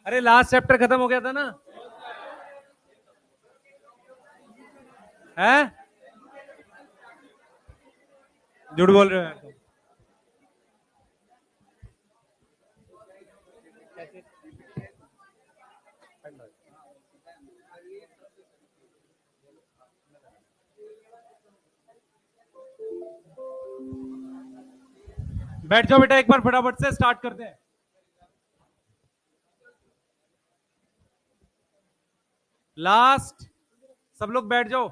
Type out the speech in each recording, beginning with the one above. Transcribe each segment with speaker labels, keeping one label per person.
Speaker 1: अरे last chapter खत्म हो गया था ना, है? झूठ बोल रहे हो यार तुम। बैठ जाओ बेटा, एक बार फटाफट से स्टार्ट करते हैं। लास्ट, सब लोग बैठ जाओ,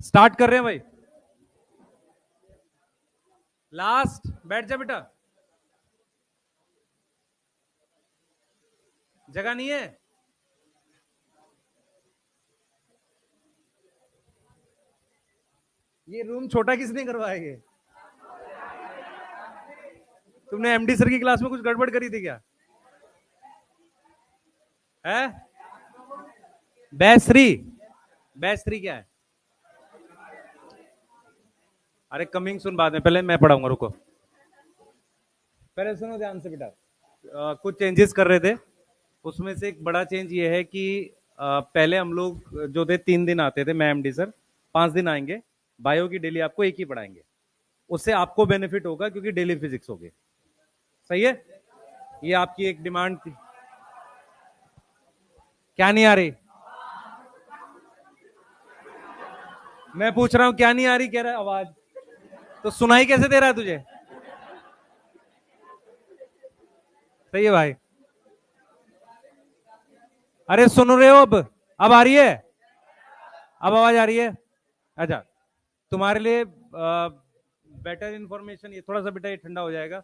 Speaker 1: स्टार्ट कर रहे हैं भाई। लास्ट, बैठ जा बेटा, जगह नहीं है। ये रूम छोटा किसने करवाया ये? तुमने एमडी सर की क्लास में कुछ गड़बड़ करी थी क्या? है? बैच 3, बैच 3 क्या है? अरे कमिंग सुन बाद में, पहले मैं पढ़ाऊंगा, रुको। पहले सुनो ध्यान से बेटा। कुछ चेंजेस कर रहे थे, उसमें से एक बड़ा चेंज ये है कि पहले हम लोग जो थे 3 दिन आते थे, मैं एमडी सर 5 दिन आएंगे। बायो की डेली आपको एक ही पढ़ाएंगे, उससे आपको बेनिफिट होगा क्योंकि डेली फिजिक्स होगी। सही है? ये आपकी एक डिमांड थी। क्या नहीं आ रही? मैं पूछ रहा हूं क्या नहीं आ रही, कह रहा है आवाज। तो सुनाई कैसे दे रहा है तुझे? सही है भाई। अरे सुन रहे हो? अब आ रही है? अब आवाज आ रही है? अच्छा, तुम्हारे लिए बेटर इंफॉर्मेशन, ये थोड़ा सा बेटा ये ठंडा हो जाएगा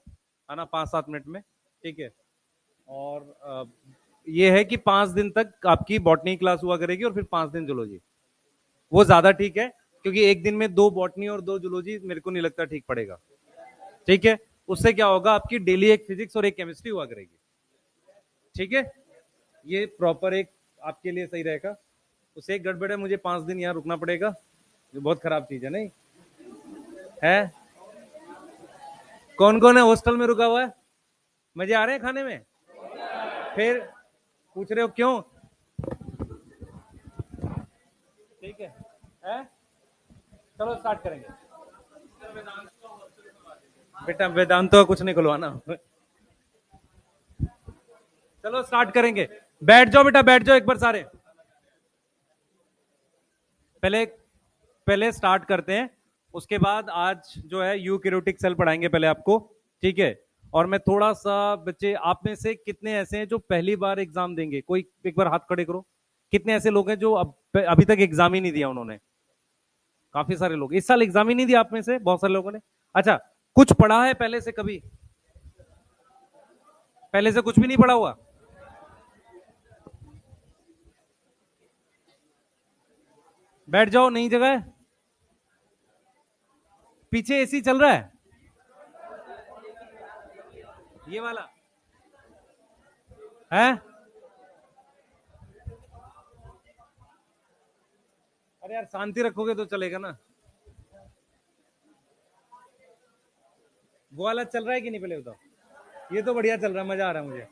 Speaker 1: है ना 5-7 मिनट में, ठीक है? और ये है कि 5 दिन तक आपकी बॉटनी क्लास हुआ करेगी और फिर 5 दिन जूलॉजी। वो ज्यादा ठीक है क्योंकि एक दिन में 2 बॉटनी और 2 जूलॉजी मेरे को नहीं लगता ठीक पड़ेगा। ठीक है? उससे क्या होगा, आपकी डेली एक फिजिक्स और एक केमिस्ट्री हुआ करेगी। ठीक है? ये प्रॉपर एक आपके लिए सही रहेगा। उससे एक गड़बड़ है, मुझे 5 दिन यहाँ रुकना पड़ेगा, जो बहुत खराब चीज है। नहीं है? कौन कौन है हॉस्टल में रुका हुआ है? मजे आ रहे हैं खाने में? फिर पूछ रहे हो क्यों? ठीक है? चलो स्टार्ट करेंगे। बेटा वेदांत तो कुछ नहीं खुलवाना। चलो स्टार्ट करेंगे। बैठ जाओ बेटा, बैठ जाओ एक बार सारे। पहले पहले स्टार्ट करते हैं, उसके बाद आज जो है यूकैरियोटिक सेल पढ़ाएंगे पहले आपको। ठीक है? और मैं थोड़ा सा, बच्चे आप में से कितने ऐसे हैं जो पहली बार एग्जाम देंगे? कोई एक बार हाथ खड़े करो। कितने ऐसे लोग हैं जो अभी तक एग्जाम ही नहीं दिया उन्होंने? काफी सारे लोग इस साल एग्जाम ही नहीं दिया आप में से, बहुत सारे लोगों ने। अच्छा, कुछ पढ़ा है पहले से? कभी पहले से कुछ भी नहीं पढ़ा हुआ? बैठ जाओ, नई जगह है। पीछे एसी चल रहा है? ये वाला है? अरे यार शांति रखोगे तो चलेगा ना। वो वाला चल रहा है कि नहीं पहले बताओ। ये तो बढ़िया चल रहा है, मजा आ रहा है मुझे।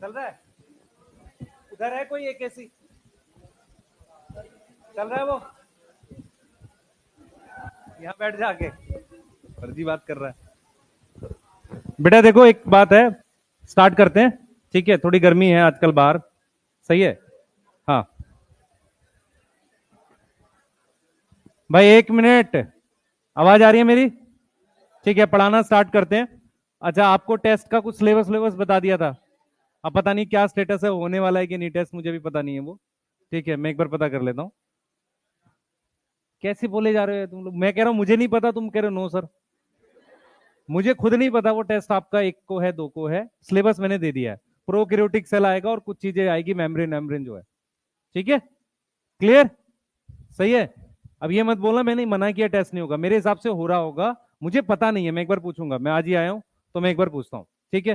Speaker 1: चल रहा है? उधर है कोई एक एसी चल रहा है वो? यहाँ बैठ जाके फर्जी बात कर रहा है। बेटा देखो एक बात है, स्टार्ट करते हैं। ठीक है? थोड़ी गर्मी है आजकल बाहर। सही है? हाँ भाई, 1 मिनट। आवाज आ रही है मेरी? ठीक है, पढ़ाना स्टार्ट करते हैं। अच्छा, आपको टेस्ट का कुछ सिलेबस सिलेबस बता दिया था। अब पता नहीं क्या स्टेटस है, होने वाला है कि नहीं टेस्ट, मुझे भी पता नहीं है वो। ठीक है, मैं एक बार पता कर लेता हूँ। कैसे बोले जा रहे हो तुम लोग? मैं कह रहा हूँ मुझे नहीं पता, तुम कह रहे हो नो सर। मुझे खुद नहीं पता वो टेस्ट आपका 1 को है 2 को है। सिलेबस मैंने दे दिया है। प्रोकैरियोटिक सेल आएगा और कुछ चीजें आएगी, मेम्ब्रेन मेम्ब्रेन जो है। ठीक है? क्लियर? सही है? अब ये मत बोलना मैंने मना किया टेस्ट नहीं होगा, मेरे हिसाब से हो रहा होगा। मुझे पता नहीं है, मैं एक बार पूछूंगा, मैं आज ही आया हूं तो मैं एक बार पूछता हूँ। ठीक है?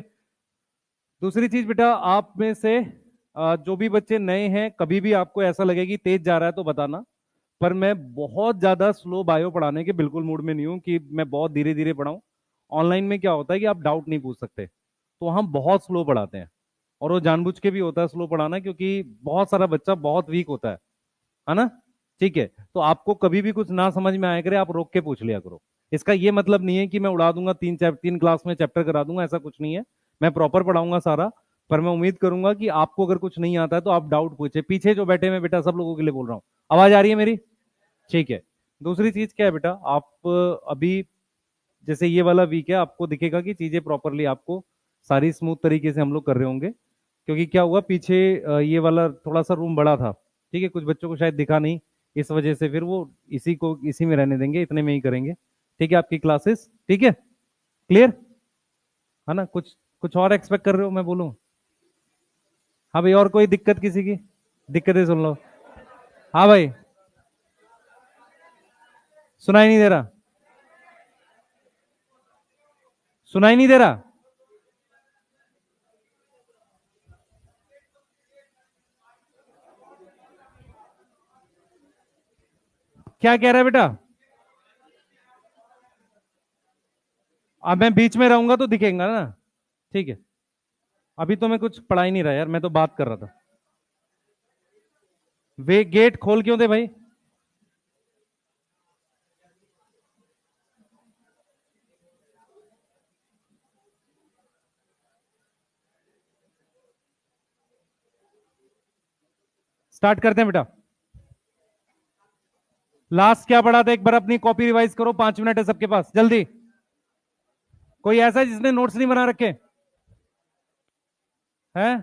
Speaker 1: दूसरी चीज बेटा, आप में से जो भी बच्चे नए हैं, कभी भी आपको ऐसा लगे कि तेज जा रहा है तो बताना। पर मैं बहुत ज्यादा स्लो बायो पढ़ाने के बिल्कुल मूड में नहीं हूं कि मैं बहुत धीरे धीरे पढ़ाऊं। ऑनलाइन में क्या होता है कि आप डाउट नहीं पूछ सकते, तो हम बहुत स्लो पढ़ाते हैं। और वो जानबूझ के भी होता है स्लो पढ़ाना, क्योंकि बहुत सारा बच्चा बहुत वीक होता है ना। ठीक है, तो आपको कभी भी कुछ ना समझ में आया करे, आप रोक के पूछ लिया करो। इसका ये मतलब नहीं है कि मैं उड़ा दूंगा, 3 क्लास में चैप्टर करा दूंगा, ऐसा कुछ नहीं है। मैं प्रॉपर पढ़ाऊंगा सारा। पर मैं उम्मीद करूंगा कि आपको अगर कुछ नहीं आता है तो आप डाउट पूछे। पीछे जो बैठे हैं बेटा, सब लोगों के लिए बोल रहा हूँ, आवाज आ रही है मेरी? ठीक है। दूसरी चीज क्या है बेटा, आप अभी जैसे ये वाला वीक है, आपको दिखेगा कि चीजें प्रॉपरली आपको सारी स्मूथ तरीके से हम लोग कर रहे होंगे। क्योंकि क्या हुआ पीछे, ये वाला थोड़ा सा रूम बड़ा था, ठीक है, कुछ बच्चों को शायद दिखा नहीं, इस वजह से फिर वो इसी को इसी में रहने देंगे, इतने में ही करेंगे। ठीक है, आपकी क्लासेस ठीक है, क्लियर है ना? कुछ कुछ और एक्सपेक्ट कर रहे हो मैं बोलूं? हाँ भाई, और कोई दिक्कत किसी की? दिक्कतें सुन लो। हाँ भाई, सुनाई नहीं दे रहा? सुनाई नहीं दे रहा? क्या कह रहा है बेटा? अब मैं बीच में रहूंगा तो दिखेगा ना। ठीक है, अभी तो मैं कुछ पढ़ा ही नहीं रहा यार, मैं तो बात कर रहा था। वे गेट खोल क्यों दे भाई? स्टार्ट करते हैं बेटा। लास्ट क्या पढ़ा था, एक बार अपनी कॉपी रिवाइज करो, 5 मिनट है सबके पास, जल्दी। कोई ऐसा है जिसने नोट्स नहीं बना रखे हैं?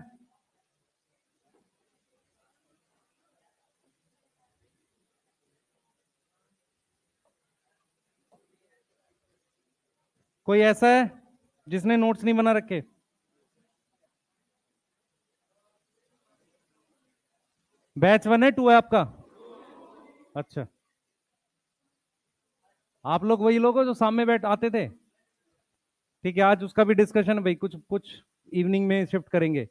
Speaker 1: कोई ऐसा है जिसने नोट्स नहीं बना रखे? बैच 1 है, 2 है आपका? अच्छा, आप लोग वही लोग हो जो सामने बैठ आते थे? ठीक है, आज उसका भी डिस्कशन है भाई, कुछ कुछ इवनिंग में शिफ्ट करेंगे,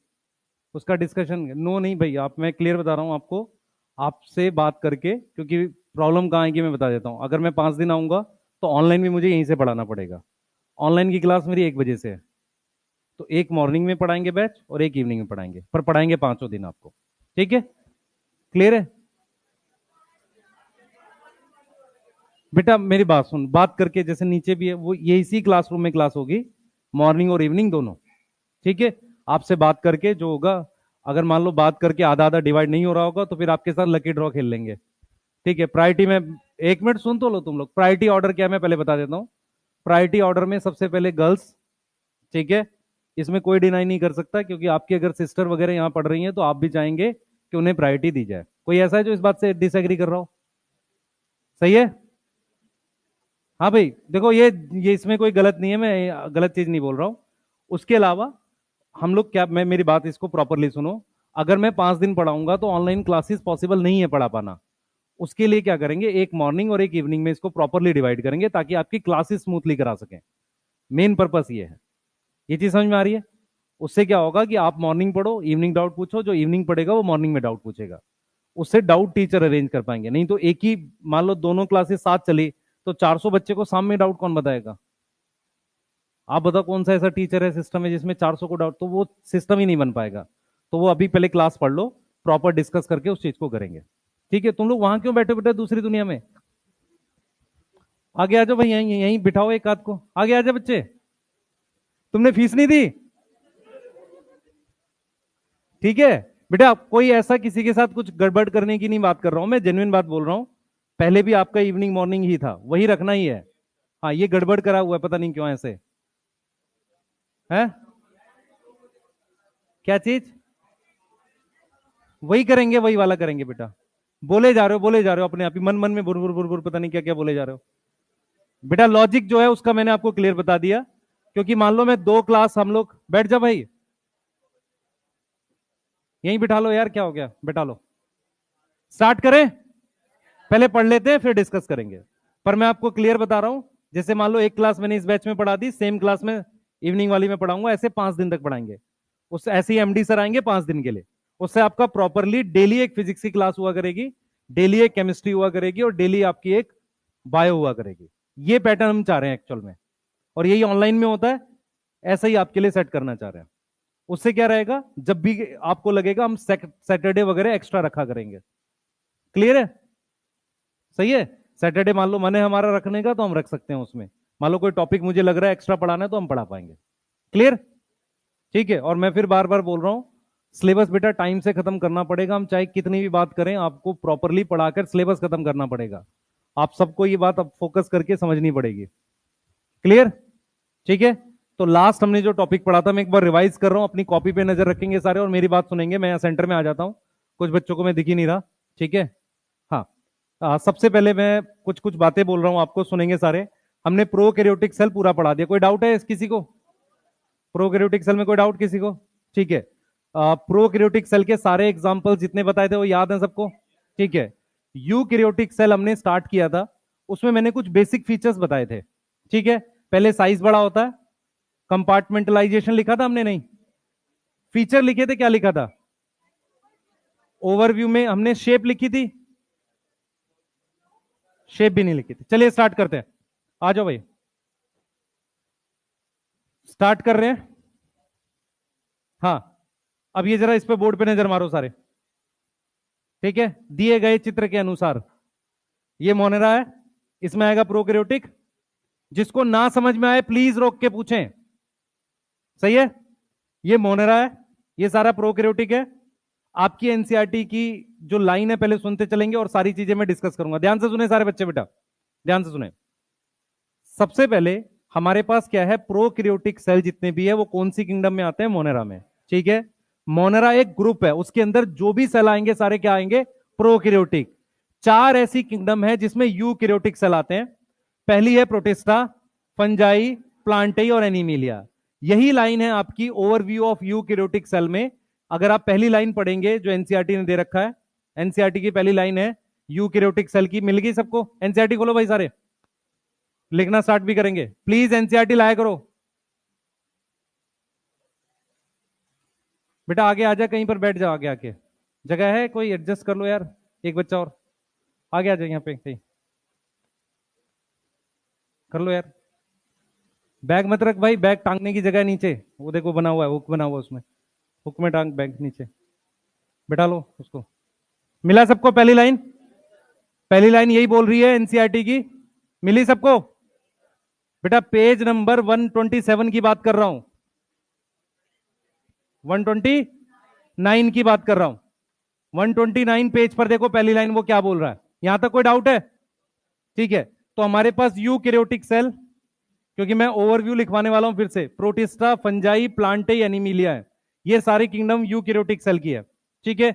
Speaker 1: उसका डिस्कशन। नो नहीं भाई, आप, मैं क्लियर बता रहा हूँ आपको, आपसे बात करके, क्योंकि प्रॉब्लम कहाँ है कि मैं बता देता हूँ। अगर मैं 5 दिन आऊंगा तो ऑनलाइन भी मुझे यहीं से पढ़ाना पड़ेगा। ऑनलाइन की क्लास मेरी 1 बजे से है, तो एक मॉर्निंग में पढ़ाएंगे बैच और एक इवनिंग में पढ़ाएंगे, पर पढ़ाएंगे 5 दिन आपको। ठीक है, क्लियर है? बेटा मेरी बात सुन, बात करके, जैसे नीचे भी है वो, ये इसी क्लासरूम में क्लास होगी, मॉर्निंग और इवनिंग दोनों। ठीक है, आपसे बात करके जो होगा, अगर मान लो बात करके आधा आधा डिवाइड नहीं हो रहा होगा तो फिर आपके साथ लकी ड्रॉ खेल लेंगे। ठीक है, प्रायोरिटी में, 1 मिनट सुन तो लो तुम लोग। प्रायोरिटी ऑर्डर क्या है मैं पहले बता देता हूँ। प्रायोरिटी ऑर्डर में सबसे पहले गर्ल्स। ठीक है, इसमें कोई डिनाई नहीं कर सकता, क्योंकि आपकी अगर सिस्टर वगैरह यहाँ पढ़ रही हैं तो आप भी चाहेंगे कि उन्हें प्रायोरिटी दी जाए। कोई ऐसा है जो इस बात से डिसएग्री कर रहा हो? सही है? हाँ भाई देखो, ये इसमें कोई गलत नहीं है, मैं गलत चीज नहीं बोल रहा हूँ। उसके अलावा हम लोग क्या, मैं, मेरी बात इसको प्रॉपरली सुनो। अगर मैं 5 दिन पढ़ाऊंगा तो ऑनलाइन क्लासेस पॉसिबल नहीं है पढ़ा पाना। उसके लिए क्या करेंगे, एक मॉर्निंग और एक इवनिंग में इसको प्रॉपरली डिवाइड करेंगे, ताकि आपकी क्लासेस स्मूथली करा सकें। मेन पर्पस ये है। ये चीज समझ में आ रही है? उससे क्या होगा कि आप मॉर्निंग पढ़ो, इवनिंग डाउट पूछो, जो इवनिंग पढ़ेगा वो मॉर्निंग में डाउट पूछेगा। उससे डाउट टीचर अरेंज कर पाएंगे। नहीं तो एक ही, मान लो दोनों क्लासेस साथ चली तो 400 बच्चे को सामने डाउट कौन बताएगा? आप बताओ कौन सा ऐसा टीचर है सिस्टम में जिसमें 400 को डाउट, तो वो सिस्टम ही नहीं बन पाएगा। तो वो अभी पहले क्लास पढ़ लो, प्रॉपर डिस्कस करके उस चीज को करेंगे। ठीक है, तुम लोग वहां क्यों बैठे बैठे दूसरी दुनिया में? आगे आ जाओ भाई, यहीं यहीं बिठाओ एक आध को, आगे आ जाओ बच्चे। तुमने फीस नहीं दी? ठीक है बेटा, कोई ऐसा किसी के साथ कुछ गड़बड़ करने की नहीं बात कर रहा हूं, मैं जेन्युइन बात बोल रहा हूं। पहले भी आपका इवनिंग मॉर्निंग ही था, वही रखना ही है। हाँ, ये गड़बड़ करा हुआ है, पता नहीं क्यों ऐसे है। क्या चीज? वही करेंगे, वही वाला करेंगे बेटा। बोले जा रहे हो, बोले जा रहे हो अपने आप ही, मन मन में बुर बुर बुर बुर, पता नहीं क्या क्या बोले जा रहे हो। बेटा लॉजिक जो है उसका मैंने आपको क्लियर बता दिया। क्योंकि मान लो मैं 2 क्लास, हम लोग बैठ जा भाई, यहीं बिठा लो यार, क्या हो गया, बिठा लो। स्टार्ट करें? पहले पढ़ लेते हैं फिर डिस्कस करेंगे। पर मैं आपको क्लियर बता रहा हूं, जैसे मान लो एक क्लास मैंने इस बैच में पढ़ा दी, सेम क्लास में इवनिंग वाली में पढ़ाऊंगा, ऐसे 5 दिन तक पढ़ाएंगे। उससे ऐसे ही एमडी सर आएंगे 5 दिन के लिए। उससे आपका प्रॉपरली डेली एक फिजिक्स की क्लास हुआ करेगी, डेली एक केमिस्ट्री हुआ करेगी और डेली आपकी एक बायो हुआ करेगी। ये पैटर्न हम चाह रहे हैं एक्चुअल में, और यही ऑनलाइन में होता है, ऐसा ही आपके लिए सेट करना चाह रहे हैं। उससे क्या रहेगा, जब भी आपको लगेगा हम सैटरडे वगैरह एक्स्ट्रा रखा करेंगे। क्लियर है? सही है। सैटरडे मान लो मन है हमारा रखने का तो हम रख सकते हैं उसमें। मान लो कोई टॉपिक मुझे लग रहा है एक्स्ट्रा पढ़ाना है तो हम पढ़ा पाएंगे। क्लियर? ठीक है। और मैं फिर बार बार बोल रहा हूं, सिलेबस बेटा टाइम से खत्म करना पड़ेगा। हम चाहे कितनी भी बात करें, आपको प्रॉपरली पढ़ाकर सिलेबस खत्म करना पड़ेगा। आप सबको ये बात अब फोकस करके समझनी पड़ेगी। क्लियर? ठीक है। तो लास्ट हमने जो टॉपिक पढ़ा था, मैं एक बार रिवाइज कर रहा हूं, अपनी कॉपी पे नजर रखेंगे सारे और मेरी बात सुनेंगे। मैं यहाँ सेंटर में आ जाता हूं, कुछ बच्चों को मैं दिख ही नहीं रहा। ठीक है। हाँ, सबसे पहले मैं कुछ कुछ बातें बोल रहा हूं, आपको सुनेंगे सारे। हमने प्रोकैरियोटिक सेल पूरा पढ़ा दिया। कोई डाउट है किसी को? प्रोकैरियोटिक सेल में कोई डाउट किसी को? ठीक है। प्रोकैरियोटिक सेल के सारे एग्जांपल जितने बताए थे वो याद हैं सबको? ठीक है। यूकैरियोटिक सेल हमने स्टार्ट किया था, उसमें मैंने कुछ बेसिक फीचर्स बताए थे। ठीक है। पहले साइज बड़ा होता है, कंपार्टमेंटलाइजेशन लिखा था हमने? नहीं, फीचर लिखे थे। क्या लिखा था? ओवरव्यू में हमने शेप लिखी थी, शेप भी नहीं लिखी थी। चलिए स्टार्ट करते हैं, आ जाओ भाई, स्टार्ट कर रहे हैं। हाँ, अब ये जरा इस पे बोर्ड पे नजर मारो सारे। ठीक है। दिए गए चित्र के अनुसार ये मोनेरा है, इसमें आएगा प्रोकैरियोटिक। जिसको ना समझ में आए प्लीज रोक के पूछें। सही है। ये मोनेरा है, ये सारा प्रोकैरियोटिक है। आपकी एनसीईआरटी की जो लाइन है पहले सुनते चलेंगे और सारी चीजें मैं डिस्कस करूंगा। ध्यान से सुने सारे बच्चे, बेटा ध्यान से सुने। सबसे पहले हमारे पास क्या है, प्रोकैरियोटिक सेल जितने भी है वो कौन सी किंगडम में आते हैं? मोनेरा में। ठीक है। मोनेरा एक ग्रुप है, उसके अंदर जो भी सेल आएंगे सारे क्या आएंगे? प्रोकैरियोटिक। चार ऐसी किंगडम है जिसमें यूकैरियोटिक सेल आते हैं। पहली है प्रोटिस्टा, फंजाई, प्लांटेई और एनीमिलिया। यही लाइन है आपकी ओवरव्यू ऑफ यूकैरियोटिक सेल में। अगर आप पहली लाइन पढ़ेंगे जो एनसीईआरटी ने दे रखा है, एनसीईआरटी की पहली लाइन है यूकैरियोटिक सेल की। मिल गई सबको? एनसीईआरटी खोलो भाई सारे, लिखना स्टार्ट भी करेंगे। प्लीज एनसीईआरटी लाया करो बेटा। आगे आ जा, कहीं पर बैठ जाओ, आगे आके जगह है, कोई एडजस्ट कर लो यार, एक बच्चा और आगे आ जाए यहाँ पे कहीं, कर लो यार। बैग मत रख भाई, बैग टांगने की जगह नीचे, वो देखो बना हुआ है, हुक बना हुआ है उसमें, हुक में टांग बैग नीचे, बैठा लो उसको। मिला सबको पहली लाइन? पहली लाइन यही बोल रही है एनसीईआरटी की, मिली सबको? बेटा पेज नंबर 127 की बात कर रहा हूं, 129 की बात कर रहा हूं। 129 पेज पर देखो पहली लाइन वो क्या बोल रहा है। यहां तक कोई डाउट है? ठीक है। तो हमारे पास यूकैरियोटिक सेल, क्योंकि मैं ओवरव्यू लिखवाने वाला हूं फिर से, प्रोटिस्टा, फंजाई, प्लांटेई, एनीमिलिया है, ये सारी किंगडम यूकैरियोटिक सेल की है। ठीक है।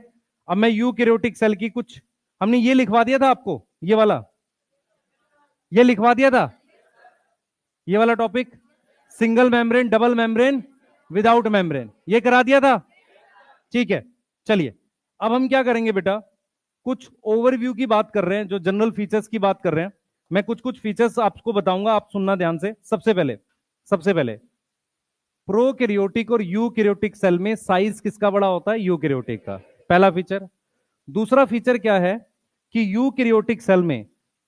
Speaker 1: अब मैं यूकैरियोटिक सेल की कुछ, हमने ये लिखवा दिया था आपको, ये वाला, ये लिखवा दिया था, ये वाला topic, single membrane, double membrane, without membrane, ये करा दिया था। ठीक है। चलिए अब हम क्या करेंगे बेटा, कुछ ओवरव्यू की बात कर रहे हैं, जो जनरल फीचर्स की बात कर रहे हैं। मैं कुछ कुछ फीचर्स आपको बताऊंगा, आप सुनना ध्यान से। सबसे पहले प्रोकैरियोटिक और यूकैरियोटिक सेल में साइज किसका बड़ा होता है? यूकैरियोटिक का, पहला फीचर। दूसरा फीचर क्या है कि यूकैरियोटिक सेल में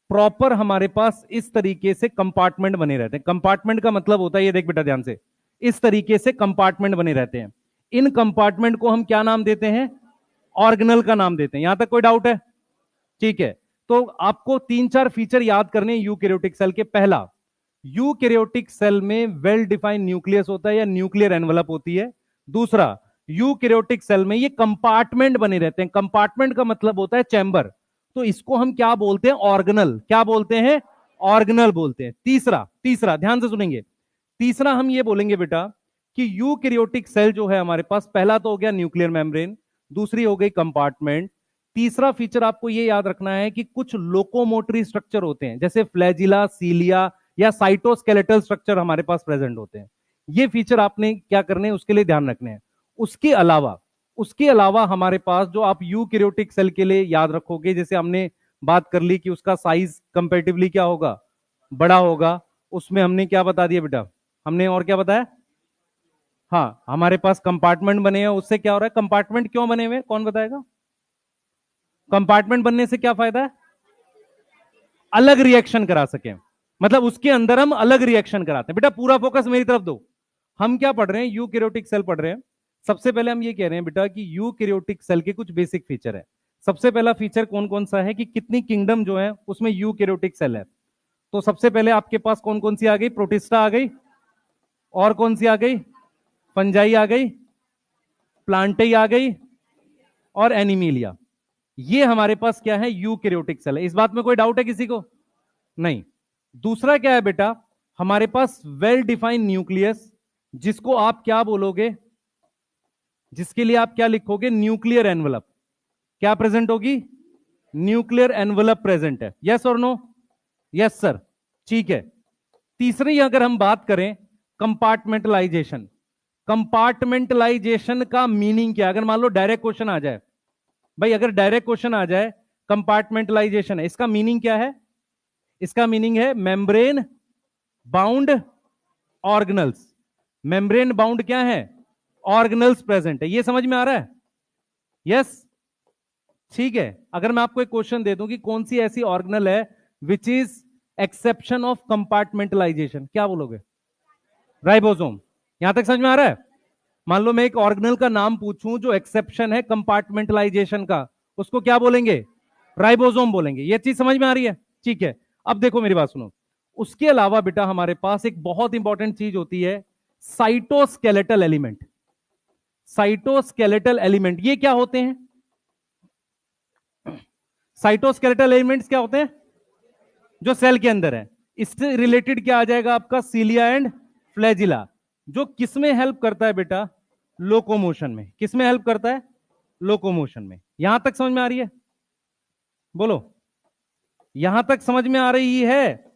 Speaker 1: प्रॉपर हमारे पास इस तरीके से कंपार्टमेंट बने रहते हैं। कंपार्टमेंट का मतलब होता है, ये देख बेटा ध्यान से, इस तरीके से कंपार्टमेंट बने रहते हैं। इन कंपार्टमेंट को हम क्या नाम देते हैं? ऑर्गेनल का नाम देते हैं। यहां तक कोई डाउट है? ठीक है। तो आपको तीन चार फीचर याद करने यूकैरियोटिक सेल के। पहला, यूकैरियोटिक सेल में वेल डिफाइंड न्यूक्लियस होता है या न्यूक्लियर एनवलप होती है। दूसरा, यूकैरियोटिक सेल में ये कंपार्टमेंट बने रहते हैं। कंपार्टमेंट का मतलब होता है चैम्बर, तो इसको हम क्या बोलते हैं? ऑर्गेनल। क्या बोलते हैं? ऑर्गेनल बोलते हैं। तीसरा, तीसरा ध्यान से सुनेंगे, तीसरा हम ये बोलेंगे बेटा कि यूकैरियोटिक सेल जो है हमारे पास, पहला तो हो गया न्यूक्लियर मेम्ब्रेन, दूसरी हो गई कंपार्टमेंट, तीसरा फीचर आपको ये याद रखना है कि कुछ लोकोमोटरी स्ट्रक्चर होते हैं, जैसे फ्लैजिला, सीलिया या साइटोस्केलेटल स्ट्रक्चर हमारे पास प्रेजेंट होते हैं। ये फीचर आपने क्या करने हैं, उसके लिए ध्यान रखने हैं। उसके अलावा हमारे पास जो आप यूकैरियोटिक सेल के लिए याद रखोगे, जैसे हमने बात कर ली कि उसका साइज कंपैरेटिवली क्या होगा? बड़ा होगा। उसमें हमने क्या बता दिया बेटा? हमने और क्या बताया? हाँ, हमारे पास कंपार्टमेंट बने हैं। उससे क्या हो रहा है? कंपार्टमेंट क्यों बने हुए, कौन बताएगा? कंपार्टमेंट बनने से क्या फायदा है? अलग रिएक्शन करा सके, मतलब उसके अंदर हम अलग रिएक्शन कराते हैं। बेटा पूरा फोकस मेरी तरफ दो। हम क्या पढ़ रहे हैं? यूकैरियोटिक सेल पढ़ रहे हैं। सबसे पहले हम ये कह रहे हैं बेटा कि यूकैरियोटिक सेल के कुछ बेसिक फीचर है। सबसे पहला फीचर कौन कौन सा है कि कितनी किंगडम जो है उसमें यूकैरियोटिक सेल है। तो सबसे पहले आपके पास कौन कौन सी आ गई? प्रोटिस्टा आ गई, और कौन सी आ गई? फंजाई आ गई, प्लांटेई आ गई, और एनिमीलिया। ये हमारे पास क्या है? यूकैरियोटिक सेल है। इस बात में कोई डाउट है किसी को? नहीं। दूसरा क्या है बेटा? हमारे पास वेल डिफाइंड न्यूक्लियस, जिसको आप क्या बोलोगे? जिसके लिए आप क्या लिखोगे? Nuclear envelope. क्या प्रेजेंट होगी? न्यूक्लियर एनवलप प्रेजेंट है। यस और नो? Yes sir. ठीक है। तीसरी अगर हम बात करें कंपार्टमेंटलाइजेशन, कंपार्टमेंटलाइजेशन का मीनिंग क्या? अगर मान लो डायरेक्ट क्वेश्चन आ जाए भाई, अगर डायरेक्ट क्वेश्चन आ जाए कंपार्टमेंटलाइजेशन है, इसका मीनिंग क्या है? इसका मीनिंग है membrane bound organelles. Membrane bound क्या है? ऑर्गेनल्स प्रेजेंट है। ये समझ में आ रहा है? यस। ठीक है। अगर मैं आपको एक क्वेश्चन दे दूं कि कौन सी ऐसी ऑर्गेनल है which is exception of compartmentalisation, क्या बोलोगे? राइबोसोम। यहां तक समझ में आ रहा है? मान लो मैं एक ऑर्गेनल का नाम पूछूं जो एक्सेप्शन है कंपार्टमेंटलाइजेशन का, उसको क्या बोलेंगे? राइबोसोम बोलेंगे। ये चीज समझ में आ रही है? ठीक है। अब देखो मेरी बात सुनो। उसके अलावा बेटा हमारे पास एक बहुत इंपॉर्टेंट चीज होती है, साइटोस्केलेटल एलिमेंट। साइटोस्केलेटल एलिमेंट ये क्या होते हैं? साइटोस्केलेटल एलिमेंट्स क्या होते हैं? जो सेल के अंदर है। इससे रिलेटेड क्या आ जाएगा आपका? Cilia and flagella. जो किसमें हेल्प करता है बेटा? लोकोमोशन में। किसमें हेल्प करता है? लोकोमोशन में। यहां तक समझ में आ रही है? बोलो, यहां तक समझ में आ रही है?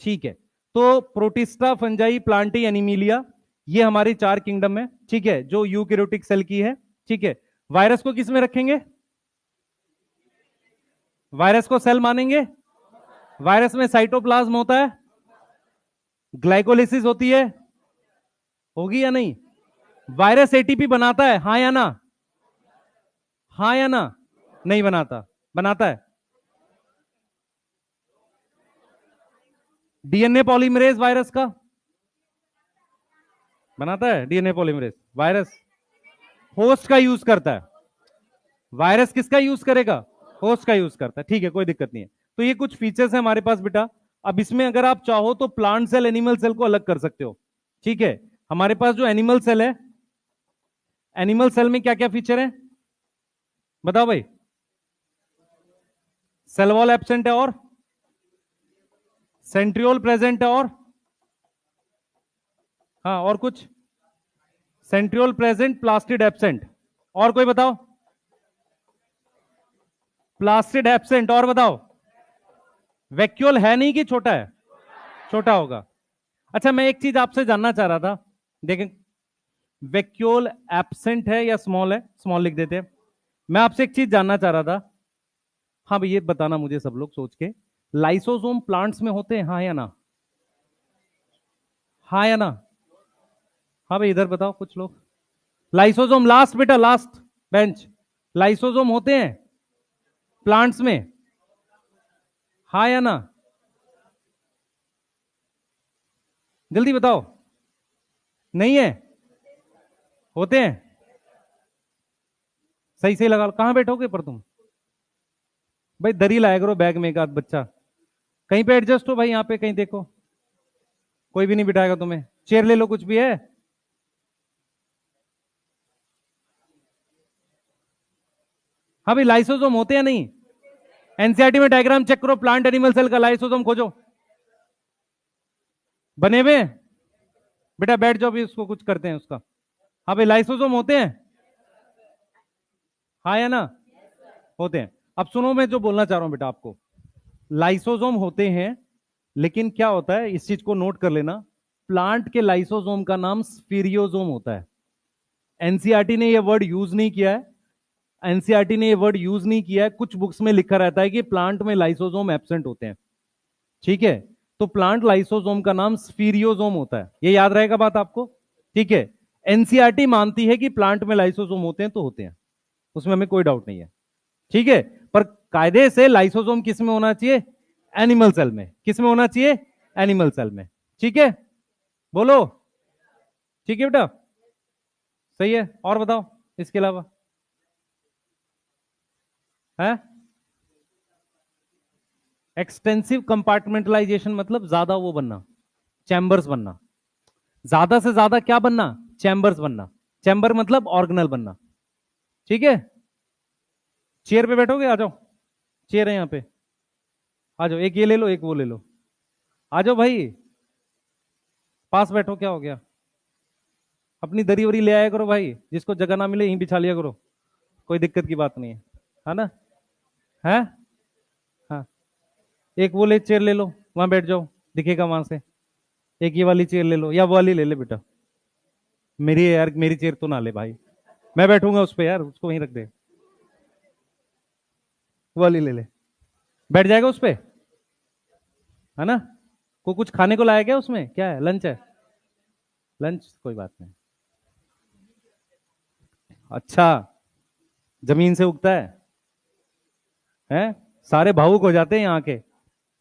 Speaker 1: ठीक है। तो प्रोटिस्टा, फंजाई, प्लांटी, एनिमीलिया, ये हमारी चार किंगडम है। ठीक है, जो यूकैरियोटिक सेल की है। ठीक है। वायरस को किस में रखेंगे? वायरस को सेल मानेंगे? वायरस में साइटोप्लाज्म होता है, ग्लाइकोलिसिस होती है, होगी या नहीं? वायरस एटीपी बनाता है, हाँ या ना? हाँ या ना? नहीं बनाता। बनाता है। डीएनए पॉलीमरेज वायरस का बनाता है। डीएनए पॉलीमरेज वायरस होस्ट का यूज करता है। वायरस किसका यूज करेगा? होस्ट का यूज करता है। ठीक है, कोई दिक्कत नहीं है। तो ये कुछ फीचर्स है हमारे पास बेटा। अब इसमें अगर आप चाहो तो प्लांट सेल, एनिमल सेल को अलग कर सकते हो। ठीक है। हमारे पास जो एनिमल सेल है, एनिमल सेल में क्या क्या फीचर है बताओ भाई? सेल वॉल एब्सेंट है, और सेंट्रियोल प्रेजेंट है, और हाँ और कुछ? सेंट्रियोल प्रेजेंट, प्लास्टिड एब्सेंट, और कोई बताओ? प्लास्टिड एब्सेंट, और बताओ? वैक्यूल है नहीं कि छोटा है? छोटा होगा। अच्छा, मैं एक चीज आपसे जानना चाह रहा था। देखें, वैक्यूल एब्सेंट है या स्मॉल है? स्मॉल लिख देते हैं। मैं आपसे एक चीज जानना चाह रहा था। हाँ भाई, ये बताना मुझे सब लोग सोच के, लाइसोसोम प्लांट्स में होते हैं, हाँ या ना? हाँ या ना? हाँ भाई, इधर बताओ कुछ लोग। लाइसोसोम लास्ट बेटा, लास्ट बेंच। लाइसोसोम होते हैं प्लांट्स में, हाँ या ना? जल्दी बताओ। नहीं है? होते हैं? सही सही लगा। कहां बैठोगे पर तुम? भाई दरी लाया करो बैग में, एक आध बच्चा कहीं पे एडजस्ट हो भाई। यहां पे कहीं देखो, कोई भी नहीं बिठाएगा तुम्हें। चेयर ले लो, कुछ भी है। हाँ भाई, लाइसोसोम होते हैं नहीं? एनसीईआरटी में डायग्राम चेक करो, प्लांट एनिमल सेल का लाइसोसोम खोजो, बने हुए हैं। बेटा बैठ जाओ भी, उसको कुछ करते हैं उसका। हाँ भाई, लाइसोसोम होते हैं, हाँ या ना? होते हैं। अब सुनो, मैं जो बोलना चाह रहा हूं बेटा आपको, लाइसोसोम होते हैं, लेकिन क्या होता है, इस चीज को नोट कर लेना, प्लांट के लाइसोसोम का नाम स्फीरियोसोम होता है। एनसीईआरटी ने यह वर्ड यूज नहीं किया है। एनसीईआरटी ने यह वर्ड यूज नहीं किया है। कुछ बुक्स में लिखा रहता है कि प्लांट में लाइसोसोम एब्सेंट होते हैं। ठीक है। तो प्लांट लाइसोसोम का नाम स्फीरियोसोम होता है, ये याद रहेगा बात आपको। ठीक है। एनसीईआरटी मानती है कि प्लांट में लाइसोसोम होते हैं तो होते हैं, उसमें हमें कोई डाउट नहीं है। ठीक है, पर कायदे से लाइसोसोम किस में होना चाहिए? एनिमल सेल में। किस में होना चाहिए? एनिमल सेल में। ठीक है, बोलो। ठीक है बेटा, सही है। और बताओ इसके अलावा है। एक्सटेंसिव कंपार्टमेंटलाइजेशन मतलब ज्यादा वो बनना, चैम्बर्स बनना। ज्यादा से ज्यादा क्या बनना? चैम्बर्स बनना। चैम्बर मतलब ऑर्गेनल बनना। ठीक है, चेयर पे बैठोगे? आ जाओ, चेयर है यहाँ पे। आ जाओ, एक ये ले लो, एक वो ले लो। आ जाओ भाई, पास बैठो, क्या हो गया? अपनी दरी वरी ले आया करो भाई, जिसको जगह ना मिले यहीं बिछा लिया करो, कोई दिक्कत की बात नहीं है ना? है, हाँ। एक वो ले चेयर ले लो, वहां बैठ जाओ, दिखेगा वहां से। एक ये वाली चेयर ले लो, या वो वाली ले ले बेटा। मेरी है यार, मेरी चेयर तो ना ले भाई, मैं बैठूंगा उस पर यार, उसको वहीं रख दे। वो वाली ले ले, बैठ जाएगा उस पर, है ना? को कुछ खाने को लाया क्या उसमें? क्या है, लंच है? लंच कोई बात नहीं। अच्छा, जमीन से उगता है? सारे भावुक हो जाते हैं यहाँ के,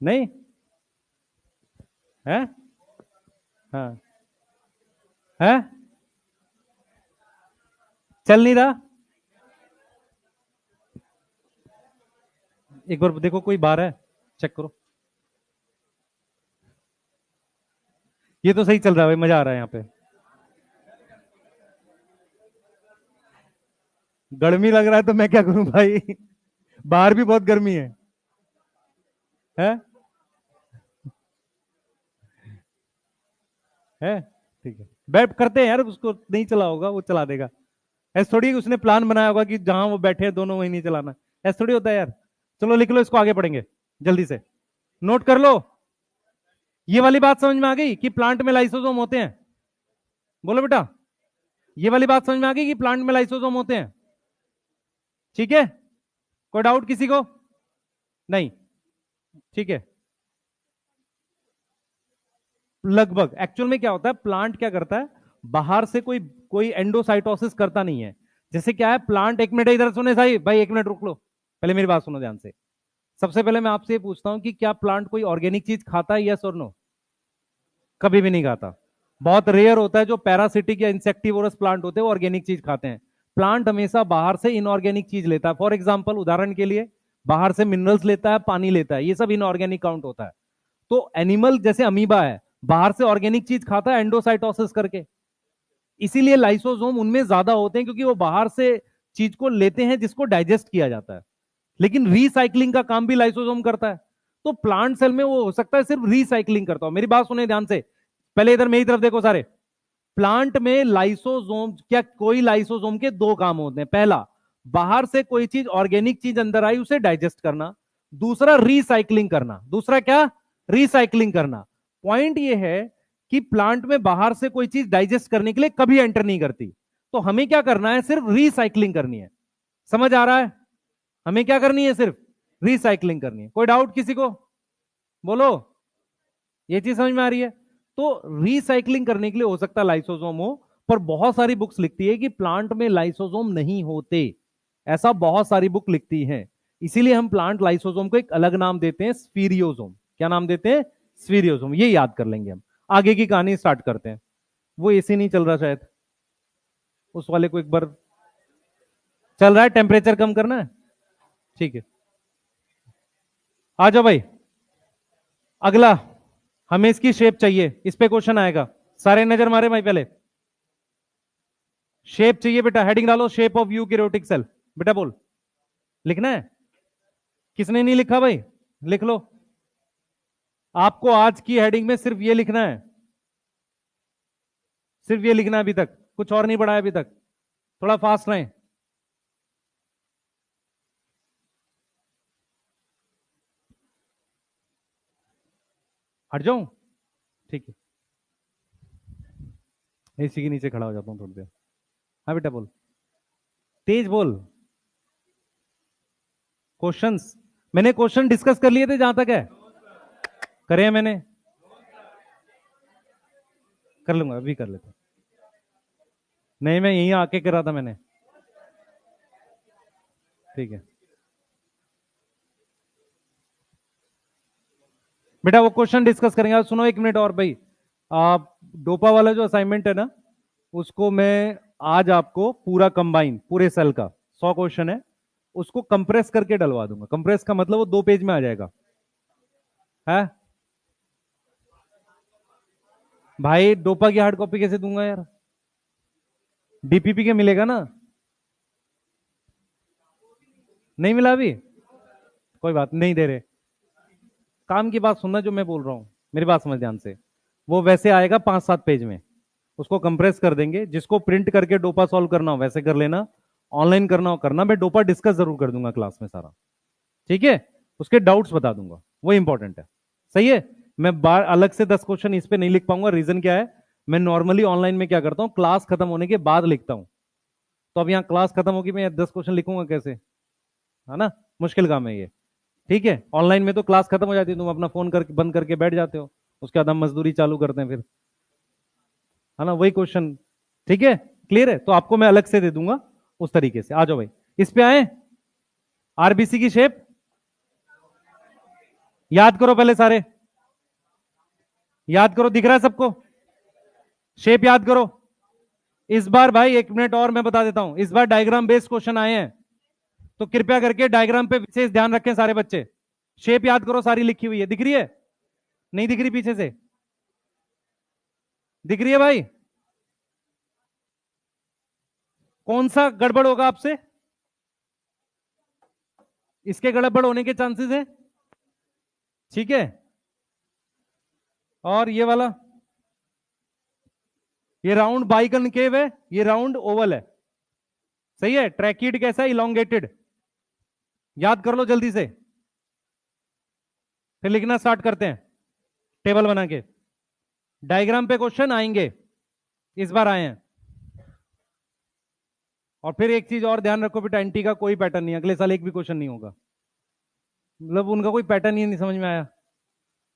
Speaker 1: नहीं है? हाँ, है, चल नहीं रहा। एक बार देखो, कोई बाहर है, चेक करो। ये तो सही चल रहा है भाई, मजा आ रहा है यहाँ पे। गर्मी लग रहा है तो मैं क्या करूं भाई? बाहर भी बहुत गर्मी है? है, ठीक है, बैठ करते हैं यार, उसको नहीं चला होगा, वो चला देगा। ऐसा थोड़ी उसने प्लान बनाया होगा कि जहां वो बैठे हैं दोनों वहीं नहीं चलाना। ऐसा थोड़ी होता है यार। चलो लिख लो इसको, आगे पढ़ेंगे जल्दी से, नोट कर लो। ये वाली बात समझ में आ गई कि प्लांट में लाइसोसोम होते हैं? बोलो बेटा, ये वाली बात समझ में आ गई कि प्लांट में लाइसोसोम होते हैं? ठीक है, कोई डाउट किसी को? नहीं, ठीक है। लगभग एक्चुअल में क्या होता है, प्लांट क्या करता है, बाहर से कोई कोई एंडोसाइटोसिस करता नहीं है। जैसे क्या है, प्लांट, एक मिनट इधर सुने साई भाई, एक मिनट रुक लो, पहले मेरी बात सुनो ध्यान से। सबसे पहले मैं आपसे ये पूछता हूं कि क्या प्लांट कोई ऑर्गेनिक चीज खाता है, यस और नो? कभी भी नहीं खाता। बहुत रेयर होता है जो पैरासिटिक या इंसेक्टिवोरस प्लांट होते हैं वो ऑर्गेनिक चीज खाते हैं। प्लांट हमेशा बाहर से इनऑर्गेनिक चीज लेता है। फॉर एग्जाम्पल, उदाहरण के लिए, बाहर से मिनरल्स लेता है, पानी लेता है, ये सब इनऑर्गेनिक काउंट होता है। तो एनिमल जैसे अमीबा है, बाहर से ऑर्गेनिक चीज खाता है एंडोसाइटोसिस करके। इसीलिए लाइसोसोम उनमें ज्यादा होते हैं, क्योंकि वो बाहर से चीज को लेते हैं जिसको डाइजेस्ट किया जाता है। लेकिन रिसाइकलिंग का काम भी लाइसोसोम करता है। तो प्लांट सेल में वो हो सकता है सिर्फ रिसाइकलिंग करता हो। मेरी बात सुने ध्यान से, पहले इधर मेरी तरफ देखो सारे। प्लांट में लाइसोसोम, क्या कोई लाइसोसोम के दो काम होते हैं। पहला, बाहर से कोई चीज, ऑर्गेनिक चीज अंदर आई उसे डाइजेस्ट करना। दूसरा, रिसाइकलिंग करना। दूसरा क्या? रिसाइकलिंग करना। पॉइंट ये है कि प्लांट में बाहर से कोई चीज डाइजेस्ट करने के लिए कभी एंटर नहीं करती। तो हमें क्या करना है, सिर्फ रिसाइकलिंग करनी है। समझ आ रहा है? हमें क्या करनी है, सिर्फ रिसाइकलिंग करनी है। कोई डाउट किसी को? बोलो, ये चीज समझ में आ रही है? तो रिसाइकलिंग करने के लिए हो सकता है लाइसोसोम हो, पर बहुत सारी बुक्स लिखती है कि प्लांट में लाइसोसोम नहीं होते। ऐसा बहुत सारी बुक लिखती हैं। इसीलिए हम प्लांट लाइसोसोम को एक अलग नाम देते हैं, स्फीरियोसोम। क्या नाम देते हैं? स्फीरियोसोम। ये याद कर लेंगे हम। आगे की कहानी स्टार्ट करते हैं। वो एसी नहीं चल रहा शायद, उस वाले को एक बार। चल रहा है, टेम्परेचर कम करना है, ठीक है। आ जाओ भाई, अगला। हमें इसकी शेप चाहिए, इस पे क्वेश्चन आएगा। सारे नजर मारे भाई, पहले शेप चाहिए बेटा। हेडिंग डालो, शेप ऑफ यूकैरियोटिक सेल। बेटा बोल, लिखना है? किसने नहीं लिखा भाई? लिख लो। आपको आज की हेडिंग में सिर्फ ये लिखना है, सिर्फ ये लिखना है। अभी तक कुछ और नहीं पढ़ा है अभी तक। थोड़ा फास्ट रहें। हट जाऊं? ठीक है, एसी के नीचे खड़ा हो जाता हूं थोड़ी देर। हाँ बेटा बोल, तेज बोल। क्वेश्चंस, मैंने क्वेश्चन डिस्कस कर लिए थे जहां तक है, करे हैं मैंने। कर लूंगा, अभी कर लेता। नहीं, मैं यहीं आके करा था मैंने। ठीक है, बेटा वो क्वेश्चन डिस्कस करेंगे। आप सुनो 1 मिनट और भाई, आप डोपा वाला जो असाइनमेंट है ना, उसको मैं आज आपको पूरा कंबाइन, पूरे सेल का 100 क्वेश्चन है, उसको कंप्रेस करके डलवा दूंगा। कंप्रेस का मतलब वो 2 पेज में आ जाएगा है भाई। डोपा की हार्ड कॉपी कैसे दूंगा यार? डीपीपी के मिलेगा ना? नहीं मिला अभी? कोई बात नहीं, दे रहे। काम की बात सुनना जो मैं बोल रहा हूं, मेरी बात समझ ध्यान से। वो वैसे आएगा 5-7 पेज में, उसको कंप्रेस कर देंगे। जिसको प्रिंट करके डोपा सॉल्व करना हो वैसे कर लेना, ऑनलाइन करना हो करना। मैं डोपा डिस्कस जरूर कर दूंगा क्लास में सारा, ठीक है? उसके डाउट्स बता दूंगा, वो इंपॉर्टेंट है। सही है? मैं बार अलग से 10 क्वेश्चन इस पे नहीं लिख पाऊंगा। रीजन क्या है, मैं नॉर्मली ऑनलाइन में क्या करता हूं, क्लास खत्म होने के बाद लिखता हूं। तो अब यहाँ क्लास खत्म होगी, मैं 10 क्वेश्चन लिखूंगा कैसे? है ना, मुश्किल काम है ये। ठीक है, ऑनलाइन में तो क्लास खत्म हो जाती है, तुम अपना फोन करके बंद करके बैठ जाते हो, उसके बाद हम मजदूरी चालू करते हैं फिर, है ना, वही क्वेश्चन। ठीक है, क्लियर है? तो आपको मैं अलग से दे दूंगा उस तरीके से। आ जाओ भाई, इस पे आए। आरबीसी की शेप याद करो पहले सारे, याद करो, दिख रहा है सबको? शेप याद करो। इस बार भाई 1 मिनट और मैं बता देता हूं, इस बार डायग्राम बेस्ड क्वेश्चन आए हैं, तो कृपया करके डायग्राम पे विशेष ध्यान रखें सारे बच्चे। शेप याद करो, सारी लिखी हुई है, दिख रही है? नहीं दिख रही पीछे से? दिख रही है भाई? कौन सा गड़बड़ होगा आपसे? इसके गड़बड़ होने के चांसेस है, ठीक है? और ये वाला, ये राउंड बाइकनकेव है, ये राउंड ओवल है। सही है? ट्रैकिड कैसा है? इलोंगेटेड। याद कर लो जल्दी से, फिर लिखना स्टार्ट करते हैं टेबल बना के। डायग्राम पे क्वेश्चन आएंगे, इस बार आए हैं। और फिर एक चीज और ध्यान रखो बेटा, एंटी का कोई पैटर्न नहीं, अगले साल एक भी क्वेश्चन नहीं होगा। मतलब उनका कोई पैटर्न ही नहीं समझ में आया,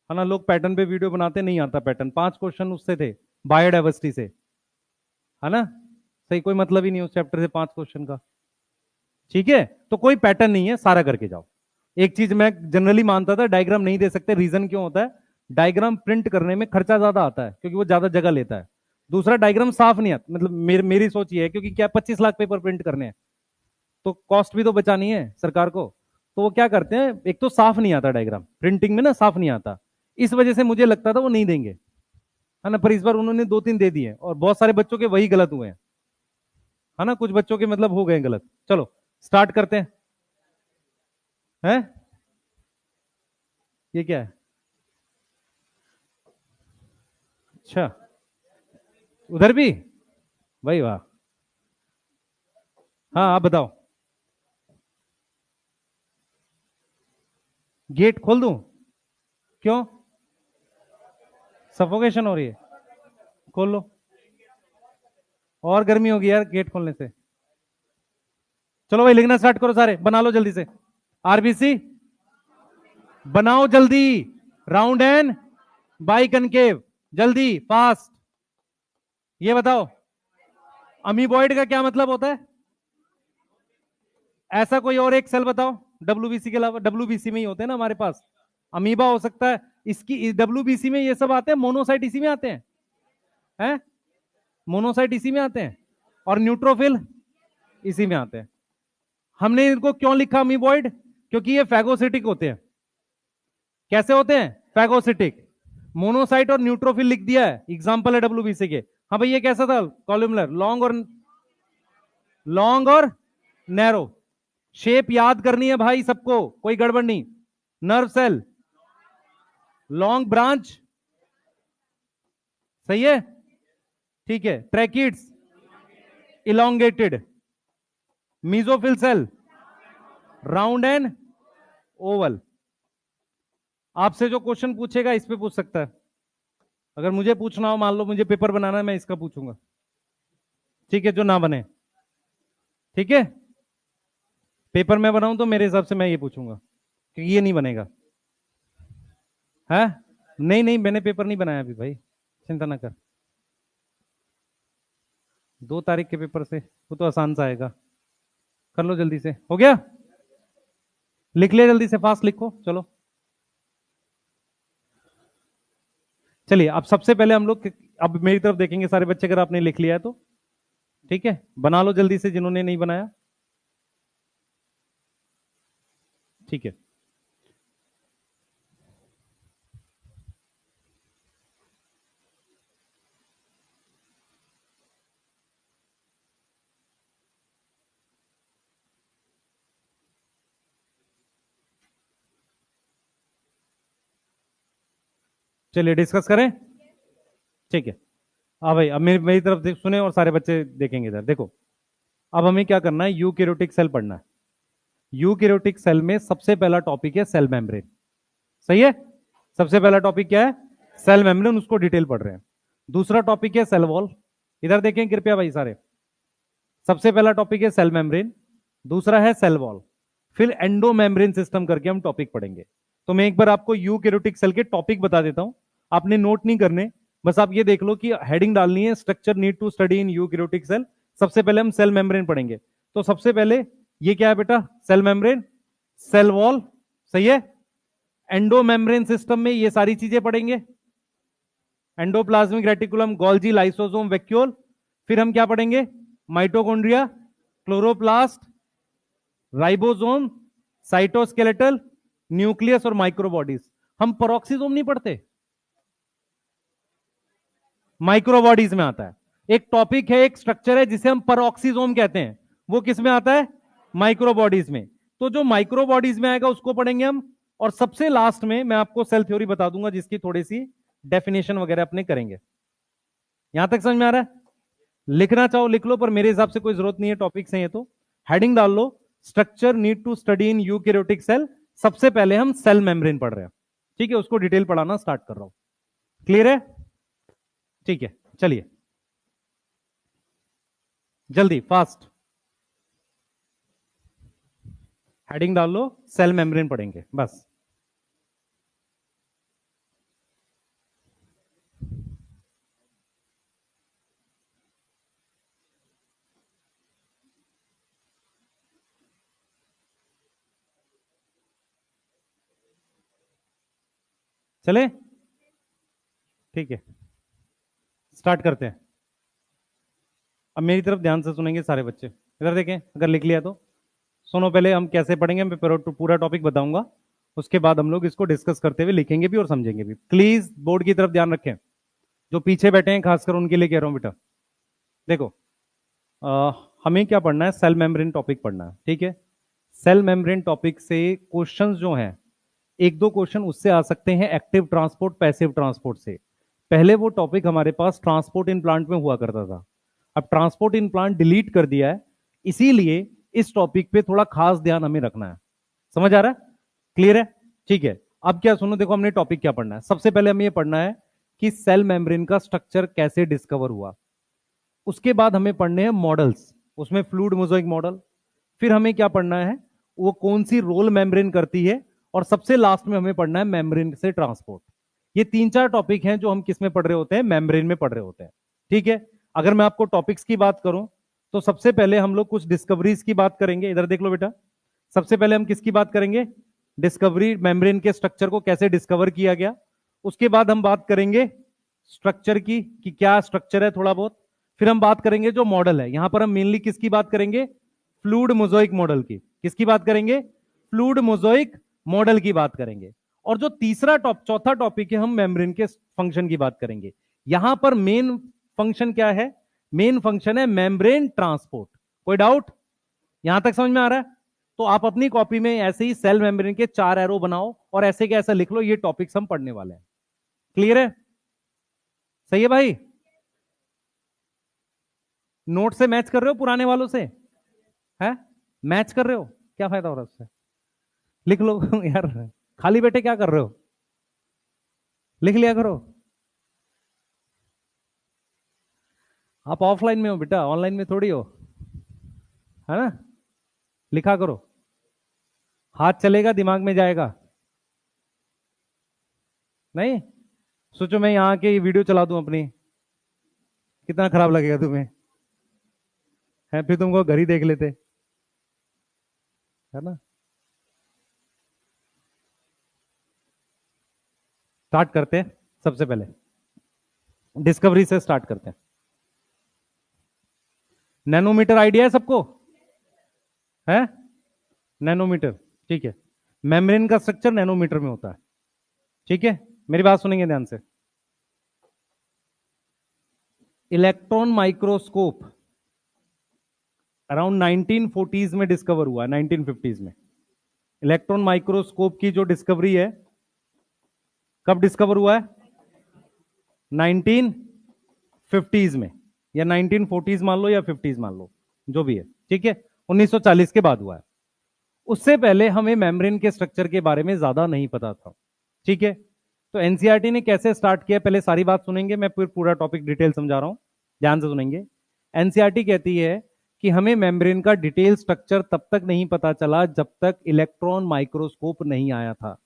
Speaker 1: है ना? लोग पैटर्न पे वीडियो बनाते, नहीं आता पैटर्न। 5 क्वेश्चन उससे थे, बायोडाइवर्सिटी से, है ना? सही, कोई मतलब ही नहीं उस चैप्टर से 5 क्वेश्चन का। ठीक है, तो कोई पैटर्न नहीं है, सारा करके जाओ। एक चीज मैं जनरली मानता था, डायग्राम नहीं दे सकते, रीजन क्यों होता है? डायग्राम प्रिंट करने में खर्चा ज्यादा आता है, क्योंकि वो ज्यादा जगह लेता है। दूसरा, डायग्राम साफ नहीं आता, मतलब मेरी सोच ये है, क्योंकि क्या 25 लाख पेपर प्रिंट करने हैं, तो कॉस्ट भी तो बचानी है सरकार को। तो वो क्या करते हैं, एक तो साफ नहीं आता डायग्राम प्रिंटिंग में ना, साफ नहीं आता। इस वजह से मुझे लगता था वो नहीं देंगे, है ना? पर इस बार उन्होंने 2-3 दे दिए, और बहुत सारे बच्चों के वही गलत हुए हैं, है ना? कुछ बच्चों के मतलब हो गए गलत। चलो स्टार्ट करते हैं। हैं? ये क्या है? अच्छा, उधर भी? भाई वाह। हाँ आप बताओ। गेट खोल दूं? क्यों? सफोकेशन हो रही है? खोल लो, और गर्मी होगी यार गेट खोलने से। चलो भाई, लिखना स्टार्ट करो सारे, बना लो जल्दी से। आरबीसी बनाओ जल्दी, राउंड एंड बाइकनकेव, जल्दी फास्ट। ये बताओ, अमीबॉइड का क्या मतलब होता है? ऐसा कोई और एक सेल बताओ, डब्ल्यूबीसी के अलावा। डब्ल्यूबीसी में ही होते हैं ना हमारे पास, अमीबा हो सकता है। इसकी डब्ल्यूबीसी में ये सब आते हैं, मोनोसाइट इसी में आते हैं, हैं? मोनोसाइट इसी में आते हैं, और न्यूट्रोफिल इसी में आते हैं। हमने इनको क्यों लिखा अमीबॉइड? क्योंकि ये फैगोसिटिक होते हैं। कैसे होते हैं? फैगोसिटिक। मोनोसाइट और न्यूट्रोफिल लिख दिया है, एग्जांपल है डब्ल्यूबीसी के। हाँ भाई, ये कैसा था? कॉलमनर, लॉन्ग और नैरो। शेप याद करनी है भाई सबको, कोई गड़बड़ नहीं। नर्व सेल, लॉन्ग ब्रांच, सही है? ठीक है। Tracheids, elongated. Mesophyll cell, round and oval. आपसे जो क्वेश्चन पूछेगा इस पे पूछ सकता है। अगर मुझे पूछना हो, मान लो मुझे पेपर बनाना है, मैं इसका पूछूंगा, ठीक है? जो ना बने, ठीक है? पेपर में बनाऊं तो मेरे हिसाब से मैं ये पूछूंगा, क्योंकि ये नहीं बनेगा। है? नहीं नहीं, मैंने पेपर नहीं बनाया अभी भाई, चिंता ना कर। 2 तारीख के पेपर से वो तो आसान सा आएगा। कर लो जल्दी से, हो गया? लिख लिया? जल्दी से फास्ट लिखो, चलो। चलिए अब सबसे पहले हम लोग अब मेरी तरफ देखेंगे सारे बच्चे, अगर आपने लिख लिया है तो ठीक है, बना लो जल्दी से जिन्होंने नहीं बनाया। ठीक है, चलिए डिस्कस करें। ठीक है, हाँ भाई, अब मेरी मेरी तरफ सुने और सारे बच्चे देखेंगे इधर देखो। अब हमें क्या करना है, यूकेरियोटिक सेल पढ़ना है। यूकेरियोटिक सेल में सबसे पहला टॉपिक है सेल मेम्ब्रेन। सही है, सबसे पहला टॉपिक क्या है, सेल मेम्ब्रेन, उसको डिटेल पढ़ रहे हैं। दूसरा टॉपिक है सेल वॉल, इधर देखें कृपया भाई सारे। सबसे पहला टॉपिक है सेल मेम्ब्रेन, दूसरा है सेल वॉल, फिर एंडो मेम्ब्रेन सिस्टम करके हम टॉपिक पढ़ेंगे। तो मैं एक बार आपको यूकेरियोटिक सेल के टॉपिक बता देता हूं, आपने नोट नहीं करने, बस आप ये देख लो कि हेडिंग डालनी है, structure need to study in eukaryotic cell. सबसे पहले हम सेल मेम्ब्रेन पढ़ेंगे। तो सबसे पहले ये क्या है बेटा, सेल मेम्ब्रेन, सेल वॉल, सही है। एंडो मेम्ब्रेन सिस्टम में ये सारी चीजें पढ़ेंगे, endoplasmic reticulum, Golgi, lysosome, vacuole. फिर हम क्या पढ़ेंगे, mitochondria, chloroplast, ribosome, cytoskeletal, nucleus और माइक्रोबॉडीज। हम पेरोक्सिसोम नहीं पढ़ते, माइक्रोबॉडीज में आता है। एक टॉपिक है, एक स्ट्रक्चर है जिसे हम पेरोक्सिसोम कहते हैं, वो किस में आता है, माइक्रोबॉडीज में। तो जो माइक्रोबॉडीज में आएगा उसको पढ़ेंगे हम। और सबसे लास्ट में मैं आपको सेल थ्योरी बता दूंगा, जिसकी थोड़ी सी डेफिनेशन वगैरह अपने करेंगे। यहां तक समझ में आ रहा है, लिखना चाहो लिख लो, पर मेरे हिसाब से कोई जरूरत नहीं है, टॉपिक से ये तो हेडिंग डाल लो, structure need to study in eukaryotic cell. सबसे पहले हम सेल मेम्ब्रेन पढ़ रहे हैं, ठीक है, उसको डिटेल पढ़ाना स्टार्ट कर रहा हूं। क्लियर है, ठीक है, चलिए जल्दी फास्ट हेडिंग डाल लो, सेल मेम्ब्रेन पढ़ेंगे बस। चले, ठीक है, स्टार्ट करते हैं। अब मेरी तरफ ध्यान से सुनेंगे सारे बच्चे, इधर देखें, अगर लिख लिया तो सुनो। पहले हम कैसे पढ़ेंगे, मैं पूरा टॉपिक बताऊंगा, उसके बाद हम लोग इसको डिस्कस करते हुए लिखेंगे भी और समझेंगे भी। प्लीज बोर्ड की तरफ ध्यान रखें, जो पीछे बैठे हैं खासकर उनके लिए कह रहा हूं बेटा। देखो, अ, हमें क्या पढ़ना है, सेल मेम्ब्रेन टॉपिक पढ़ना है, ठीक है। सेल मेम्ब्रेन टॉपिक से क्वेश्चंस जो हैं, एक दो क्वेश्चन उससे आ सकते हैं, एक्टिव ट्रांसपोर्ट, पैसिव ट्रांसपोर्ट से। पहले वो टॉपिक हमारे पास ट्रांसपोर्ट इन प्लांट में हुआ करता था, अब ट्रांसपोर्ट इन प्लांट डिलीट कर दिया है, इसीलिए इस टॉपिक पे थोड़ा खास ध्यान हमें रखना है। समझ आ रहा है, क्लियर है, ठीक है। अब क्या सुनो, देखो हमने टॉपिक क्या पढ़ना है, सबसे पहले हमें ये पढ़ना है कि सेल मेम्ब्रेन का स्ट्रक्चर कैसे डिस्कवर हुआ। उसके बाद हमें पढ़ने हैं मॉडल्स, उसमें फ्लूइड मोज़ेक मॉडल। फिर हमें क्या पढ़ना है, वो कौन सी रोल मेम्ब्रेन करती है। और सबसे लास्ट में हमें पढ़ना है मेम्ब्रेन से ट्रांसपोर्ट। ये तीन चार टॉपिक हैं जो हम किस में पढ़ रहे होते हैं, मेम्ब्रेन में पढ़ रहे होते हैं, ठीक है। अगर मैं आपको टॉपिक्स की बात करूं, तो सबसे पहले हम लोग कुछ डिस्कवरीज की बात करेंगे, इधर देख लो बेटा। सबसे पहले हम किसकी बात करेंगे, डिस्कवरी, मेम्ब्रेन के स्ट्रक्चर को कैसे डिस्कवर किया गया। उसके बाद हम बात करेंगे स्ट्रक्चर की, कि क्या स्ट्रक्चर है थोड़ा बहुत। फिर हम बात करेंगे जो मॉडल है, यहां पर हम मेनली किसकी बात करेंगे, फ्लूइड मोज़ेक मॉडल की। किसकी बात करेंगे, फ्लूइड मोज़ेक मॉडल की बात करेंगे। और जो चौथा टॉपिक है, हम मेम्ब्रेन के फंक्शन की बात करेंगे। यहां पर मेन फंक्शन क्या है, मेन फंक्शन है मेम्ब्रेन ट्रांसपोर्ट। कोई डाउट, यहां तक समझ में आ रहा है। तो आप अपनी कॉपी में ऐसे ही सेल मेम्ब्रेन के 4 एरो बनाओ और ऐसे के ऐसा लिख लो, ये टॉपिक्स हम पढ़ने वाले हैं। क्लियर है, सही है भाई। नोट से मैच कर रहे हो पुराने वालों से, है मैच कर रहे हो, क्या फायदा हो रहा है उससे, लिख लो यार, खाली बैठे क्या कर रहे हो, लिख लिया करो। आप ऑफलाइन में हो बेटा, ऑनलाइन में थोड़ी हो, है ना, लिखा करो, हाथ चलेगा दिमाग में जाएगा नहीं। सोचो मैं यहाँ के वीडियो चला दूं अपनी, कितना खराब लगेगा तुम्हें, है, फिर तुमको घर ही देख लेते, है ना। स्टार्ट करते हैं सबसे पहले। डिस्कवरी से स्टार्ट करते हैं। नैनोमीटर आइडिया है सबको? है नैनोमीटर, ठीक है। मेम्ब्रेन का स्ट्रक्चर नैनोमीटर में होता है, ठीक है। मेरी बात सुनेंगे ध्यान से। इलेक्ट्रॉन माइक्रोस्कोप अराउंड 1940s में डिस्कवर हुआ, 1950s में। इलेक्ट्रॉन माइक्रोस्कोप की जो डिस्कवरी है, कब डिस्कवर हुआ है? 1950s में, या 1940s मान लो या 50s मान लो, जो भी है, ठीक है। 1940 के बाद हुआ है। उससे पहले हमें मेम्ब्रेन के स्ट्रक्चर के बारे में ज्यादा नहीं पता था, ठीक है। तो एनसीईआरटी ने कैसे स्टार्ट किया, पहले सारी बात सुनेंगे, मैं फिर पूरा टॉपिक डिटेल समझा रहा हूं, ध्यान से सुनेंगे। एनसीईआरटी कहती है कि हमें मेम्ब्रेन का डिटेल स्ट्रक्चर तब तक नहीं पता चला जब तक इलेक्ट्रॉन माइक्रोस्कोप नहीं आया था।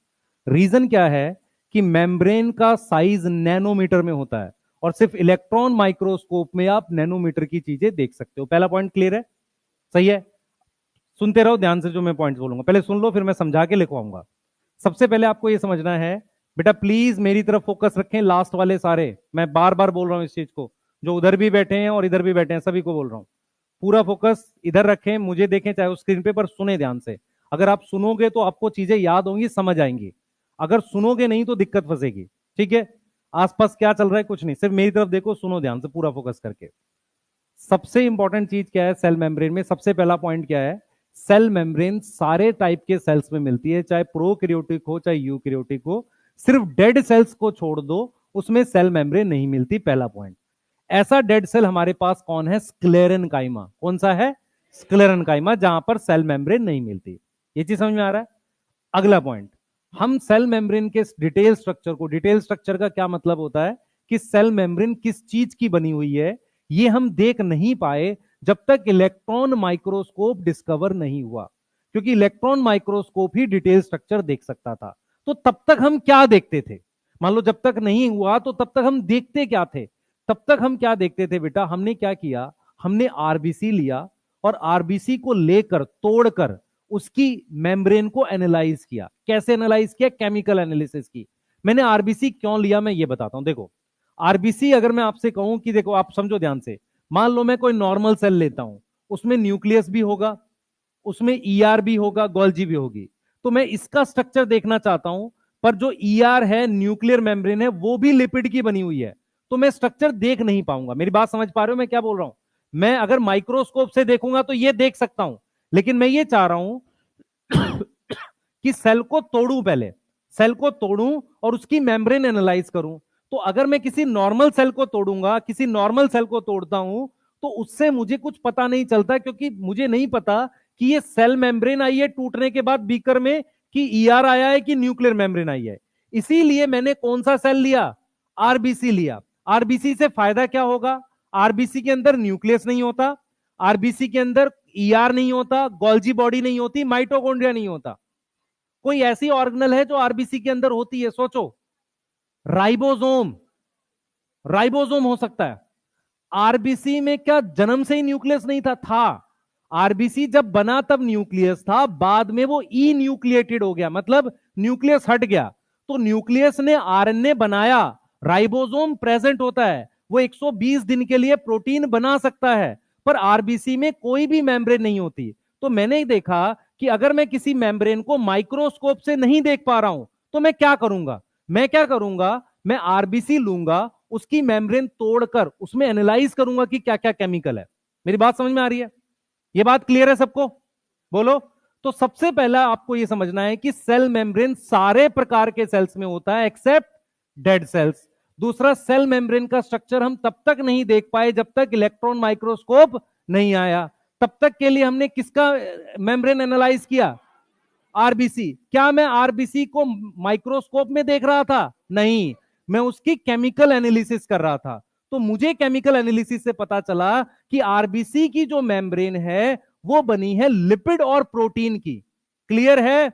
Speaker 1: रीजन क्या है कि मेम्ब्रेन का साइज नैनोमीटर में होता है, और सिर्फ इलेक्ट्रॉन माइक्रोस्कोप में आप नैनोमीटर की चीजें देख सकते हो। पहला पॉइंट क्लियर है? सही है। सुनते रहो ध्यान से, जो मैं पॉइंट्स बोलूंगा पहले सुन लो, फिर मैं समझा के लिखवाऊंगा। सबसे पहले आपको यह समझना है, बेटा प्लीज मेरी तरफ फोकस रखें, लास्ट वाले सारे, मैं बार बार बोल रहा हूं इस चीज को, जो उधर भी बैठे हैं और इधर भी बैठे हैं सभी को बोल रहा हूं, पूरा फोकस इधर रखें, मुझे देखें चाहे उस स्क्रीन पे, पर सुने ध्यान से। अगर आप सुनोगे तो आपको चीजें याद होंगी, समझ आएंगी। अगर सुनोगे नहीं तो दिक्कत फंसेगी, ठीक है। आसपास क्या चल रहा है कुछ नहीं, सिर्फ मेरी तरफ देखो, सुनो ध्यान से, पूरा फोकस करके। सबसे इंपॉर्टेंट चीज क्या है सेल मेम्ब्रेन में? सबसे पहला पॉइंट क्या है? सेल मेम्ब्रेन सारे टाइप के सेल्स में मिलती है, चाहे प्रोकैरियोटिक हो चाहे यूकैरियोटिक हो। सिर्फ डेड सेल्स को छोड़ दो, उसमें सेल मेम्ब्रेन नहीं मिलती, पहला पॉइंट। ऐसा डेड सेल हमारे पास कौन है? स्क्लेरेनकाइमा। कौन सा है? स्क्लेरेनकाइमा, जहां पर सेल मेम्ब्रेन नहीं मिलती। ये चीज समझ में आ रहा है? अगला पॉइंट, हम सेल मेम्ब्रेन के डिटेल स्ट्रक्चर को, डिटेल स्ट्रक्चर का क्या मतलब होता है कि सेल मेम्ब्रेन किस चीज की बनी हुई है, ये हम देख नहीं पाए जब तक इलेक्ट्रॉन माइक्रोस्कोप डिस्कवर नहीं हुआ, क्योंकि इलेक्ट्रॉन माइक्रोस्कोप ही डिटेल स्ट्रक्चर देख सकता था। तो तब तक हम क्या देखते थे? मान लो जब तक नहीं हुआ तो तब तक हम देखते क्या थे? तब तक हम क्या देखते थे बेटा? हमने क्या किया, हमने आरबीसी लिया, और आरबीसी को लेकर तोड़कर उसकी मेम्ब्रेन को एनालाइज किया। कैसे एनालाइज किया? केमिकल एनालिसिस की। मैंने आरबीसी क्यों लिया मैं ये बताता हूं। देखो आरबीसी, अगर मैं आपसे कहूं कि देखो आप समझो ध्यान से, मान लो मैं कोई नॉर्मल सेल लेता हूं, उसमें न्यूक्लियस भी होगा, उसमें ईआर भी होगा, गोल्जी भी होगी, तो मैं इसका स्ट्रक्चर देखना चाहता हूं। पर जो ईआर है, न्यूक्लियर मेम्ब्रेन है, वो भी लिपिड की बनी हुई है, तो मैं स्ट्रक्चर देख नहीं पाऊंगा। मेरी बात समझ पा रहे हो मैं क्या बोल रहा हूं? मैं अगर माइक्रोस्कोप से देखूंगा तो ये देख सकता हूं, लेकिन मैं ये चाह रहा हूं कि सेल को तोड़ूं, पहले सेल को तोड़ूं और उसकी मेम्ब्रेन एनालाइज करूं। तो अगर मैं किसी नॉर्मल सेल को तोड़ूंगा, किसी नॉर्मल सेल को तोड़ता हूं, तो उससे मुझे कुछ पता नहीं चलता, क्योंकि मुझे नहीं पता कि ये सेल मेम्ब्रेन आई है टूटने के बाद बीकर में, कि ईआर आया है, कि न्यूक्लियर मेम्ब्रेन आई है। इसीलिए मैंने कौन सा सेल लिया? आरबीसी लिया। आरबीसी से फायदा क्या होगा? आरबीसी के अंदर न्यूक्लियस नहीं होता, आरबीसी के अंदर ईआर नहीं होता, गोल्जी बॉडी नहीं होती, माइटोकॉन्ड्रिया नहीं होता। कोई ऐसी ऑर्गेनल है जो आरबीसी के अंदर होती है? सोचो। राइबोसोम, राइबोसोम हो सकता है। आरबीसी में क्या जन्म से ही न्यूक्लियस नहीं था? आरबीसी जब बना तब न्यूक्लियस था, बाद में वो ई न्यूक्लिएटेड हो गया, मतलब न्यूक्लियस हट गया। तो न्यूक्लियस ने आरएनए बनाया, राइबोसोम प्रेजेंट होता है, वो 120 दिन के लिए प्रोटीन बना सकता है, पर आरबीसी में कोई भी मेम्ब्रेन नहीं होती। तो मैंने देखा कि अगर मैं किसी मेम्ब्रेन को माइक्रोस्कोप से नहीं देख पा रहा हूं, तो मैं क्या करूंगा? मैं आरबीसी लूंगा, उसकी मेम्ब्रेन तोड़कर उसमें एनालाइज करूंगा कि क्या क्या केमिकल है। मेरी बात समझ में आ रही है? ये बात क्लियर है सबको? बोलो। तो सबसे पहला आपको यह समझना है कि सेल मेम्ब्रेन सारे प्रकार के सेल्स में होता है एक्सेप्ट डेड सेल्स। दूसरा, सेल मेम्ब्रेन का स्ट्रक्चर हम तब तक नहीं देख पाए जब तक इलेक्ट्रॉन माइक्रोस्कोप नहीं आया। तब तक के लिए हमने किसका मेम्ब्रेन एनालाइज किया? आरबीसी। क्या मैं आरबीसी को माइक्रोस्कोप में देख रहा था? नहीं, मैं उसकी केमिकल एनालिसिस कर रहा था। तो मुझे केमिकल एनालिसिस से पता चला कि आरबीसी की जो मेम्ब्रेन है वो बनी है लिपिड और प्रोटीन की। क्लियर है?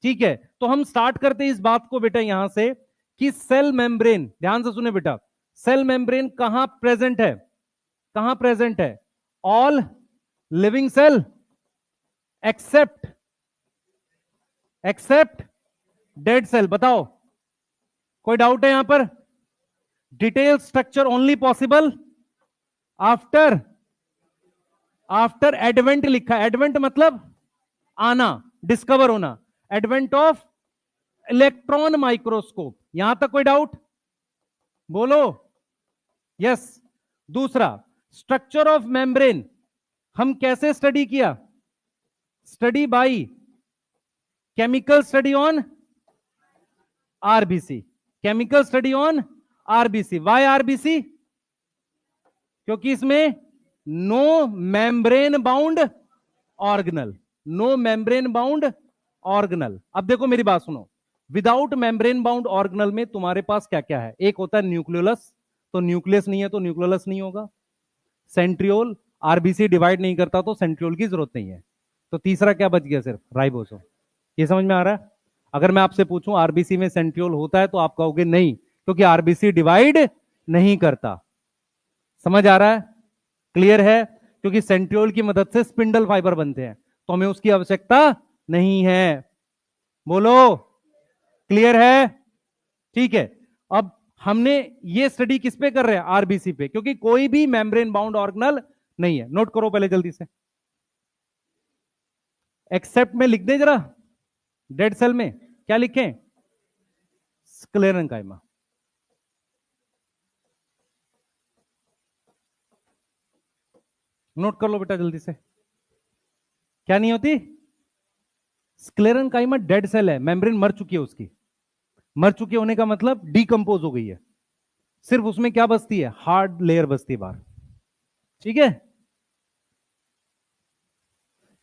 Speaker 1: ठीक है, तो हम स्टार्ट करते हैं इस बात को बेटा यहां से, कि सेल मेम्ब्रेन, ध्यान से सुने बेटा, सेल मेम्ब्रेन कहां प्रेजेंट है? कहां प्रेजेंट है? All living cell except except dead cell. बताओ, कोई डाउट है यहां पर? Detail structure only possible after advent लिखा है। एडवेंट मतलब आना, डिस्कवर होना। Advent of electron microscope. यहां तक कोई डाउट? बोलो यस। दूसरा, स्ट्रक्चर ऑफ मेम्ब्रेन हम कैसे स्टडी किया? Study by chemical study on RBC. Chemical study on RBC. Why RBC? क्योंकि इसमें no membrane bound organelle, no membrane bound organelle. अब देखो मेरी बात सुनो, विदाउट मेम्ब्रेन बाउंड ऑर्गेनल में तुम्हारे पास क्या क्या है? एक होता है न्यूक्लियोलस, तो न्यूक्लियस नहीं है तो न्यूक्लियोलस नहीं होगा। सेंट्रियोल, आरबीसी डिवाइड नहीं करता तो सेंट्रियोल की जरूरत नहीं है। तो तीसरा क्या बच गया? सिर्फ राइबोसोम। ये समझ में आ रहा है? अगर मैं आपसे पूछूं आरबीसी में सेंट्रियोल होता है तो आप कहोगे नहीं, क्योंकि आरबीसी डिवाइड नहीं करता। समझ आ रहा है? क्लियर है? क्योंकि सेंट्रियोल की मदद से स्पिंडल फाइबर बनते हैं, तो हमें उसकी आवश्यकता नहीं है। बोलो क्लियर है? ठीक है। अब हमने ये स्टडी किस पे कर रहे हैं? आरबीसी पे, क्योंकि कोई भी मेम्ब्रेन बाउंड ऑर्गेनल नहीं है। नोट करो पहले जल्दी से, एक्सेप्ट में लिख दे जरा। डेड सेल में क्या लिखें? स्क्लेरेंकाइमा। नोट कर लो बेटा जल्दी से। क्या नहीं होती? स्क्लेरेंकाइमा डेड सेल है, मेम्ब्रेन मर चुकी है उसकी। मर चुके होने का मतलब डीकंपोज हो गई है। सिर्फ उसमें क्या बचती है? हार्ड लेयर बचती है बाहर। ठीक है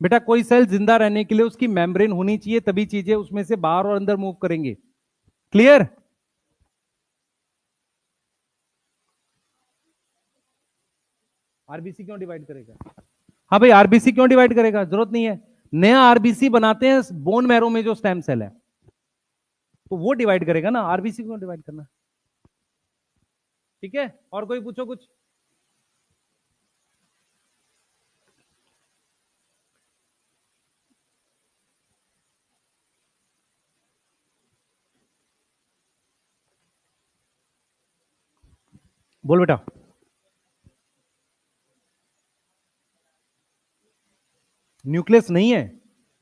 Speaker 1: बेटा, कोई सेल जिंदा रहने के लिए उसकी मेम्ब्रेन होनी चाहिए, तभी चीजें उसमें से बाहर और अंदर मूव करेंगे। क्लियर? आरबीसी क्यों डिवाइड करेगा? हाँ भाई, आरबीसी क्यों डिवाइड करेगा? जरूरत नहीं है। नया आरबीसी बनाते हैं बोन मैरो में जो स्टेम सेल है, तो वो डिवाइड करेगा ना, आरबीसी क्यों डिवाइड करना? ठीक है, और कोई पूछो कुछ। बोल बेटा। न्यूक्लियस नहीं है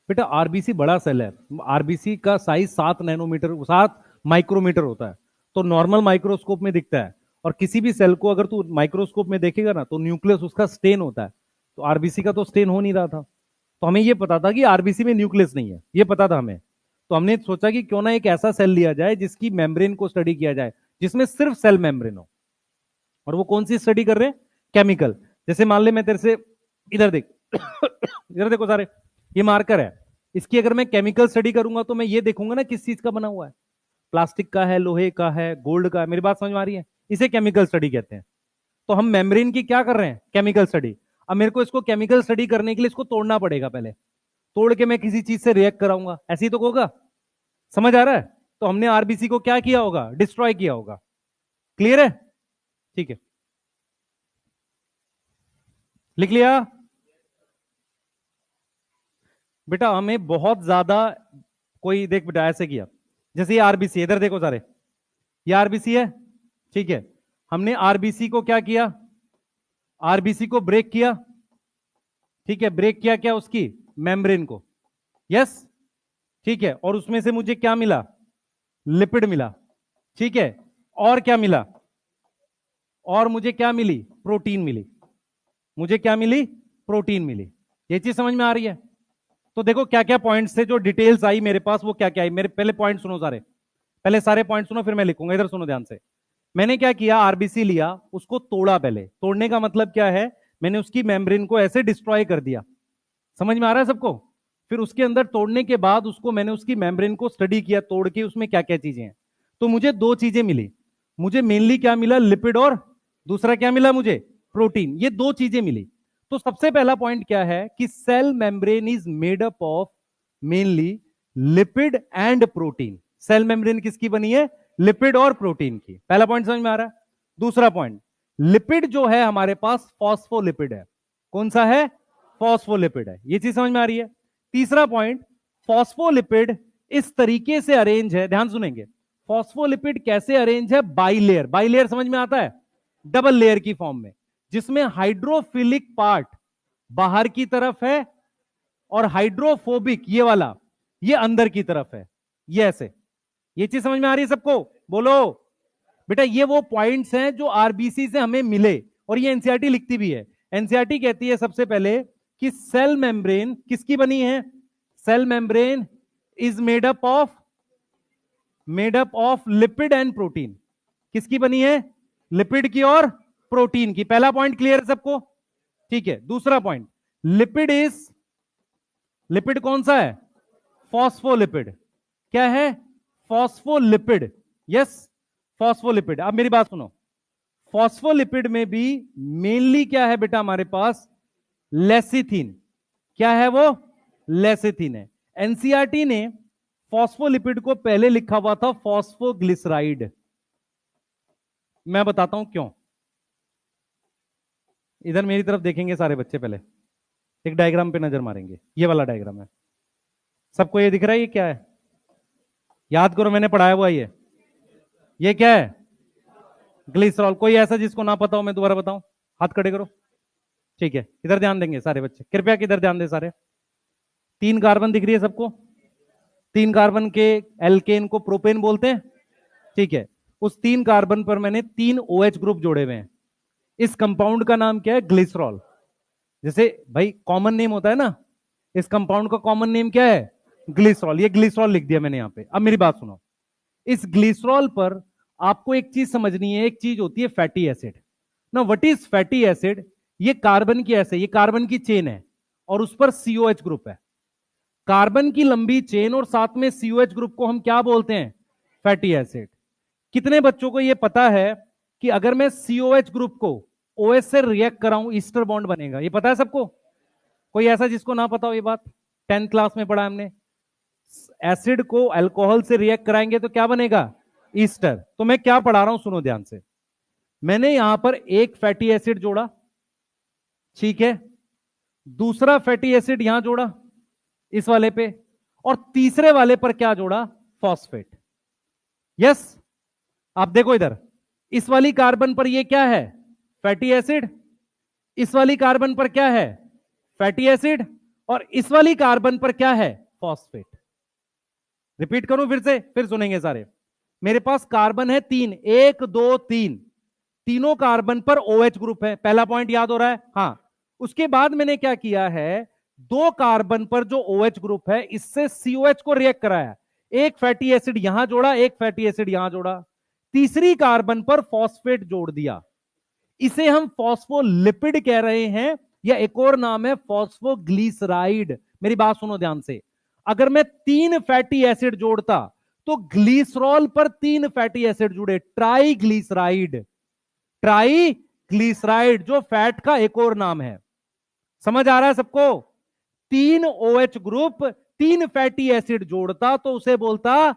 Speaker 1: बेटा, आरबीसी बड़ा सेल है। आरबीसी का साइज 7 नैनोमीटर, 7 माइक्रोमीटर होता है, तो नॉर्मल माइक्रोस्कोप में दिखता है। और किसी भी सेल को अगर तू माइक्रोस्कोप में देखेगा ना, तो न्यूक्लियस उसका स्टेन होता है। तो आरबीसी का तो स्टेन हो नहीं रहा था, तो हमें यह पता था कि आरबीसी में न्यूक्लियस नहीं है, ये पता था हमें। तो हमने सोचा कि क्यों ना एक ऐसा सेल लिया जाए जिसकी मेम्ब्रेन को स्टडी किया जाए, जिसमें सिर्फ सेल मेम्ब्रेन हो। और वो कौन सी स्टडी कर रहे हैं? केमिकल। जैसे मान ले मैं तेरे से, इधर देख इधर देखो सारे, ये मार्कर है, इसकी अगर मैं केमिकल स्टडी करूंगा तो मैं ये देखूंगा ना किस चीज का बना हुआ है। प्लास्टिक का है, लोहे का है, गोल्ड का है। मेरी बात समझ में आ रही है? इसे केमिकल स्टडी कहते हैं। तो हम मेम्ब्रेन की क्या कर रहे हैं? Chemical study. अब मेरे को इसको केमिकल स्टडी करने के लिए इसको तोड़ना पड़ेगा पहले, तोड़ के मैं किसी चीज से रिएक्ट कराऊंगा, ऐसे ही तो होगा। समझ आ रहा है? तो हमने आरबीसी को क्या किया होगा? डिस्ट्रॉय किया होगा। क्लियर है? ठीक है, लिख लिया बेटा। हमें बहुत ज्यादा, कोई देख बेटा ऐसे किया, जैसे ये आरबीसी, इधर देखो सारे, ये आरबीसी है। ठीक है, हमने आरबीसी को क्या किया? आरबीसी को ब्रेक किया। ठीक है, ब्रेक किया क्या? उसकी मेम्ब्रेन को। यस, ठीक है। और उसमें से मुझे क्या मिला? लिपिड मिला। ठीक है, और क्या मिला? और मुझे क्या मिली? प्रोटीन मिली। मुझे क्या मिली? प्रोटीन मिली। ये चीज समझ में आ रही है? तो देखो क्या क्या पॉइंट्स थे जो डिटेल्स आई मेरे पास, वो क्या क्या आई। मेरे पहले पॉइंट सुनो सारे, पहले सारे पॉइंट सुनो, फिर मैं लिखूंगा। इधर सुनो ध्यान से। मैंने क्या किया? आरबीसी लिया, उसको तोड़ा। पहले तोड़ने का मतलब क्या है? मैंने उसकी मेम्ब्रेन को ऐसे डिस्ट्रॉय कर दिया। समझ में आ रहा है सबको? फिर उसके अंदर तोड़ने के बाद उसको मैंने उसकी मेम्ब्रेन को स्टडी किया, तोड़ के उसमें क्या क्या चीजें हैं। तो मुझे दो चीजें मिली। मुझे मेनली क्या मिला? लिपिड, और दूसरा क्या मिला मुझे? प्रोटीन। ये दो चीजें मिली। तो सबसे पहला पॉइंट क्या है कि cell membrane is made up of mainly lipid and protein. Cell membrane किसकी बनी है? लिपिड और प्रोटीन की। पहला पॉइंट समझ में आ रहा है? दूसरा पॉइंट, लिपिड जो है हमारे पास फॉस्फोलिपिड है। कौन सा है? फॉस्फोलिपिड है। ये चीज समझ में आ रही है? तीसरा पॉइंट, फॉस्फोलिपिड इस तरीके से अरेंज है, ध्यान सुनेंगे, फॉस्फोलिपिड कैसे अरेंज है? बाइलेयर। बाइलेयर समझ में आता है? डबल लेयर की फॉर्म में, जिसमें हाइड्रोफिलिक पार्ट बाहर की तरफ है और हाइड्रोफोबिक ये वाला ये अंदर की तरफ है। ये ऐसे, ये चीज समझ में आ रही है सबको? बोलो बेटा। ये वो पॉइंट्स हैं जो आरबीसी से हमें मिले, और ये एनसीईआरटी लिखती भी है। एनसीईआरटी कहती है सबसे पहले कि सेल मेम्ब्रेन किसकी बनी है? Cell membrane is made up of lipid and protein. किसकी बनी है? लिपिड की और प्रोटीन की। पहला पॉइंट क्लियर है सबको? ठीक है। दूसरा पॉइंट, लिपिड कौन सा है? फॉस्फोलिपिड। क्या है? फॉस्फोलिपिड। Yes, phospholipid. अब मेरी बात सुनो, फॉस्फोलिपिड में भी मेनली क्या है बेटा हमारे पास? लेसिथिन। क्या है वो? लेसिथिन है। एनसीईआरटी ने फॉस्फोलिपिड को पहले लिखा हुआ था फॉस्फोग्लिसराइड। मैं बताता हूं क्यों। इधर मेरी तरफ देखेंगे सारे बच्चे, पहले एक डायग्राम पे नजर मारेंगे। ये वाला डायग्राम है, सबको ये दिख रहा है? ये क्या है? याद करो, मैंने पढ़ाया हुआ ये क्या है? ग्लिसरॉल। कोई ऐसा जिसको ना पता हो? मैं दोबारा बताऊं? हाथ खड़े करो। ठीक है, इधर ध्यान देंगे सारे बच्चे, कृपया किधर ध्यान दे सारे। 3 कार्बन दिख रही है सबको? 3 कार्बन के एल्केन को प्रोपेन बोलते हैं। ठीक है, उस 3 कार्बन पर मैंने 3 OH ग्रुप जोड़े हुए हैं। इस कंपाउंड का नाम क्या है? ग्लिसरॉल। जैसे भाई कॉमन नेम होता है ना, इस कंपाउंड का कॉमन नेम क्या है? ग्लिसरॉल। ये ग्लिसरॉल लिख दिया मैंने यहां पे। अब मेरी बात सुनो, इस ग्लिसरॉल पर आपको एक चीज समझनी है। एक चीज होती है फैटी एसिड। ना व्हाट इज फैटी एसिड? ये कार्बन की ऐसे, ये कार्बन की चेन है और उस पर COH ग्रुप है। कार्बन की लंबी चेन और साथ में COH ग्रुप को हम क्या बोलते हैं? Fatty acid. कितने बच्चों को यह पता है कि अगर मैं COH ग्रुप को OH से रिएक्ट कराऊं ईस्टर बॉन्ड बनेगा? ये पता है सबको? कोई ऐसा जिसको ना पता हो ये बात? 10th क्लास में पढ़ा हमने। एसिड को अल्कोहल से रिएक्ट कराएंगे तो क्या बनेगा? ईस्टर। तो मैं क्या पढ़ा रहा हूं सुनो ध्यान से। मैंने यहां पर एक फैटी एसिड जोड़ा, ठीक है, दूसरा फैटी एसिड यहां जोड़ा इस वाले पे, और तीसरे वाले पर क्या जोड़ा? फॉस्फेट। यस, आप देखो इधर, इस वाली कार्बन पर ये क्या है? Fatty acid. इस वाली कार्बन पर क्या है? Fatty acid. और इस वाली कार्बन पर क्या है? फॉस्फेट। रिपीट करूं फिर से, फिर सुनेंगे सारे। मेरे पास कार्बन है 3, 1 2 3, तीनों कार्बन पर OH ग्रुप है। पहला पॉइंट याद हो रहा है? हां। उसके बाद मैंने क्या किया है? 2 कार्बन पर जो OH ग्रुप है इससे COH को रिएक्ट कराया। एक फैटी एसिड यहां जोड़ा, एक फैटी एसिड यहां जोड़ा, तीसरी कार्बन पर फॉस्फेट जोड़ दिया। इसे हम फॉस्फोलिपिड कह रहे हैं, या एक और नाम है फॉस्फोग्लिसराइड। मेरी बात सुनो ध्यान से। अगर मैं 3 फैटी एसिड जोड़ता तो ग्लिसरॉल पर 3 फैटी एसिड जुड़े, ट्राइग्लिसराइड। ट्राइग्लिसराइड जो फैट का एक और नाम है। समझ आ रहा है सबको? 3 OH ग्रुप 3 फैटी एसिड जोड़ता तो उसे बोलता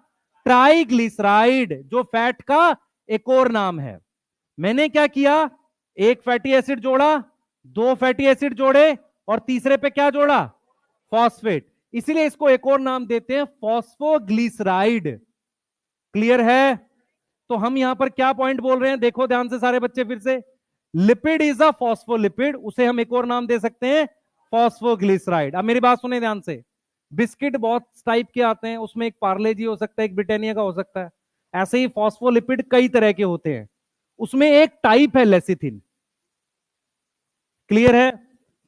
Speaker 1: ट्राइग्लिसराइड, जो फैट का एक और नाम है। मैंने क्या किया? एक फैटी एसिड जोड़ा, 2 फैटी एसिड जोड़े, और तीसरे पे क्या जोड़ा? फॉस्फेट। इसीलिए इसको एक और नाम देते हैं फॉस्फोग्लिसराइड। क्लियर है? तो हम यहां पर क्या पॉइंट बोल रहे हैं? देखो ध्यान से सारे बच्चे फिर से। लिपिड इज अ फॉस्फोलिपिड, उसे हम एक और नाम दे सकते हैं फॉस्फोग्लिसराइड। अब मेरी बात सुने ध्यान से। बिस्किट बहुत टाइप के आते हैं, उसमें एक पार्ले जी हो सकता है, एक ब्रिटानिया का हो सकता है। ऐसे ही फॉस्फोलिपिड कई तरह के होते हैं, उसमें एक टाइप है लेसिथिन। क्लियर है?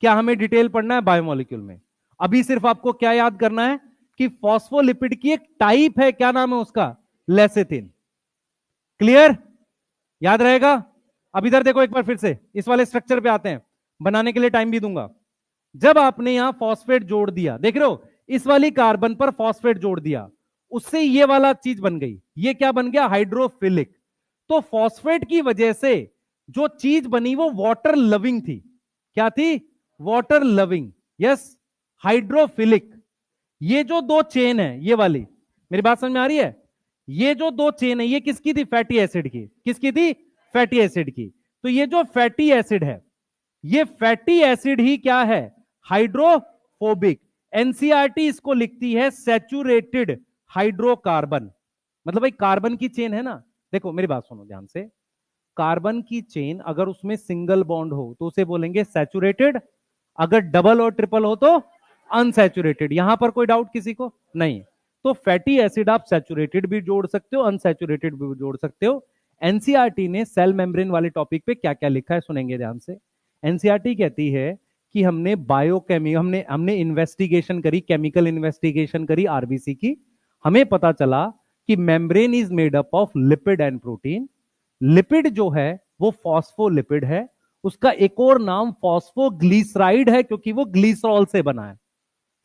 Speaker 1: क्या हमें डिटेल पढ़ना है बायोमोलिक्यूल में? अभी सिर्फ आपको क्या याद करना है कि फॉस्फोलिपिड की एक टाइप है, क्या नाम है उसका? लेसिथिन। क्लियर? याद रहेगा? अब इधर देखो एक बार फिर से, इस वाले स्ट्रक्चर पे आते हैं, बनाने के लिए टाइम भी दूंगा। जब आपने यहां फॉस्फेट जोड़ दिया, देख रहे हो, इस वाली कार्बन पर फॉस्फेट जोड़ दिया, उससे ये वाला चीज बन गई। ये क्या बन गया? हाइड्रोफिलिक। तो फॉस्फेट की वजह से जो चीज बनी वो वाटर लविंग थी। क्या थी? Water loving. Yes, hydrophilic. ये जो 2 चेन है, ये वाली, मेरी बात समझ में आ रही है? ये जो 2 चेन है ये किसकी थी? फैटी एसिड की। किसकी थी? फैटी एसिड की। तो ये जो फैटी एसिड है, ये फैटी एसिड ही क्या है? हाइड्रोफोबिक। एनसीईआरटी इसको लिखती है सैचुरेटेड हाइड्रोकार्बन। मतलब भाई कार्बन की चेन है ना, देखो मेरी बात सुनो ध्यान से, कार्बन की चेन अगर उसमें सिंगल बॉन्ड हो तो उसे बोलेंगे सैचुरेटेड, अगर डबल और ट्रिपल हो तो अनसैचुरेटेड। यहां पर कोई डाउट किसी को नहीं। तो फैटी एसिड आप सैचुरेटेड भी जोड़ सकते हो, अनसैचुरेटेड भी जोड़ सकते हो। एनसीईआरटी ने सेल मेम्ब्रेन वाले टॉपिक पे क्या क्या लिखा है सुनेंगे ध्यान से। एनसीईआरटी कहती है कि हमने बायोकेमी हमने हमने इन्वेस्टिगेशन करी, केमिकल इन्वेस्टिगेशन करी आरबीसी की, हमें पता चला कि membrane is made up of lipid and protein. Lipid जो है वो फॉस्फोलिपिड है, उसका एक और नाम फॉस्फोग्लिसराइड है क्योंकि वो ग्लिसरॉल से बना है।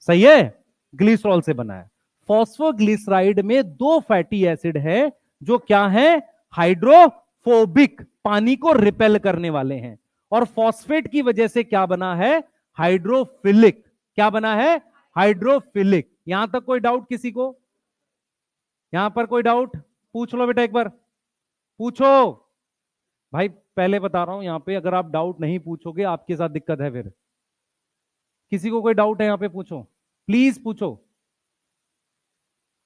Speaker 1: सही है, ग्लिसरॉल से बना है। फॉस्फोग्लिसराइड में दो फैटी एसिड है जो क्या है, हाइड्रोफोबिक, पानी को रिपेल करने वाले हैं। और फॉस्फेट की वजह से क्या बना है, हाइड्रोफिलिक। क्या बना है, हाइड्रोफिलिक। यहां तक कोई डाउट किसी को, यहां पर कोई डाउट पूछ लो बेटा एक बार, पूछो भाई। पहले बता रहा हूं यहां पे अगर आप डाउट नहीं पूछोगे आपके साथ दिक्कत है फिर। किसी को कोई डाउट है यहां पे, पूछो प्लीज पूछो।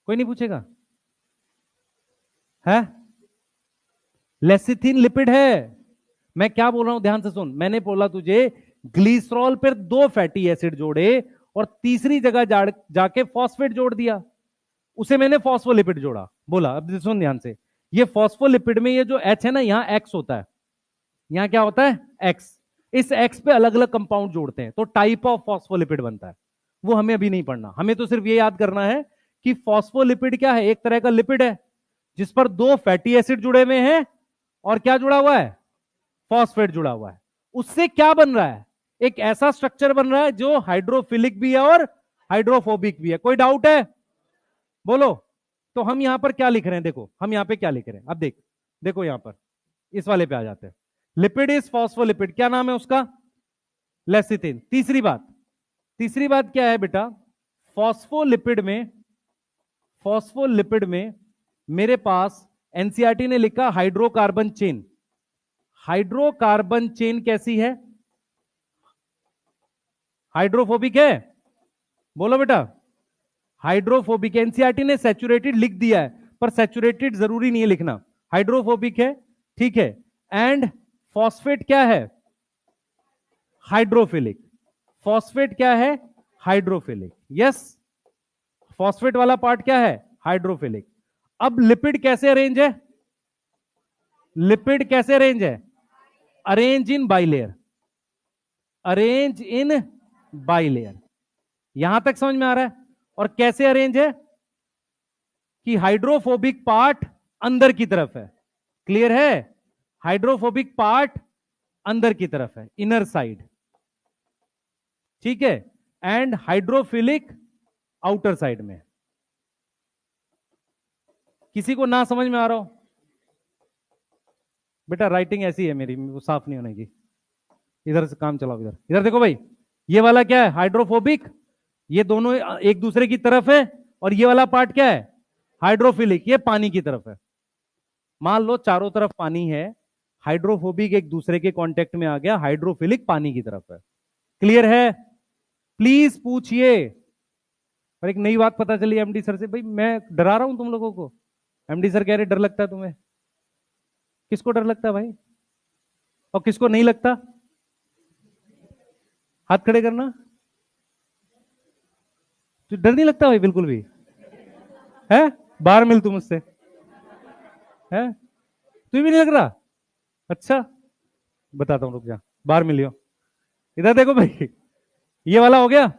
Speaker 1: कोई नहीं पूछेगा है? लेसिथिन लिपिड है। मैं क्या बोल रहा हूं ध्यान से सुन, मैंने बोला तुझे ग्लिसरॉल पर दो फैटी एसिड जोड़े और तीसरी जगह जाके फॉस्फेट जोड़ दिया, उसे मैंने फॉस्फोलिपिड जोड़ा। बोला अब सुन ध्यान से, ये फॉस्फोलिपिड में ये जो एच है ना, यहां एक्स होता है, यहां क्या होता है, एक्स। इस एक्स पे अलग अलग कंपाउंड जोड़ते हैं तो टाइप ऑफ फॉस्फोलिपिड बनता है। वो हमें अभी नहीं पढ़ना, हमें तो सिर्फ ये याद करना है कि फॉस्फोलिपिड क्या है, एक तरह का लिपिड है जिस पर दो फैटी एसिड जुड़े हुए हैं और क्या जुड़ा हुआ है, फॉस्फेट जुड़ा हुआ है। उससे क्या बन रहा है, एक ऐसा स्ट्रक्चर बन रहा है जो हाइड्रोफिलिक भी है और हाइड्रोफोबिक भी है। कोई डाउट है बोलो। तो हम यहां पर क्या लिख रहे हैं, देखो हम यहां पे क्या लिख रहे हैं, अब देखो यहां पर इस वाले पे आ जाते हैं। लिपिड इज फॉस्फोलिपिड, क्या नाम है उसका, लेसिथिन। तीसरी बात क्या है बेटा, फॉस्फोलिपिड में मेरे पास एनसीईआरटी ने लिखा हाइड्रोकार्बन चेन। हाइड्रोकार्बन चेन कैसी है, हाइड्रोफोबिक है, बोलो बेटा। हाइड्रोफोबिक, एनसीईआरटी ने सैचुरेटेड लिख दिया है पर सैचुरेटेड जरूरी नहीं है लिखना, हाइड्रोफोबिक है, ठीक है। एंड फॉस्फेट क्या है, हाइड्रोफिलिक। फॉस्फेट क्या है, हाइड्रोफिलिक, यस। फॉस्फेट वाला पार्ट क्या है, हाइड्रोफिलिक। अब लिपिड कैसे अरेंज है, लिपिड कैसे अरेंज है, arrange in bilayer, arrange in bilayer. यहां तक समझ में आ रहा है। और कैसे अरेंज है कि हाइड्रोफोबिक पार्ट अंदर की तरफ है, क्लियर है, हाइड्रोफोबिक पार्ट अंदर की तरफ है, इनर साइड, ठीक है। एंड हाइड्रोफिलिक आउटर साइड में। किसी को ना समझ में आ रहा हो, बेटा राइटिंग ऐसी है मेरी, वो साफ नहीं होने की। इधर से काम चलाओ, इधर इधर देखो भाई, ये वाला क्या है, हाइड्रोफोबिक, ये दोनों एक दूसरे की तरफ है। और ये वाला पार्ट क्या है, हाइड्रोफिलिक, ये पानी की तरफ है। मान लो चारों तरफ पानी है, हाइड्रोफोबिक एक दूसरे के कांटेक्ट में आ गया, हाइड्रोफिलिक पानी की तरफ है। क्लियर है, प्लीज पूछिए। और एक नई बात पता चली एमडी सर से, भाई मैं डरा रहा हूं तुम लोगों को, एमडी सर कह रहे डर लगता है तुम्हें। किसको डर लगता है भाई, और किसको नहीं लगता, हाथ खड़े करना। तो डर नहीं लगता भाई बिल्कुल भी, है? बाहर मिल तुम मुझसे, है तुम्हें भी नहीं लग रहा, अच्छा बताता हूं, रुक जा, बाहर मिलियो। इधर देखो भाई, ये वाला हो गया,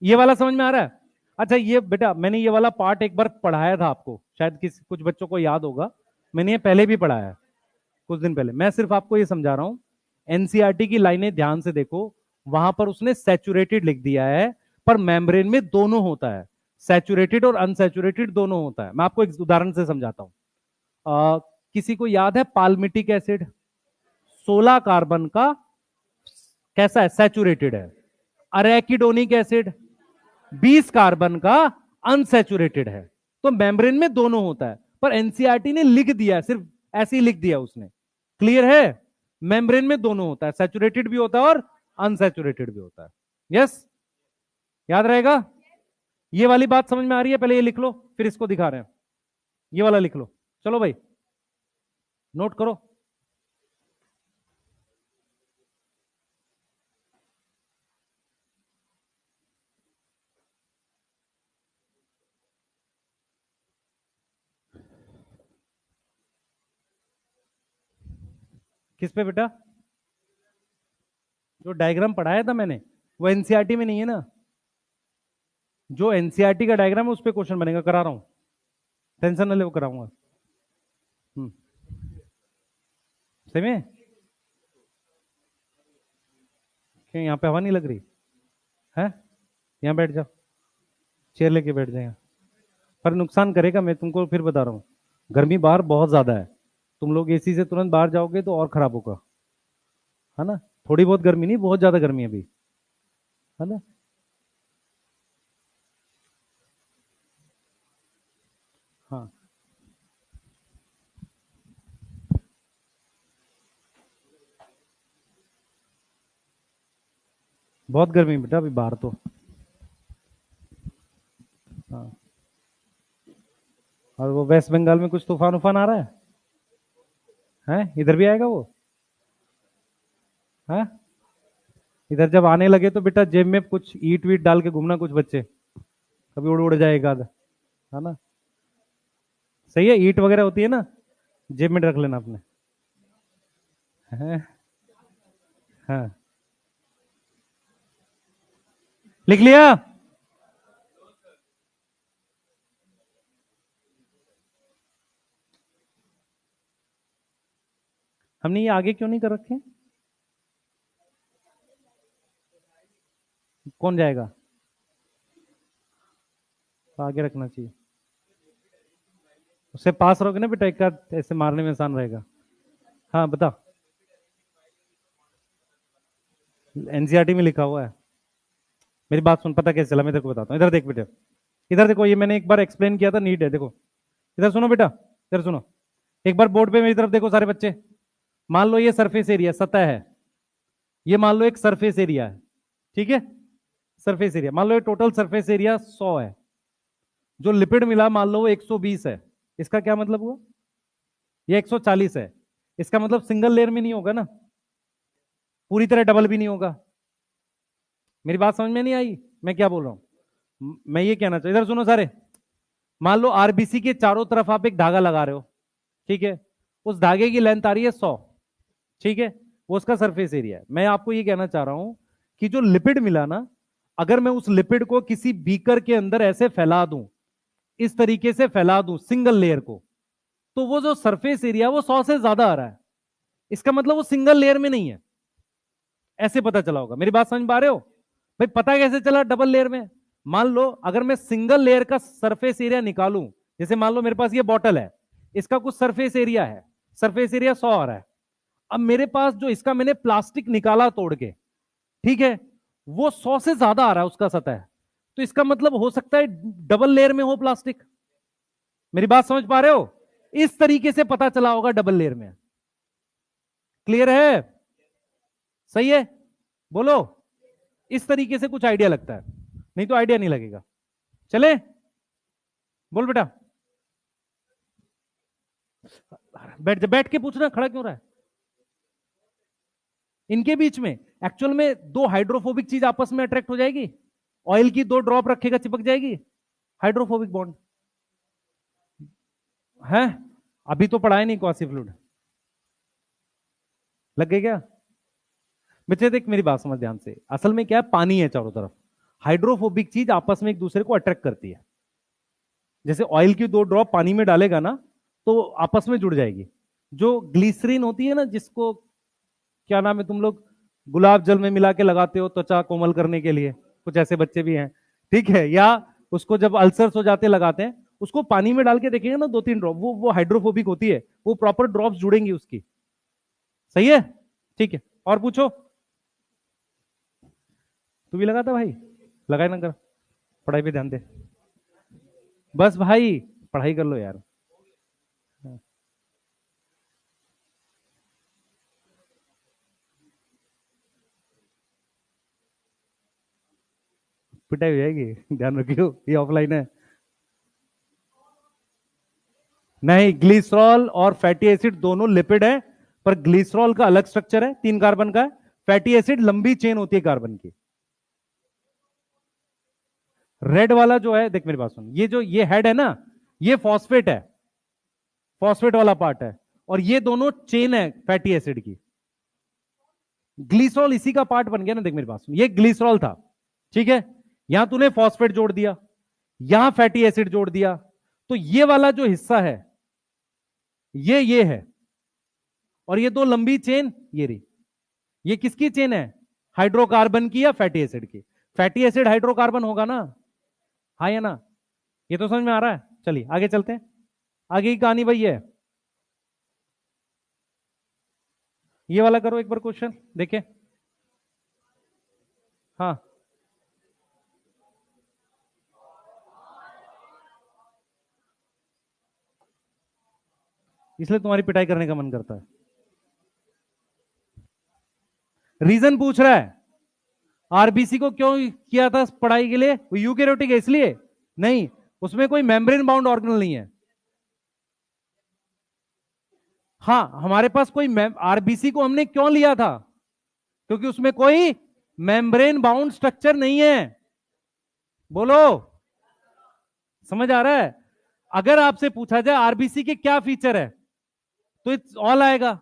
Speaker 1: ये वाला समझ में आ रहा है। अच्छा ये बेटा मैंने ये वाला पार्ट एक बार पढ़ाया था आपको, शायद कुछ बच्चों को याद होगा, मैंने ये पहले भी पढ़ाया है कुछ दिन पहले। मैं सिर्फ आपको ये समझा रहा हूं, एनसीईआरटी की लाइनें ध्यान से देखो, वहां पर उसने सैचुरेटेड लिख दिया है पर मेम्ब्रेन में दोनों होता है, सैचुरेटेड और अनसैचुरेटेड दोनों होता है। मैं आपको एक उदाहरण से समझाता हूं। किसी को याद है पाल्मिटिक एसिड, 16 कार्बन का, कैसा है, सैचुरेटेड है। अरेकिडोनिक एसिड 20 कार्बन का, अनसैचुरेटेड है। तो मेम्ब्रेन में दोनों होता है पर एनसीईआरटी ने लिख दिया, सिर्फ ऐसे ही लिख दिया उसने। क्लियर है, मेम्ब्रेन में दोनों होता है, सैचुरेटेड भी होता है और अनसैचुरेटेड भी होता है, यस। याद रहेगा, ये वाली बात समझ में आ रही है, पहले ये लिख लो फिर इसको दिखा रहे हैं। ये वाला लिख लो। चलो भाई नोट करो। किस पे बेटा? जो डायग्राम पढ़ाया था मैंने वो एनसीईआरटी में नहीं है ना। जो एनसीईआरटी का डायग्राम है उस पे क्वेश्चन बनेगा, करा रहा हूं, टेंशन ना ले, वो कराऊंगा। हम्म, सही में? क्यों, यहाँ पे हवा नहीं लग रही है? यहाँ बैठ जाओ, चेयर लेके बैठ जाए यहाँ। पर नुकसान करेगा, मैं तुमको फिर बता रहा हूँ, गर्मी बाहर बहुत ज्यादा है। तुम लोग एसी से तुरंत बाहर जाओगे तो और खराब होगा, है ना? थोड़ी बहुत गर्मी नहीं, बहुत ज्यादा गर्मी है अभी, है ना? हाँ, बहुत गर्मी है बेटा अभी बाहर तो। हाँ, और वो वेस्ट बंगाल में कुछ तूफान उफान आ रहा है? हैं, इधर भी आएगा वो? हैं? इधर जब आने लगे तो बेटा जेब में कुछ ईट वीट डाल के घूमना, कुछ बच्चे, कभी उड़ उड़ जाएगा, है ना? सही है, ईट वगैरह होती है ना, जेब में रख लेना अपने। हैं? हाँ, लिख लिया? हमने ये आगे क्यों नहीं कर रखे? कौन जाएगा? तो आगे रखना चाहिए। उससे पास रहोगे ना बेटा, एक का ऐसे मारने में आसान रहेगा। हाँ बता। एनसीईआरटी में लिखा हुआ है। मेरी बात सुन, पता कैसे चला मैं तेरे को बताता हूँ, इधर देख बेटा, इधर देखो, ये मैंने एक बार एक्सप्लेन किया था, नीट है देखो। इधर सुनो बेटा, इधर सुनो, एक बार बोर्ड पे मेरी तरफ देखो सारे बच्चे। मान लो ये सरफेस एरिया, सतह है, ये मान लो एक सरफेस एरिया है, ठीक है? सरफेस एरिया मान लो, ये टोटल सरफेस एरिया 100 है। जो लिपिड मिला मान लो वो 120 है। इसका क्या मतलब हुआ? ये 140 है। इसका मतलब सिंगल लेयर में नहीं होगा ना, पूरी तरह डबल भी नहीं होगा। मेरी बात समझ में नहीं आई मैं क्या बोल रहा हूं? मैं ये कहना चाहता, इधर सुनो सारे। मान लो आरबीसी के चारों तरफ आप एक धागा लगा रहे हो, ठीक है? उस धागे की लेंथ आ रही है 100, ठीक है? वो उसका सरफेस एरिया है। मैं आपको ये कहना चाह रहा हूं कि जो लिपिड मिला ना, अगर मैं उस लिपिड को किसी बीकर के अंदर ऐसे फैला दूं, इस तरीके से फैला दूं सिंगल लेयर को, तो वो जो सरफेस एरिया वो 100 से ज्यादा आ रहा है। इसका मतलब वो सिंगल लेयर में नहीं है। ऐसे पता चला होगा, मेरी बात समझ पा रहे हो? भाई पता कैसे चला डबल लेयर में? मान लो अगर मैं सिंगल लेयर का सरफेस एरिया निकालूं, जैसे मान लो मेरे पास ये बॉटल है, इसका कुछ सरफेस एरिया है, सरफेस एरिया 100 आ रहा है। अब मेरे पास जो इसका मैंने प्लास्टिक निकाला तोड़ के, ठीक है, वो 100 से ज्यादा आ रहा है उसका सतह। तो इसका मतलब हो सकता है डबल लेयर में हो प्लास्टिक। मेरी बात समझ पा रहे हो? इस तरीके से पता चला होगा डबल लेयर में। क्लियर है? सही है? बोलो। इस तरीके से कुछ आइडिया लगता है, नहीं तो आइडिया नहीं लगेगा। चले, बोल बेटा। बैठ जा, बैठ के पूछना, खड़ा क्यों रहा है? इनके बीच में एक्चुअल में दो हाइड्रोफोबिक चीज आपस में अट्रैक्ट हो जाएगी। ऑयल की दो ड्रॉप रखेगा, चिपक जाएगी, हाइड्रोफोबिक बॉन्ड है। अभी तो पढ़ाया नहीं क्वासी फ्लूइड, लग गई क्या? बच्चे देख मेरी बात समझ ध्यान से, असल में क्या है, पानी है चारों तरफ, हाइड्रोफोबिक चीज आपस में एक दूसरे को अट्रैक्ट करती है। जैसे ऑयल की दो ड्रॉप पानी में डालेगा ना, तो आपस में जुड़ जाएगी। जो ग्लिसरीन होती है ना, जिसको क्या नाम है, तुम लोग गुलाब जल में मिला के लगाते हो त्वचा कोमल करने के लिए, कुछ ऐसे बच्चे भी हैं, ठीक है? या उसको जब अल्सर्स हो जाते लगाते हैं, उसको पानी में डाल के देखेंगे ना, दो तीन ड्रॉप, वो हाइड्रोफोबिक होती है, वो प्रॉपर ड्रॉप्स जुड़ेंगी उसकी। सही है? ठीक है, और पूछो। तू भी लगाता भाई? लगाए ना कर, पढ़ाई पे ध्यान दे। बस भाई, पढ़ाई कर लो यार। पिटाई हो जाएगी, ध्यान रखियो, ये ऑफलाइन है। नहीं, ग्लिसरॉल और फैटी एसिड दोनों लिपिड है, पर ग्लिसरॉल का अलग स्ट्रक्चर है, 3 कार्बन का है। फैटी एसिड लंबी चेन होती है कार्बन की। रेड वाला जो है, देख मेरी बात सुन, ये जो ये हेड है ना, ये फॉस्फेट है, फॉस्फेट वाला पार्ट है, और ये दोनों चेन है फैटी एसिड की। ग्लिसरॉल इसी का पार्ट बन गया ना, देख मेरी बात सुन, ये ग्लिसरॉल था, ठीक है, यहां तूने फॉस्फेट जोड़ दिया, यहां फैटी एसिड जोड़ दिया, तो ये वाला जो हिस्सा है ये है, और ये दो लंबी चेन ये रही, ये किसकी चेन है? हाइड्रोकार्बन की या फैटी एसिड की? फैटी एसिड हाइड्रोकार्बन होगा ना, हाँ या ना? ये तो समझ में आ रहा है। चलिए आगे चलते हैं, आगे की कहानी वही है। ये वाला करो एक बार क्वेश्चन, देखे। हाँ, इसलिए तुम्हारी पिटाई करने का मन करता है। रीजन पूछ रहा है, आरबीसी को क्यों किया था पढ़ाई के लिए? वो यूकेरियोटिक है इसलिए? नहीं, उसमें कोई मेम्ब्रेन बाउंड ऑर्गेनल नहीं है। हाँ, हमारे पास कोई आरबीसी को हमने क्यों लिया था? क्योंकि उसमें कोई मेम्ब्रेन बाउंड स्ट्रक्चर नहीं है। बोलो, समझ आ रहा है? अगर आपसे पूछा जाए आरबीसी के क्या फीचर है, तो इट्स ऑल आएगा,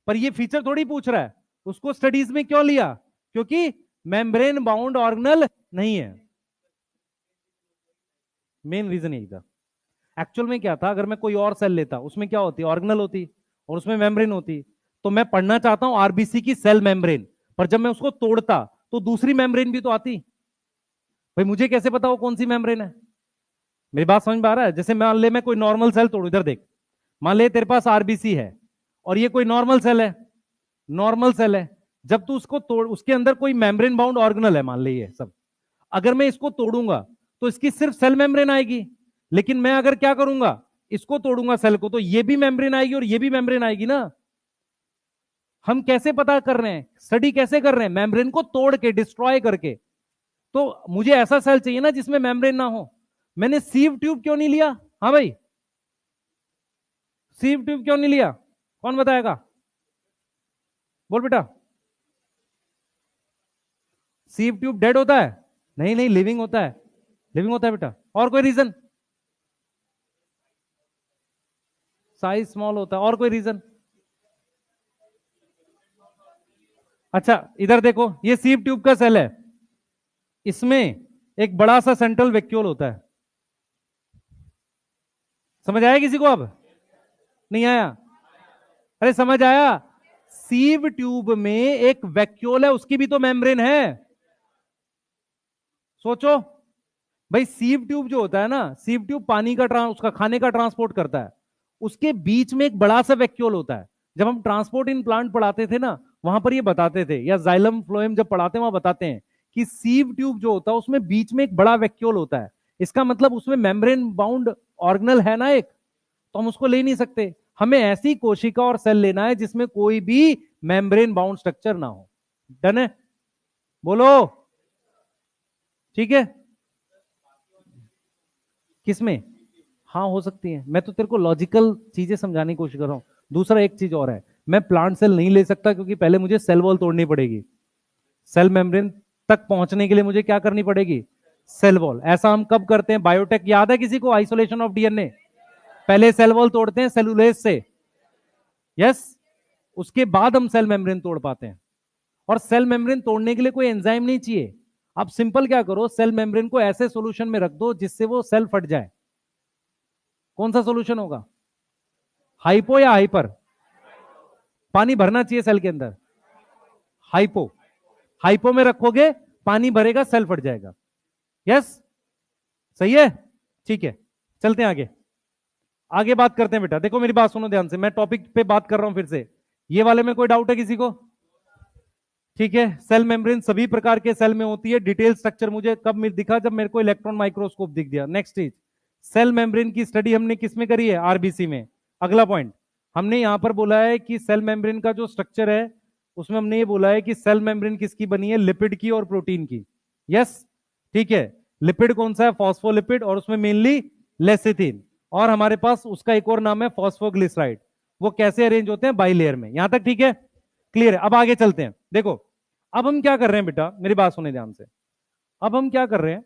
Speaker 1: पर ये फीचर थोड़ी पूछ रहा है। उसको स्टडीज में क्यों लिया? क्योंकि मेम्ब्रेन बाउंड ऑर्गेनल नहीं है। मेन रीजन यही था। एक्चुअल में क्या था, अगर मैं कोई और सेल लेता, उसमें क्या होती? ऑर्गेनल होती, और उसमें मेम्ब्रेन होती। तो मैं पढ़ना चाहता हूं आरबीसी की सेल मेम्ब्रेन, पर जब मैं उसको तोड़ता तो दूसरी मेम्ब्रेन भी तो आती। भाई मुझे कैसे पता वो कौन सी मेम्ब्रेन है? मेरी बात समझ में आ रहा है? जैसे मान ले मैं कोई नॉर्मल सेल तोड़ू, इधर देख, मान ले तेरे पास आरबीसी है और ये कोई नॉर्मल सेल है, नॉर्मल सेल है। जब तू उसको तोड़, उसके अंदर कोई मेम्ब्रेन बाउंड ऑर्गेनल है, मान ले ये सब, अगर मैं इसको तोड़ूंगा तो इसकी सिर्फ सेल मेम्ब्रेन आएगी। लेकिन मैं अगर क्या करूंगा, इसको तोड़ूंगा सेल को, तो ये भी मेम्ब्रेन आएगी और ये भी मेम्ब्रेन आएगी ना। हम कैसे पता कर रहे हैं, स्टडी कैसे कर रहे हैं? मेम्ब्रेन को तोड़ के, डिस्ट्रॉय करके। तो मुझे ऐसा सेल चाहिए ना जिसमें मेम्ब्रेन ना हो। मैंने सीव ट्यूब क्यों नहीं लिया? हाँ भाई, सीव ट्यूब क्यों नहीं लिया? कौन बताएगा? बोल बेटा। सीव ट्यूब डेड होता है? नहीं नहीं, लिविंग होता है, लिविंग होता है बेटा। और कोई रीजन? साइज स्मॉल होता है। और कोई रीजन? अच्छा इधर देखो, ये सीव ट्यूब का सेल है, इसमें एक बड़ा सा सेंट्रल वैक्यूल होता है। समझ आया किसी को? अब नहीं आया? अरे समझ आया? सीव ट्यूब में एक वैक्यूल है, उसकी भी तो मेम्ब्रेन है। सोचो भाई, सीव ट्यूब जो होता है ना, सीव ट्यूब पानी का उसका खाने का ट्रांसपोर्ट करता है, उसके बीच में एक बड़ा सा वैक्यूल होता है। जब हम ट्रांसपोर्ट इन प्लांट पढ़ाते थे ना, वहां पर ये बताते थे, या जाइलम फ्लोएम जब पढ़ाते हैं वहां बताते हैं कि सीव ट्यूब जो होता है उसमें बीच में एक बड़ा वैक्यूल होता है। इसका मतलब उसमें मेम्ब्रेन बाउंड ऑर्गेनल है ना एक, तो हम उसको ले नहीं सकते। हमें ऐसी कोशिका और सेल लेना है जिसमें कोई भी मेम्ब्रेन बाउंड स्ट्रक्चर ना हो। डन है? बोलो, ठीक है। किसमें? हाँ हो सकती है, मैं तो तेरे को लॉजिकल चीजें समझाने की कोशिश कर रहा हूं। दूसरा एक चीज और है, मैं प्लांट सेल नहीं ले सकता क्योंकि पहले मुझे सेल वॉल तोड़नी पड़ेगी। सेल मेम्ब्रेन तक पहुंचने के लिए मुझे क्या करनी पड़ेगी? Cell wall. ऐसा हम कब करते हैं? बायोटेक याद है किसी को? आइसोलेशन ऑफ डीएनए, पहले सेल वॉल तोड़ते हैं सेलुलेज से, यस, उसके बाद हम सेल मेम्ब्रेन तोड़ पाते हैं। और सेल मेम्ब्रेन तोड़ने के लिए कोई एंजाइम नहीं चाहिए। आप सिंपल क्या करो, सेल मेम्ब्रेन को ऐसे सॉल्यूशन में रख दो जिससे वो सेल फट जाए। कौन सा सॉल्यूशन होगा? हाइपो या हाइपर? पानी भरना चाहिए सेल के अंदर, हाइपो। हाइपो में रखोगे, पानी भरेगा, सेल फट जाएगा। यस, सही है, ठीक है। चलते हैं आगे, आगे बात करते हैं बेटा। देखो मेरी बात सुनो ध्यान से, मैं टॉपिक पे बात कर रहा हूं फिर से। ये वाले में कोई डाउट है किसी को? ठीक है। सेल मेम्ब्रेन सभी प्रकार के सेल में होती है। डिटेल स्ट्रक्चर मुझे कब दिखा? जब मेरे को इलेक्ट्रॉन माइक्रोस्कोप दिख गया। नेक्स्ट चीज, सेल मेम्ब्रेन की स्टडी हमने किस में करी है? आरबीसी में। अगला पॉइंट, हमने यहां पर बोला है कि सेल मेम्ब्रेन का जो स्ट्रक्चर है उसमें हमने ये बोला है कि सेल मेम्ब्रेन किसकी बनी है? लिपिड की और प्रोटीन की। यस, ठीक है। लिपिड कौन सा है? फॉस्फोलिपिड, और उसमें मेनली लेसिथिन। और हमारे पास उसका एक और नाम है फॉस्फोग्लिसराइड। वो कैसे अरेंज होते हैं? बाई लेयर में। यहां तक ठीक है, क्लियर है? अब आगे चलते हैं। देखो अब हम क्या कर रहे हैं बेटा, मेरी बात सुने ध्यान से। अब हम क्या कर रहे हैं,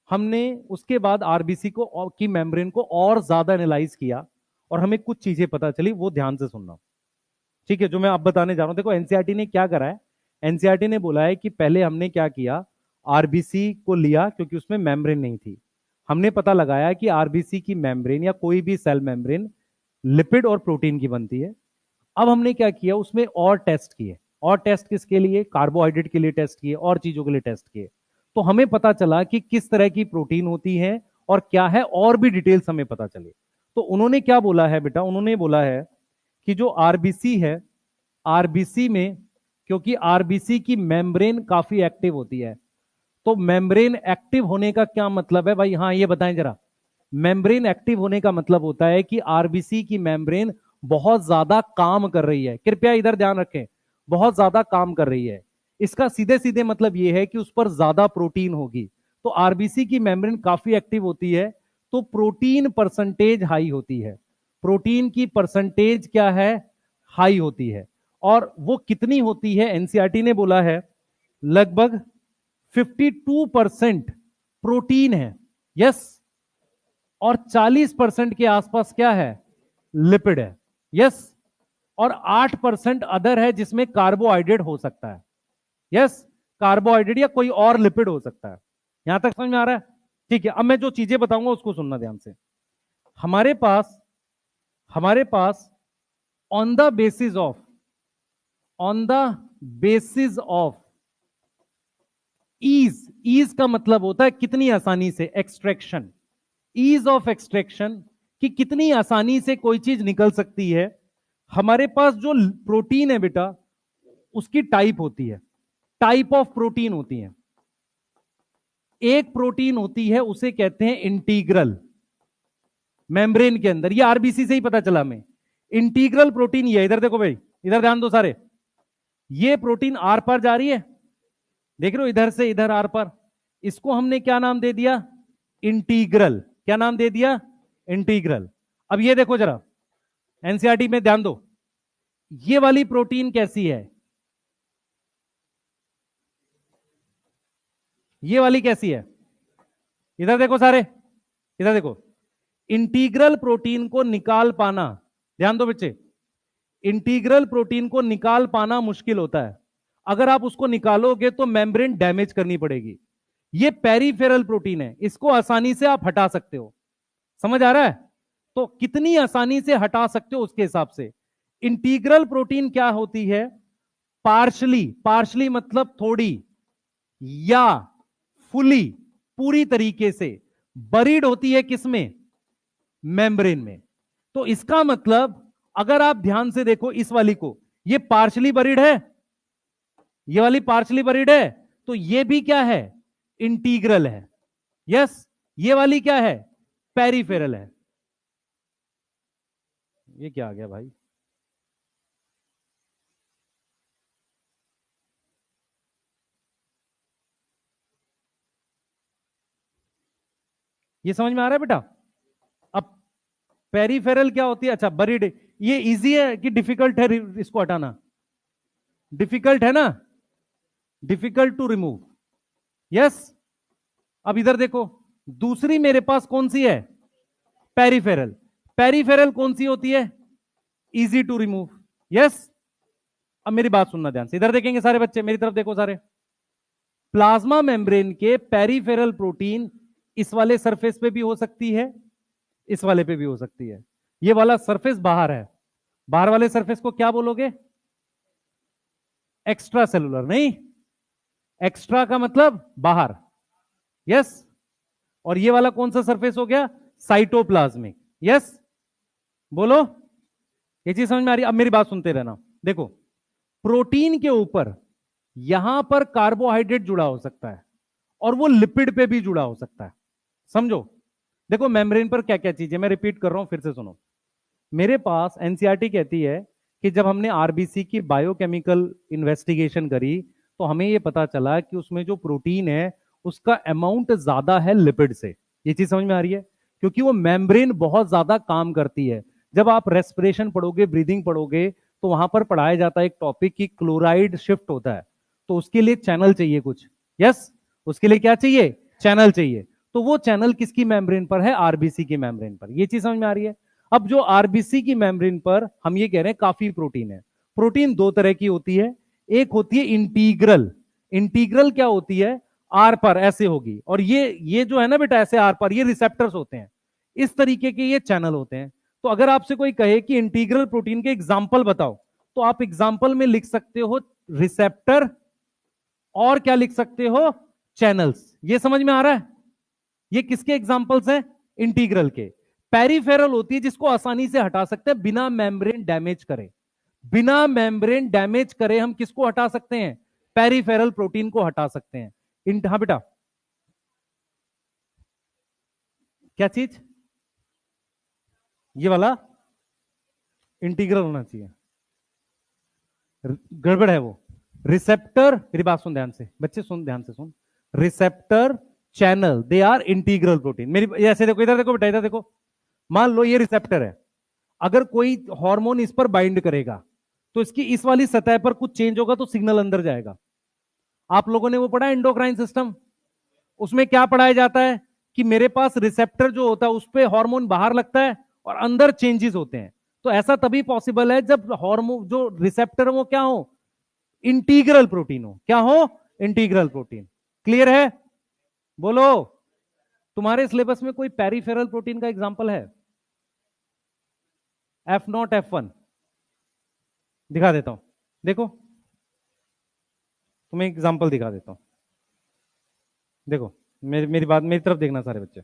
Speaker 1: हमने उसके बाद आरबीसी को की मेम्ब्रेन को और ज्यादा एनालाइज किया और हमें कुछ चीजें पता चली, वो ध्यान से सुनना, ठीक है? जो मैं अब बताने जा रहा हूं। देखो एनसीईआरटी ने क्या करा है, एनसीईआरटी ने बोला है कि पहले हमने क्या किया, आरबीसी को लिया क्योंकि उसमें मेम्ब्रेन नहीं थी। हमने पता लगाया कि आरबीसी की मेम्ब्रेन या कोई भी सेल मेम्ब्रेन लिपिड और प्रोटीन की बनती है। अब हमने क्या किया, उसमें और टेस्ट किए। और टेस्ट किसके लिए? कार्बोहाइड्रेट के लिए टेस्ट किए और चीजों के लिए टेस्ट किए। तो हमें पता चला कि किस तरह की प्रोटीन होती है और क्या है, और भी डिटेल्स हमें पता चले। तो उन्होंने क्या बोला है बेटा, उन्होंने बोला है कि जो आरबीसी है, आरबीसी में, क्योंकि आरबीसी की मेम्ब्रेन काफी एक्टिव होती है। तो मेम्ब्रेन एक्टिव होने का क्या मतलब है भाई? हाँ ये बताएं जरा। मेम्ब्रेन एक्टिव होने का मतलब होता है कि आरबीसी की मेम्ब्रेन बहुत ज्यादा काम कर रही है। कृपया इधर ध्यान रखें, बहुत ज्यादा काम कर रही है। इसका सीधे सीधे मतलब यह है कि उस पर ज्यादा प्रोटीन होगी। तो आरबीसी की मेम्ब्रेन काफी एक्टिव होती है, तो प्रोटीन परसेंटेज हाई होती है। प्रोटीन की परसेंटेज क्या है? हाई होती है। और वो कितनी होती है? एनसीईआरटी ने बोला है लगभग 52% प्रोटीन है, यस। और 40% के आसपास क्या है? लिपिड है, यस। और 8% अदर है जिसमें कार्बोहाइड्रेट हो सकता है, यस। कार्बोहाइड्रेट या कोई और लिपिड हो सकता है। यहां तक समझ में आ रहा है? ठीक है, अब मैं जो चीजें बताऊंगा उसको सुनना ध्यान से। हमारे पास on the basis of, on the basis of ease, ease का मतलब होता है कितनी आसानी से, एक्सट्रैक्शन, ईज ऑफ एक्सट्रैक्शन, कि कितनी आसानी से कोई चीज निकल सकती है। हमारे पास जो प्रोटीन है बेटा, उसकी टाइप होती है, टाइप ऑफ प्रोटीन होती है। एक प्रोटीन होती है उसे कहते हैं इंटीग्रल, मेम्ब्रेन के अंदर। ये आरबीसी से ही पता चला हमें। इंटीग्रल प्रोटीन ये, इधर देखो भाई, इधर ध्यान दो सारे। ये प्रोटीन आर पार जा रही है, देख रहे हो, इधर से इधर आर पार। इसको हमने क्या नाम दे दिया? इंटीग्रल। क्या नाम दे दिया? इंटीग्रल। अब ये देखो जरा, एनसीईआरटी में ध्यान दो, ये वाली प्रोटीन कैसी है? ये वाली कैसी है? इधर देखो सारे, इधर देखो। इंटीग्रल प्रोटीन को निकाल पाना, ध्यान दो बच्चे, इंटीग्रल प्रोटीन को निकाल पाना मुश्किल होता है। अगर आप उसको निकालोगे तो मेम्ब्रेन डैमेज करनी पड़ेगी। ये पेरिफेरल प्रोटीन है, इसको आसानी से आप हटा सकते हो। समझ आ रहा है? तो कितनी आसानी से हटा सकते हो उसके हिसाब से। इंटीग्रल प्रोटीन क्या होती है? पार्शली, पार्शली मतलब थोड़ी, या फुली, पूरी तरीके से बरीड होती है किसमें? मेम्ब्रेन में। तो इसका मतलब अगर आप ध्यान से देखो इस वाली को, ये पार्शली बरीड है, ये वाली पार्शली बरीड है, तो ये भी क्या है? इंटीग्रल है, यस। ये वाली क्या है? पेरिफेरल है। ये क्या आ गया भाई? ये समझ में आ रहा है बेटा? अब पेरिफेरल क्या होती है? अच्छा बरीड, ये इजी है कि डिफिकल्ट है इसको हटाना? डिफिकल्ट है ना, डिफिकल्ट टू रिमूव, यस। अब इधर देखो, दूसरी मेरे पास कौन सी है? पेरिफेरल। पेरिफेरल कौन सी होती है? Easy to remove, yes. अब मेरी बात सुनना ध्यान से, इधर देखेंगे सारे बच्चे, मेरी तरफ देखो सारे। प्लाज्मा मेम्ब्रेन के पेरिफेरल प्रोटीन इस वाले सरफेस पे भी हो सकती है, इस वाले पे भी हो सकती है। ये वाला सरफेस बाहर है, बाहर वाले सरफेस को क्या बोलोगे? Extra cellular. नहीं, एक्स्ट्रा का मतलब बाहर, यस। और ये वाला कौन सा सरफेस हो गया? Cytoplasmic, yes. बोलो, ये चीज समझ में आ रही? अब मेरी बात सुनते रहना। देखो, प्रोटीन के ऊपर यहां पर कार्बोहाइड्रेट जुड़ा हो सकता है और वो लिपिड पे भी जुड़ा हो सकता है, समझो। देखो मेम्ब्रेन पर क्या क्या चीजें, मैं रिपीट कर रहा हूं, फिर से सुनो। मेरे पास एनसीईआरटी कहती है कि जब हमने आरबीसी की बायोकेमिकल इन्वेस्टिगेशन करी तो हमें यह पता चला कि उसमें जो प्रोटीन है उसका अमाउंट ज्यादा है लिपिड से। ये चीज समझ में आ रही है? क्योंकि वो मेम्ब्रेन बहुत ज्यादा काम करती है। जब आप रेस्पिरेशन पढ़ोगे, ब्रीदिंग पढ़ोगे, तो वहां पर पढ़ाया जाता है एक टॉपिक की क्लोराइड शिफ्ट होता है, तो उसके लिए चैनल चाहिए कुछ। यस, उसके लिए क्या चाहिए? चैनल चाहिए। तो वो चैनल किसकी मेम्ब्रेन पर है? आरबीसी की मेम्ब्रेन पर। ये चीज समझ में आ रही है? अब जो आरबीसी की मेम्ब्रेन पर हम ये कह रहे हैं काफी प्रोटीन है। प्रोटीन दो तरह की होती है, एक होती है इंटीग्रल। इंटीग्रल क्या होती है? आर पर ऐसे होगी, और ये जो है ना बेटा ऐसे आर पर, ये रिसेप्टर्स होते हैं, इस तरीके के ये चैनल होते हैं। तो अगर आपसे कोई कहे कि इंटीग्रल प्रोटीन के एग्जाम्पल बताओ, तो आप एग्जाम्पल में लिख सकते हो रिसेप्टर, और क्या लिख सकते हो? चैनल्स। ये समझ में आ रहा है? ये किसके एग्जाम्पल्स हैं? इंटीग्रल के। पेरिफेरल होती है जिसको आसानी से हटा सकते हैं बिना मेम्ब्रेन डैमेज करे। बिना मेम्ब्रेन डैमेज करे हम किसको हटा सकते हैं? पेरिफेरल प्रोटीन को हटा सकते हैं। हाँ बेटा, क्या चीज? ये वाला इंटीग्रल होना चाहिए। गड़बड़ है वो। रिसेप्टर, मेरी बात सुन ध्यान से बच्चे, सुन ध्यान से सुन। Receptor, channel, they are integral protein. मेरी ऐसे देखो, इधर देखो बेटा, इधर देखो। मान लो ये रिसेप्टर है, अगर कोई हार्मोन इस पर बाइंड करेगा, तो इसकी इस वाली सतह पर कुछ चेंज होगा तो सिग्नल अंदर जाएगा। आप लोगों ने वो पढ़ा एंडोक्राइन सिस्टम, उसमें क्या पढ़ाया जाता है कि मेरे पास रिसेप्टर जो होता है उस पर हार्मोन बाहर लगता है और अंदर चेंजेस होते हैं। तो ऐसा तभी पॉसिबल है जब हार्मोन जो रिसेप्टर वो क्या हो? इंटीग्रल प्रोटीन हो। क्या हो? Integral protein. क्लियर है? बोलो। तुम्हारे सिलेबस में कोई पेरिफेरल प्रोटीन का एग्जांपल है? F0 F1 दिखा देता हूं, देखो, तुम्हें एग्जांपल दिखा देता हूं। देखो, मेरी बात, मेरी तरफ देखना सारे बच्चे।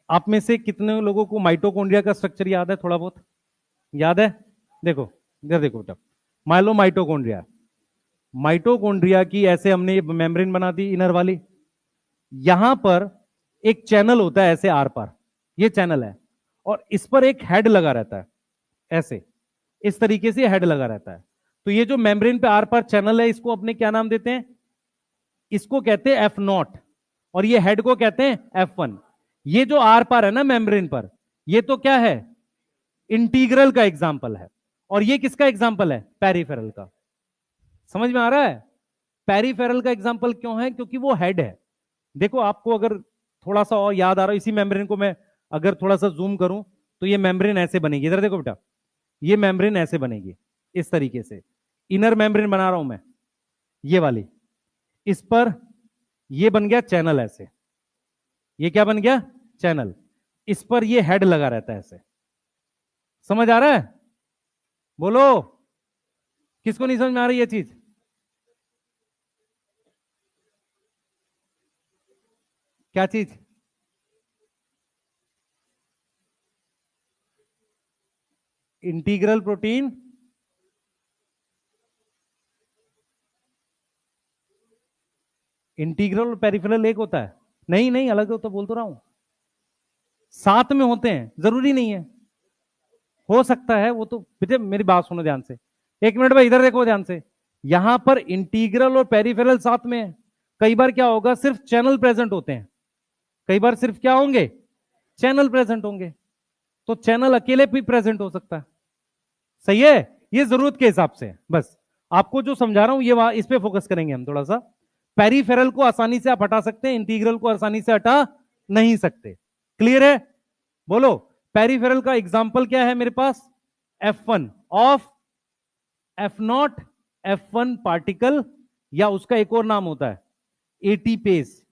Speaker 1: आप में से कितने लोगों को माइटोकॉन्ड्रिया का स्ट्रक्चर याद है? थोड़ा बहुत याद है? देखो, इधर देखो बेटा, माइलोमाइटोकॉन्ड्रिया। माइटोकॉन्ड्रिया की ऐसे हमने ये मेम्ब्रेन बना दी इनर वाली, यहां पर एक चैनल होता है ऐसे आर पार, ये चैनल है, और इस पर एक हेड लगा रहता है ऐसे, इस तरीके से हेड लगा रहता है। तो ये जो मेम्ब्रेन पे आर पार चैनल है, इसको अपने क्या नाम देते हैं? इसको कहते हैं F0, और ये हेड को कहते हैं F1। ये जो आर पार है ना मेम्ब्रेन पर, ये तो क्या है? इंटीग्रल का एग्जाम्पल है। और ये किसका एग्जाम्पल है? पेरिफेरल का। समझ में आ रहा है? पेरिफेरल का एग्जाम्पल क्यों है? क्योंकि वो हेड है। देखो, आपको अगर थोड़ा सा और याद आ रहा है, इसी मेम्ब्रेन को मैं अगर थोड़ा सा जूम करूं, तो ये मेम्ब्रेन ऐसे बनेगी। इधर देखो बेटा, ये मेम्ब्रेन ऐसे बनेगी इस तरीके से। इनर मेम्ब्रेन बना रहा हूं मैं, ये वाली। इस पर ये बन गया चैनल ऐसे, ये क्या बन गया? चैनल। इस पर ये हेड लगा रहता है ऐसे। समझ आ रहा है? बोलो, किसको नहीं समझ में आ रही ये चीज? क्या चीज? Integral protein. इंटीग्रल और पेरिफेरल एक होता है? नहीं नहीं, अलग होता, बोल तो रहा हूं। साथ में होते हैं, जरूरी नहीं है, हो सकता है वो तो। बेटे मेरी बात सुनो ध्यान से, एक मिनट भाई, इधर देखो ध्यान से। यहां पर इंटीग्रल और पेरिफेरल साथ में है। कई बार क्या होगा, सिर्फ चैनल प्रेजेंट होते हैं। कई बार सिर्फ क्या होंगे? चैनल प्रेजेंट होंगे। तो चैनल अकेले भी प्रेजेंट हो सकता है। सही है? ये जरूरत के हिसाब से है। बस आपको जो समझा रहा हूं ये इस पे फोकस करेंगे हम थोड़ा सा। पेरिफेरल को आसानी से आप हटा सकते हैं, इंटीग्रल को आसानी से हटा नहीं सकते। क्लियर है? बोलो, पेरिफेरल का एग्जाम्पल क्या है मेरे पास? F1 of F0 F1 particle, या उसका एक और नाम होता है एटीपेज।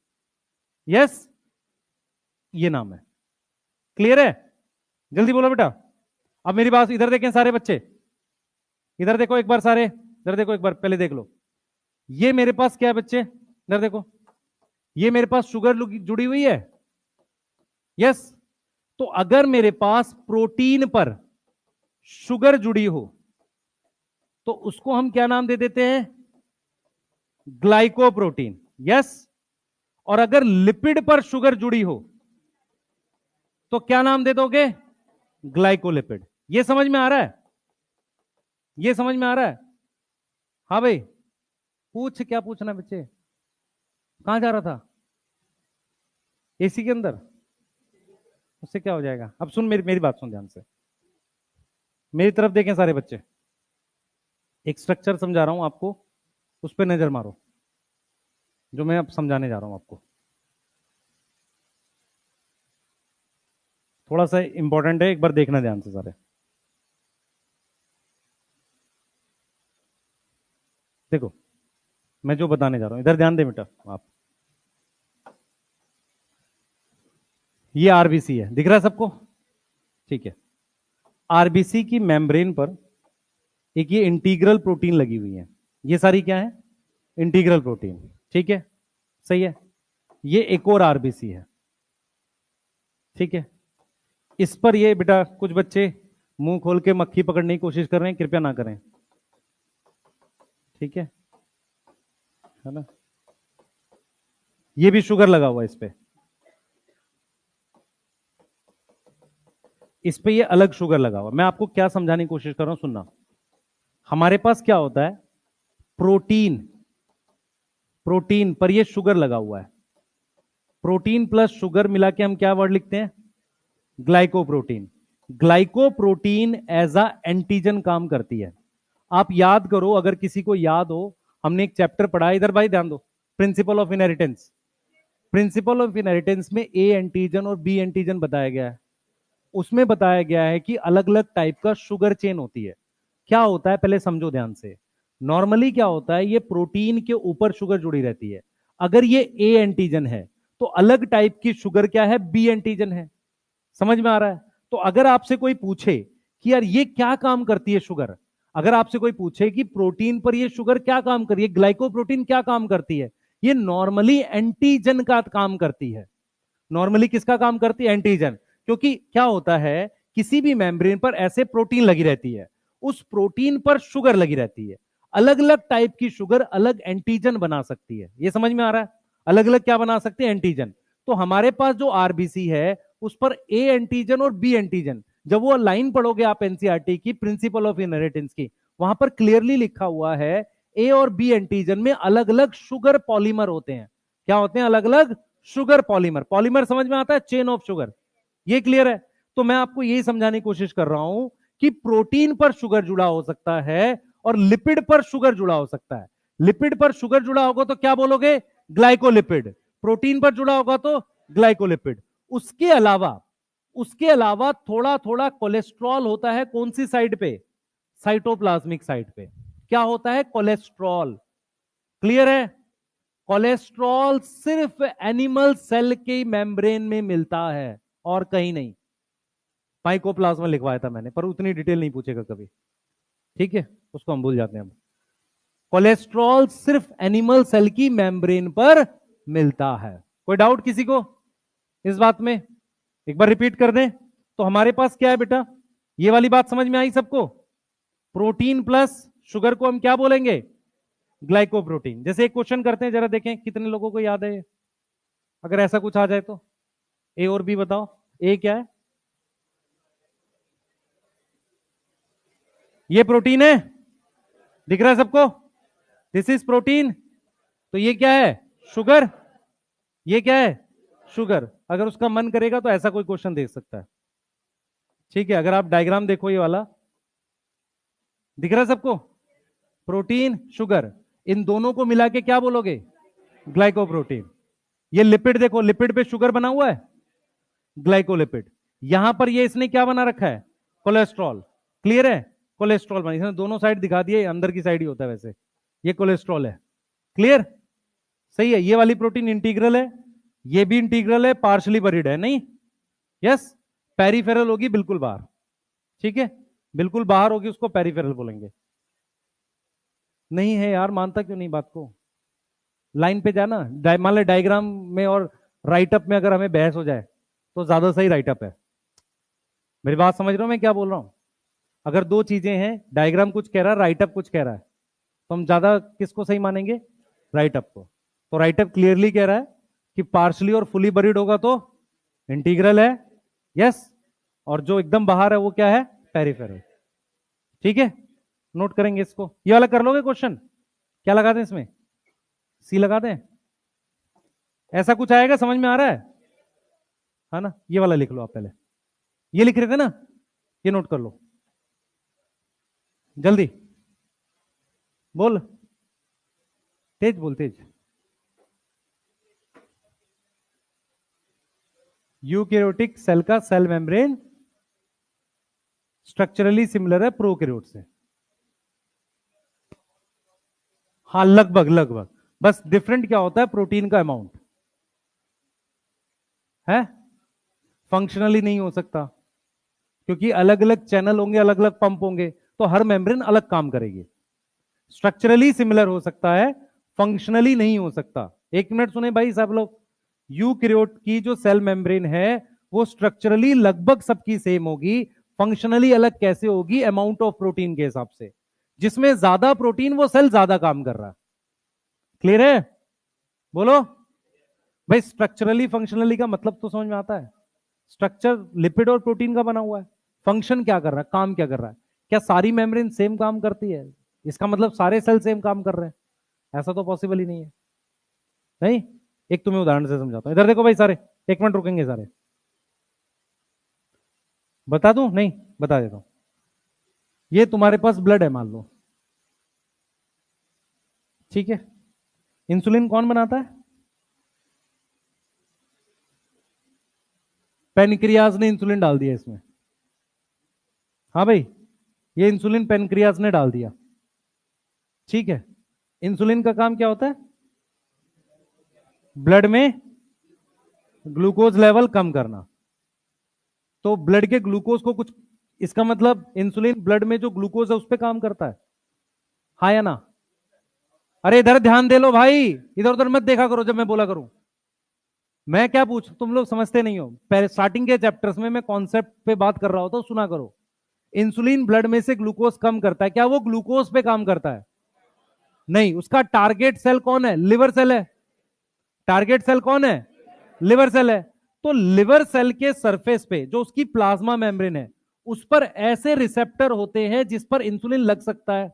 Speaker 1: यस, ये नाम है। क्लियर है? जल्दी बोलो बेटा। अब मेरी बात इधर देखें सारे बच्चे, इधर देखो एक बार सारे, इधर देखो एक बार, पहले देख लो। ये मेरे पास क्या है बच्चे? इधर देखो, ये मेरे पास शुगर जुड़ी हुई है। यस। तो अगर मेरे पास प्रोटीन पर शुगर जुड़ी हो, तो उसको हम क्या नाम दे देते हैं? ग्लाइकोप्रोटीन। यस। और अगर लिपिड पर शुगर जुड़ी हो, तो क्या नाम दे दोगे? ग्लाइकोलिपिड। ये समझ में आ रहा है? ये समझ में आ रहा है? हाँ भाई, पूछ, क्या पूछना बच्चे? कहां जा रहा था? एसी के अंदर? उससे क्या हो जाएगा? अब सुन, मेरी मेरी बात सुन ध्यान से, मेरी तरफ देखें सारे बच्चे, एक स्ट्रक्चर समझा रहा हूं आपको, उस पर नजर मारो जो मैं अब समझाने जा रहा हूं आपको। थोड़ा सा इंपॉर्टेंट है, एक बार देखना ध्यान से सारे। देखो, मैं जो बताने जा रहा हूं, इधर ध्यान दे बेटा आप। ये आरबीसी है, दिख रहा है सबको? ठीक है। आरबीसी की मेम्ब्रेन पर एक ये इंटीग्रल प्रोटीन लगी हुई है। ये सारी क्या है? Integral protein. ठीक है, सही है। ये एक और आरबीसी है। ठीक है, इस पर ये बेटा कुछ बच्चे मुंह खोल के मक्खी पकड़ने की कोशिश कर रहे हैं, कृपया ना करें। ठीक है ना? ये भी शुगर लगा हुआ है इस पे ये अलग शुगर लगा हुआ। मैं आपको क्या समझाने की कोशिश कर रहा हूं, सुनना। हमारे पास क्या होता है? प्रोटीन, प्रोटीन पर ये शुगर लगा हुआ है। प्रोटीन प्लस शुगर मिला के हम क्या वर्ड लिखते हैं? Glycoprotein. Glycoprotein as a antigen काम करती है। आप याद करो, अगर किसी को याद हो, हमने एक चैप्टर पढ़ा है, इधर भाई ध्यान दो, principle of inheritance. Principle of inheritance में ए एंटीजन और बी एंटीजन बताया गया है। उसमें बताया गया है कि अलग अलग टाइप का शुगर चेन होती है। क्या होता है पहले समझो ध्यान से। नॉर्मली क्या होता है, ये प्रोटीन के ऊपर शुगर जुड़ी रहती है। अगर ये ए एंटीजन है तो अलग टाइप की शुगर क्या है? बी एंटीजन है। समझ में आ रहा है? तो अगर आपसे कोई पूछे कि यार ये क्या काम करती है शुगर, अगर आपसे कोई पूछे कि प्रोटीन पर ये शुगर क्या काम कर रही है, ग्लाइकोप्रोटीन क्या काम करती है, ये नॉर्मली एंटीजन का काम करती है। नॉर्मली किसका काम करती है? एंटीजन। क्योंकि क्या होता है, किसी भी मेम्ब्रेन पर ऐसे प्रोटीन लगी रहती है, उस प्रोटीन पर शुगर लगी रहती है। अलग अलग टाइप की शुगर अलग एंटीजन बना सकती है। ये समझ में आ रहा है? अलग अलग क्या बना सकते हैं? एंटीजन। तो हमारे पास जो आरबीसी है उस पर ए एंटीजन और बी एंटीजन, जब वो लाइन पढ़ोगे आप एनसीईआरटी की प्रिंसिपल ऑफ इनहेरिटेंस की, वहां पर क्लियरली लिखा हुआ है ए और बी एंटीजन में अलग अलग शुगर पॉलीमर होते हैं। क्या होते हैं? अलग अलग शुगर पॉलीमर। पॉलीमर समझ में आता है? Chain of sugar. ये क्लियर है? तो मैं आपको यही समझाने की कोशिश कर रहा हूं कि प्रोटीन पर शुगर जुड़ा हो सकता है और लिपिड पर शुगर जुड़ा हो सकता है। लिपिड पर शुगर जुड़ा होगा तो क्या बोलोगे? ग्लाइकोलिपिड। प्रोटीन पर जुड़ा होगा तो ग्लाइकोलिपिड। उसके अलावा, उसके अलावा थोड़ा थोड़ा कोलेस्ट्रॉल होता है। कौन सी साइड पे? साइटोप्लाज्मिक साइड पे। क्या होता है? कोलेस्ट्रॉल। क्लियर है? कोलेस्ट्रॉल सिर्फ एनिमल सेल के मेम्ब्रेन में मिलता है और कहीं नहीं। माइकोप्लाज्मा लिखवाया था मैंने, पर उतनी डिटेल नहीं पूछेगा कभी। ठीक है, उसको हम भूल जाते हैं। कोलेस्ट्रॉल सिर्फ एनिमल सेल की मेम्ब्रेन पर मिलता है। कोई डाउट किसी को इस बात में? एक बार रिपीट कर दें तो हमारे पास क्या है बेटा? ये वाली बात समझ में आई सबको? प्रोटीन प्लस शुगर को हम क्या बोलेंगे? ग्लाइकोप्रोटीन। जैसे एक क्वेश्चन करते हैं, जरा देखें कितने लोगों को याद है। अगर ऐसा कुछ आ जाए तो ए और बी बताओ। ए क्या है? ये प्रोटीन है, दिख रहा है सबको? This is protein. तो ये क्या है? शुगर। ये क्या है? शुगर। अगर उसका मन करेगा तो ऐसा कोई क्वेश्चन देख सकता है। ठीक है, अगर आप डायग्राम देखो ये वाला, दिख रहा है सबको? प्रोटीन, शुगर, इन दोनों को मिला के क्या बोलोगे? ग्लाइकोप्रोटीन। ये लिपिड देखो, लिपिड पे शुगर बना हुआ है, ग्लाइकोलिपिड। यहां पर ये इसने क्या बना रखा है? कोलेस्ट्रॉल। क्लियर है? कोलेस्ट्रॉल बना, इसने दोनों साइड दिखा दिए, अंदर की साइड ही होता है वैसे। ये कोलेस्ट्रॉल है। क्लियर? सही है। ये वाली प्रोटीन इंटीग्रल है, ये भी इंटीग्रल है, पार्शली बरीड है नहीं? यस। पेरिफेरल होगी बिल्कुल बाहर। ठीक है, बिल्कुल बाहर होगी, उसको पेरिफेरल बोलेंगे। नहीं है यार, मानता क्यों नहीं बात को? लाइन पे जाना, मान लो डायग्राम में और राइटअप में अगर हमें बहस हो जाए तो ज्यादा सही राइटअप है। मेरी बात समझ रहे हो मैं क्या बोल रहा हूं? अगर दो चीजें हैं, डायग्राम कुछ कह रहा है, राइटअप कुछ कह रहा है, तो हम ज्यादा किसको सही मानेंगे? राइटअप को। तो राइटअप क्लियरली कह रहा है कि पार्शली और फुली बरीड होगा तो इंटीग्रल है। यस। और जो एकदम बाहर है वो क्या है? पेरिफेरल। ठीक है, नोट करेंगे इसको। ये वाला कर लोगे क्वेश्चन? क्या लगा दें इसमें? सी लगा दें? ऐसा कुछ आएगा? समझ में आ रहा है? है ना, ये वाला लिख लो आप पहले, ये लिख रहे थे ना, ये नोट कर लो जल्दी, बोल तेज, बोल तेज। यूकैरियोटिक सेल का सेल मेम्ब्रेन स्ट्रक्चरली सिमिलर है प्रोकैरियोट से। हाँ लगभग लगभग, बस डिफरेंट क्या होता है, प्रोटीन का अमाउंट है, फंक्शनली नहीं हो सकता, क्योंकि अलग अलग चैनल होंगे, अलग अलग पंप होंगे, तो हर मेम्ब्रेन अलग काम करेगी। स्ट्रक्चरली सिमिलर हो सकता है, फंक्शनली नहीं हो सकता। एक मिनट सुने भाई सब लोग, यूकैरियोट की जो सेल मेम्ब्रेन है वो स्ट्रक्चरली लगभग सबकी सेम होगी, फंक्शनली अलग कैसे होगी, अमाउंट ऑफ प्रोटीन के हिसाब से, जिसमें ज्यादा प्रोटीन वो सेल ज्यादा काम कर रहा है। क्लियर है, बोलो भाई। स्ट्रक्चरली फंक्शनली का मतलब तो समझ में आता है, स्ट्रक्चर लिपिड और प्रोटीन का बना हुआ है, फंक्शन क्या कर रहा है, काम क्या कर रहा है। क्या सारी मेम्ब्रेन सेम काम करती है, इसका मतलब सारे सेल सेम काम कर रहे हैं, ऐसा तो पॉसिबल ही नहीं है। नहीं, एक तुम्हें उदाहरण से समझाता हूं, इधर देखो भाई सारे, एक मिनट रुकेंगे सारे, बता दूं, नहीं बता देता हूं। ये तुम्हारे पास ब्लड है मान लो, ठीक है, इंसुलिन कौन बनाता है, पेनक्रियाज ने इंसुलिन डाल दिया इसमें। हाँ भाई, ये इंसुलिन पेनक्रियाज ने डाल दिया, ठीक है। इंसुलिन का काम क्या होता है, ब्लड में ग्लूकोज लेवल कम करना। तो ब्लड के ग्लूकोज को कुछ, इसका मतलब इंसुलिन ब्लड में जो ग्लूकोज है उस पर काम करता है, हाँ या ना। अरे इधर ध्यान दे लो भाई, इधर उधर मत देखा करो जब मैं बोला करूं। मैं क्या पूछ, तुम लोग समझते नहीं हो, पहले स्टार्टिंग के चैप्टर्स में मैं कॉन्सेप्ट पे बात कर रहा होता हूं, सुना करो। इंसुलिन ब्लड में से ग्लूकोज कम करता है, क्या वो ग्लूकोज पे काम करता है, नहीं। उसका टारगेट सेल कौन है, लिवर सेल है। टारगेट सेल कौन है, लिवर सेल है। तो लिवर सेल के सरफेस पे जो उसकी प्लाज्मा मेम्ब्रेन है, उस पर ऐसे रिसेप्टर होते हैं जिस पर इंसुलिन लग सकता है।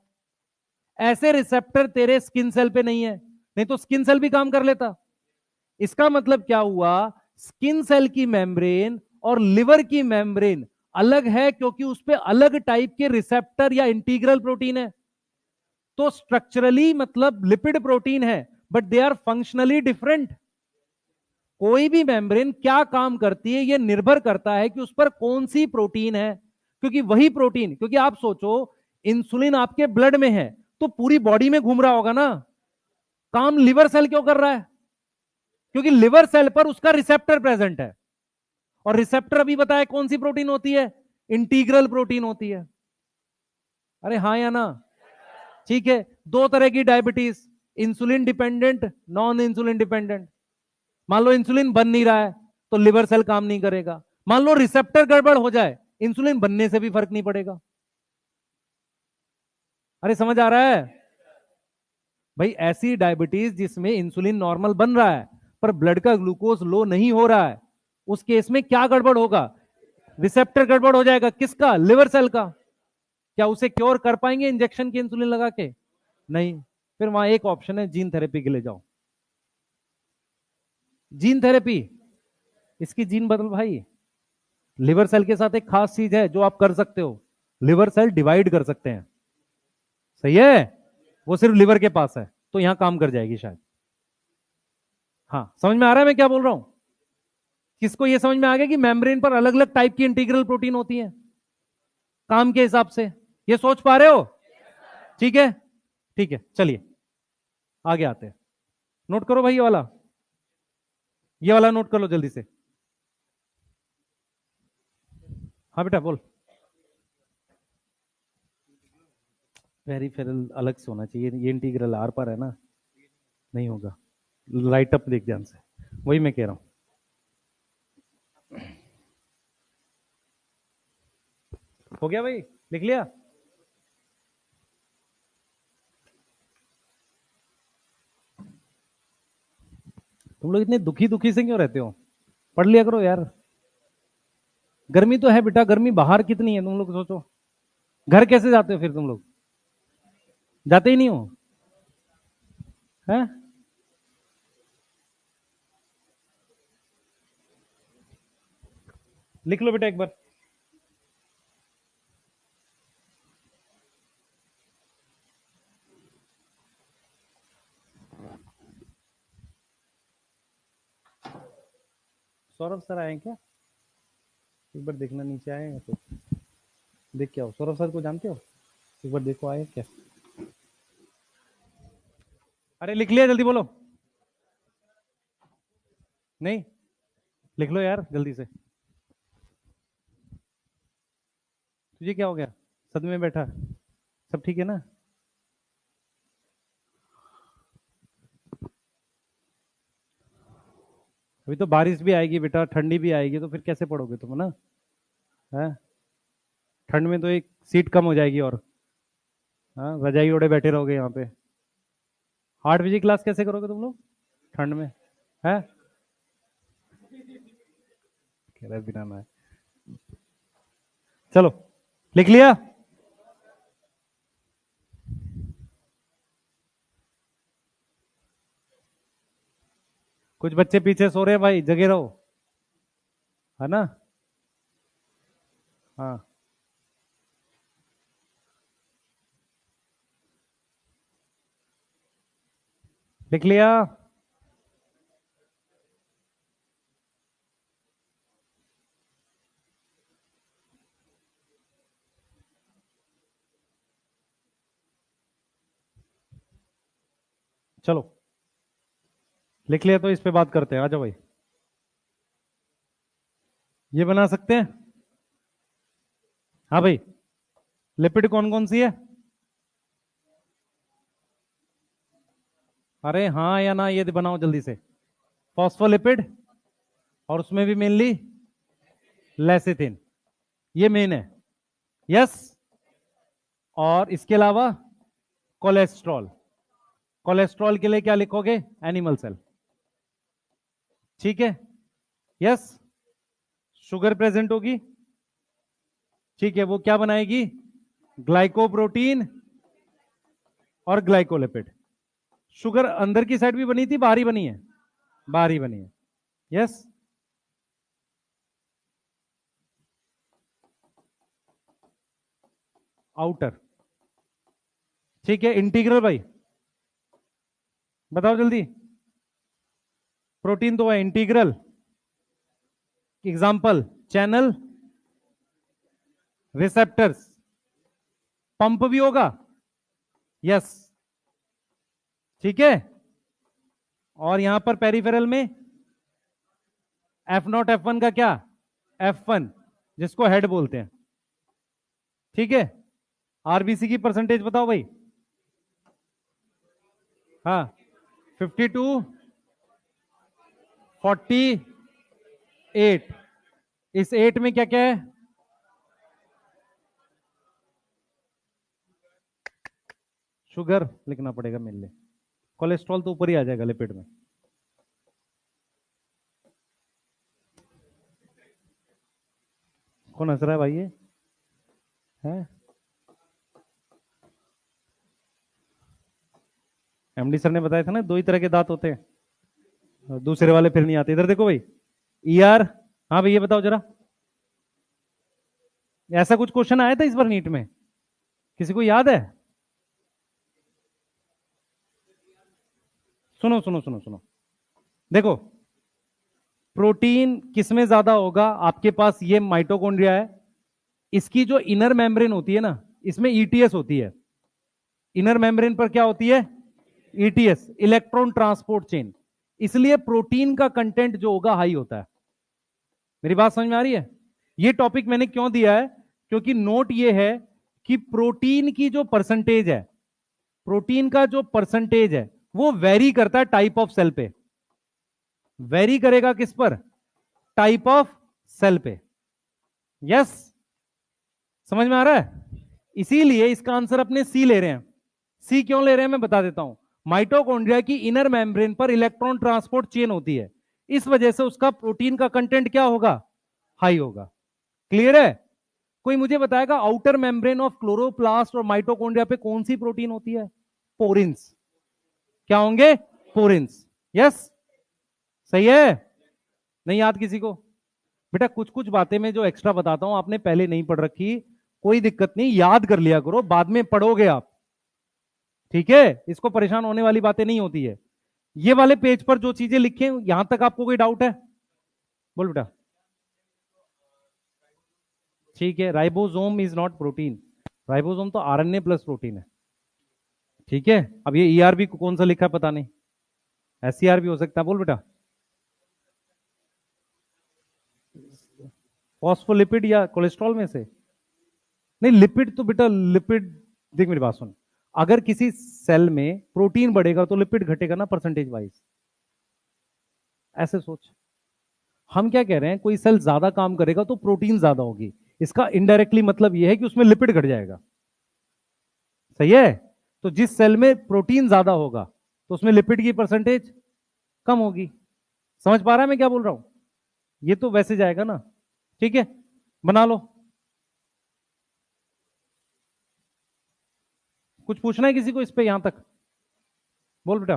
Speaker 1: ऐसे रिसेप्टर तेरे स्किन सेल पे नहीं है, नहीं तो स्किन सेल भी काम कर लेता। इसका मतलब क्या हुआ, स्किन सेल की मेम्ब्रेन और लिवर की मेम्ब्रेन अलग है, क्योंकि उस पर अलग टाइप के रिसेप्टर या इंटीग्रल प्रोटीन है। तो स्ट्रक्चरली मतलब लिपिड प्रोटीन है, but they are functionally different. कोई भी मेम्ब्रेन क्या काम करती है यह निर्भर करता है कि उस पर कौन सी प्रोटीन है, क्योंकि वही प्रोटीन, क्योंकि आप सोचो इंसुलिन आपके ब्लड में है तो पूरी बॉडी में घूम रहा होगा ना, काम लिवर सेल क्यों कर रहा है, क्योंकि लिवर सेल पर उसका रिसेप्टर प्रेजेंट है। और रिसेप्टर अभी बताया कौन सी प्रोटीन होती है, इंटीग्रल प्रोटीन होती है। अरे हाँ या ना, ठीक है। दो तरह की diabetes, insulin dependent, non insulin dependent. मान लो इंसुलिन बन नहीं रहा है तो लिवर सेल काम नहीं करेगा, मान लो रिसेप्टर गड़बड़ हो जाए, इंसुलिन बनने से भी फर्क नहीं पड़ेगा। अरे समझ आ रहा है भाई, ऐसी डायबिटीज जिसमें इंसुलिन नॉर्मल बन रहा है पर ब्लड का ग्लूकोज लो नहीं हो रहा है, उस केस में क्या गड़बड़ होगा, रिसेप्टर गड़बड़ हो जाएगा, किसका, लिवर सेल का। क्या उसे क्योर कर पाएंगे इंजेक्शन के इंसुलिन लगा के, नहीं। फिर वहां एक ऑप्शन है, जीन थेरेपी के लिए जाओ। जीन थेरेपी, इसकी जीन बदल भाई। लिवर सेल के साथ एक खास चीज है जो आप कर सकते हो, लिवर सेल डिवाइड कर सकते हैं, सही है, वो सिर्फ लिवर के पास है, तो यहां काम कर जाएगी शायद। हाँ समझ में आ रहा है मैं क्या बोल रहा हूं, किसको ये समझ में आ गया कि मेम्ब्रेन पर अलग अलग टाइप की इंटीग्रल प्रोटीन होती है काम के हिसाब से, ये सोच पा रहे हो, ठीक है। ठीक है चलिए आगे आते हैं, नोट करो भाई ये वाला नोट कर लो जल्दी से। हाँ बेटा बोल, पेरिफेरल अलग से होना चाहिए, ये इंटीग्रल आर पर है ना, नहीं होगा, राइट अप देख ध्यान से, वही मैं कह रहा हूं। हो गया भाई, लिख लिया। तुम लोग इतने दुखी दुखी से क्यों रहते हो, पढ़ लिया करो यार। गर्मी तो है बेटा, गर्मी बाहर कितनी है तुम लोग सोचो, घर कैसे जाते हो फिर तुम लोग, जाते ही नहीं हो, हैं। लिख लो बेटा एक बार। सौरभ सर आए हैं क्या? एक बार देखना, नीचे आए हैं तो देख के आओ। सौरभ सर को जानते हो? एक बार देखो आए क्या। अरे लिख लिया, जल्दी बोलो। नहीं, लिख लो यार जल्दी से। तुझे क्या हो गया? सदमे में बैठा? सब ठीक है ना? अभी तो बारिश भी आएगी बेटा, ठंडी भी आएगी, तो फिर कैसे पढ़ोगे तुम ना? है, ठंड में तो एक सीट कम हो जाएगी और हाँ, रजाई ओढ़े बैठे रहोगे यहाँ पे। 8 बजे क्लास कैसे करोगे तुम लोग ठंड में? है, कह रहा है बिना ना। चलो लिख लिया। कुछ बच्चे पीछे सो रहे हैं भाई, जगे रहो, है ना? हाँ, लिख लिया। चलो लिख लिया, तो इस पे बात करते हैं। आ जाओ भाई, ये बना सकते हैं। हाँ भाई, लिपिड कौन कौन सी है? अरे हाँ या ना, ये बनाओ जल्दी से। फॉस्फोलिपिड, और उसमें भी मेनली लेसिथिन, ये मेन है। यस, और इसके अलावा कोलेस्ट्रॉल। कोलेस्ट्रॉल के लिए क्या लिखोगे? Animal cell. ठीक है, यस। शुगर प्रेजेंट होगी, ठीक है, वो क्या बनाएगी? ग्लाइकोप्रोटीन और ग्लाइकोलिपिड। शुगर अंदर की साइड भी बनी थी, बाहरी बनी है? बाहरी बनी है, यस। आउटर, ठीक है। इंटीग्रल भाई बताओ जल्दी। प्रोटीन तो है integral. Example, channel, receptors. Pump भी होगा, यस, ठीक है। और यहां पर पेरिफेरल में F0 F1 का क्या? F1, जिसको हेड बोलते हैं, ठीक है। आरबीसी की परसेंटेज बताओ भाई। हाँ, 52, 48। इस 8 में क्या क्या है? शुगर लिखना पड़ेगा मेनली। कोलेस्ट्रॉल तो ऊपर ही आ जाएगा लिपिड में। कौन हंस रहा है भाई? ये है एमडी सर ने बताया था ना, 2 ही तरह के दांत होते हैं, दूसरे वाले फिर नहीं आते। इधर देखो भाई, ईआर। हाँ भाई, ये बताओ जरा, ऐसा कुछ क्वेश्चन आया था इस बार नीट में? किसी को याद है? सुनो सुनो सुनो सुनो, देखो, प्रोटीन किसमें ज्यादा होगा? आपके पास ये माइटोकॉन्ड्रिया है, इसकी जो इनर मेम्ब्रेन होती है ना, इसमें ईटीएस होती है। इनर मेम्ब्रेन पर क्या होती है? ETS, electron transport chain. इसलिए प्रोटीन का कंटेंट जो होगा हाई होता है। मेरी बात समझ में आ रही है? ये टॉपिक मैंने क्यों दिया है? क्योंकि नोट ये है कि प्रोटीन की जो परसेंटेज है, प्रोटीन का जो परसेंटेज है, वो वेरी करता है टाइप ऑफ सेल पे। वेरी करेगा किस पर? टाइप ऑफ सेल पे। यस, समझ में आ रहा है? इसीलिए इसका आंसर अपने सी ले रहे हैं। सी क्यों ले रहे हैं मैं बता देता हूं। माइटोकॉन्ड्रिया की इनर मेम्ब्रेन पर इलेक्ट्रॉन ट्रांसपोर्ट चेन होती है, इस वजह से उसका प्रोटीन का कंटेंट क्या होगा? हाई होगा। क्लियर है? कोई मुझे बताएगा आउटर मेम्ब्रेन ऑफ क्लोरोप्लास्ट और माइटोकॉन्ड्रिया पे कौन सी प्रोटीन होती है? पोरिन्स। क्या होंगे? पोरिन्स। यस, सही है। नहीं याद किसी को? बेटा कुछ कुछ बातें मैं जो एक्स्ट्रा बताता हूं आपने पहले नहीं पढ़ रखी, कोई दिक्कत नहीं, याद कर लिया करो, बाद में पढ़ोगे आप। ठीक है, इसको परेशान होने वाली बातें नहीं होती है। ये वाले पेज पर जो चीजें लिखी हैं, यहां तक आपको कोई डाउट है? बोल बेटा। ठीक है, ribosome is not protein, ribosome तो आरएनए प्लस प्रोटीन है। ठीक है, अब ये ईआरबी को कौन सा लिखा है पता नहीं, एससीआर भी हो सकता है। बोल बेटा। फॉस्फोलिपिड या कोलेस्ट्रॉल में से? नहीं, लिपिड तो बेटा, लिपिड देख मेरी बात सुन, अगर किसी सेल में प्रोटीन बढ़ेगा तो लिपिड घटेगा ना, परसेंटेज वाइज। ऐसे सोच। हम क्या कह रहे हैं, कोई सेल ज्यादा काम करेगा तो प्रोटीन ज्यादा होगी, इसका इनडायरेक्टली मतलब यह है कि उसमें लिपिड घट जाएगा। सही है? तो जिस सेल में प्रोटीन ज्यादा होगा तो उसमें लिपिड की परसेंटेज कम होगी। समझ पा रहा है मैं क्या बोल रहा हूं? ये तो वैसे जाएगा ना। ठीक है, बना लो। कुछ पूछना है किसी को इस पे यहां तक? बोल बेटा,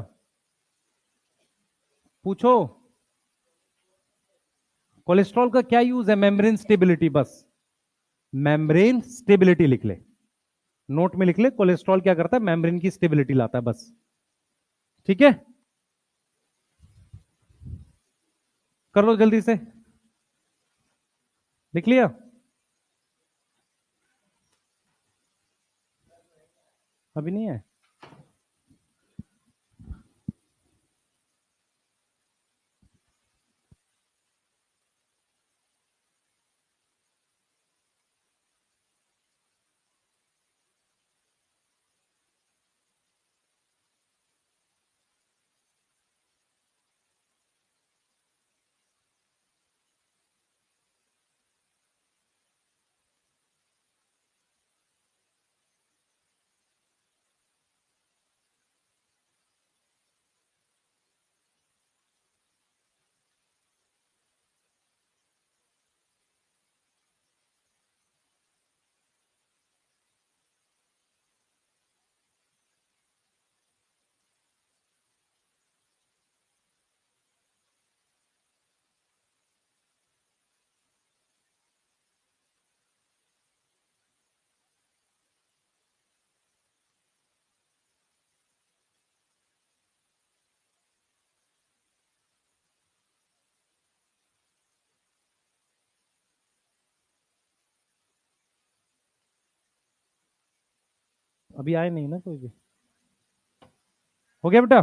Speaker 1: पूछो। कोलेस्ट्रॉल का क्या यूज है? मेम्ब्रेन स्टेबिलिटी, बस मेम्ब्रेन स्टेबिलिटी लिख ले, नोट में लिख ले, कोलेस्ट्रॉल क्या करता है, मेम्ब्रेन की स्टेबिलिटी लाता है, बस। ठीक है, कर लो जल्दी से। लिख लिया? अभी नहीं है? अभी आए नहीं ना कोई भी? हो गया बेटा?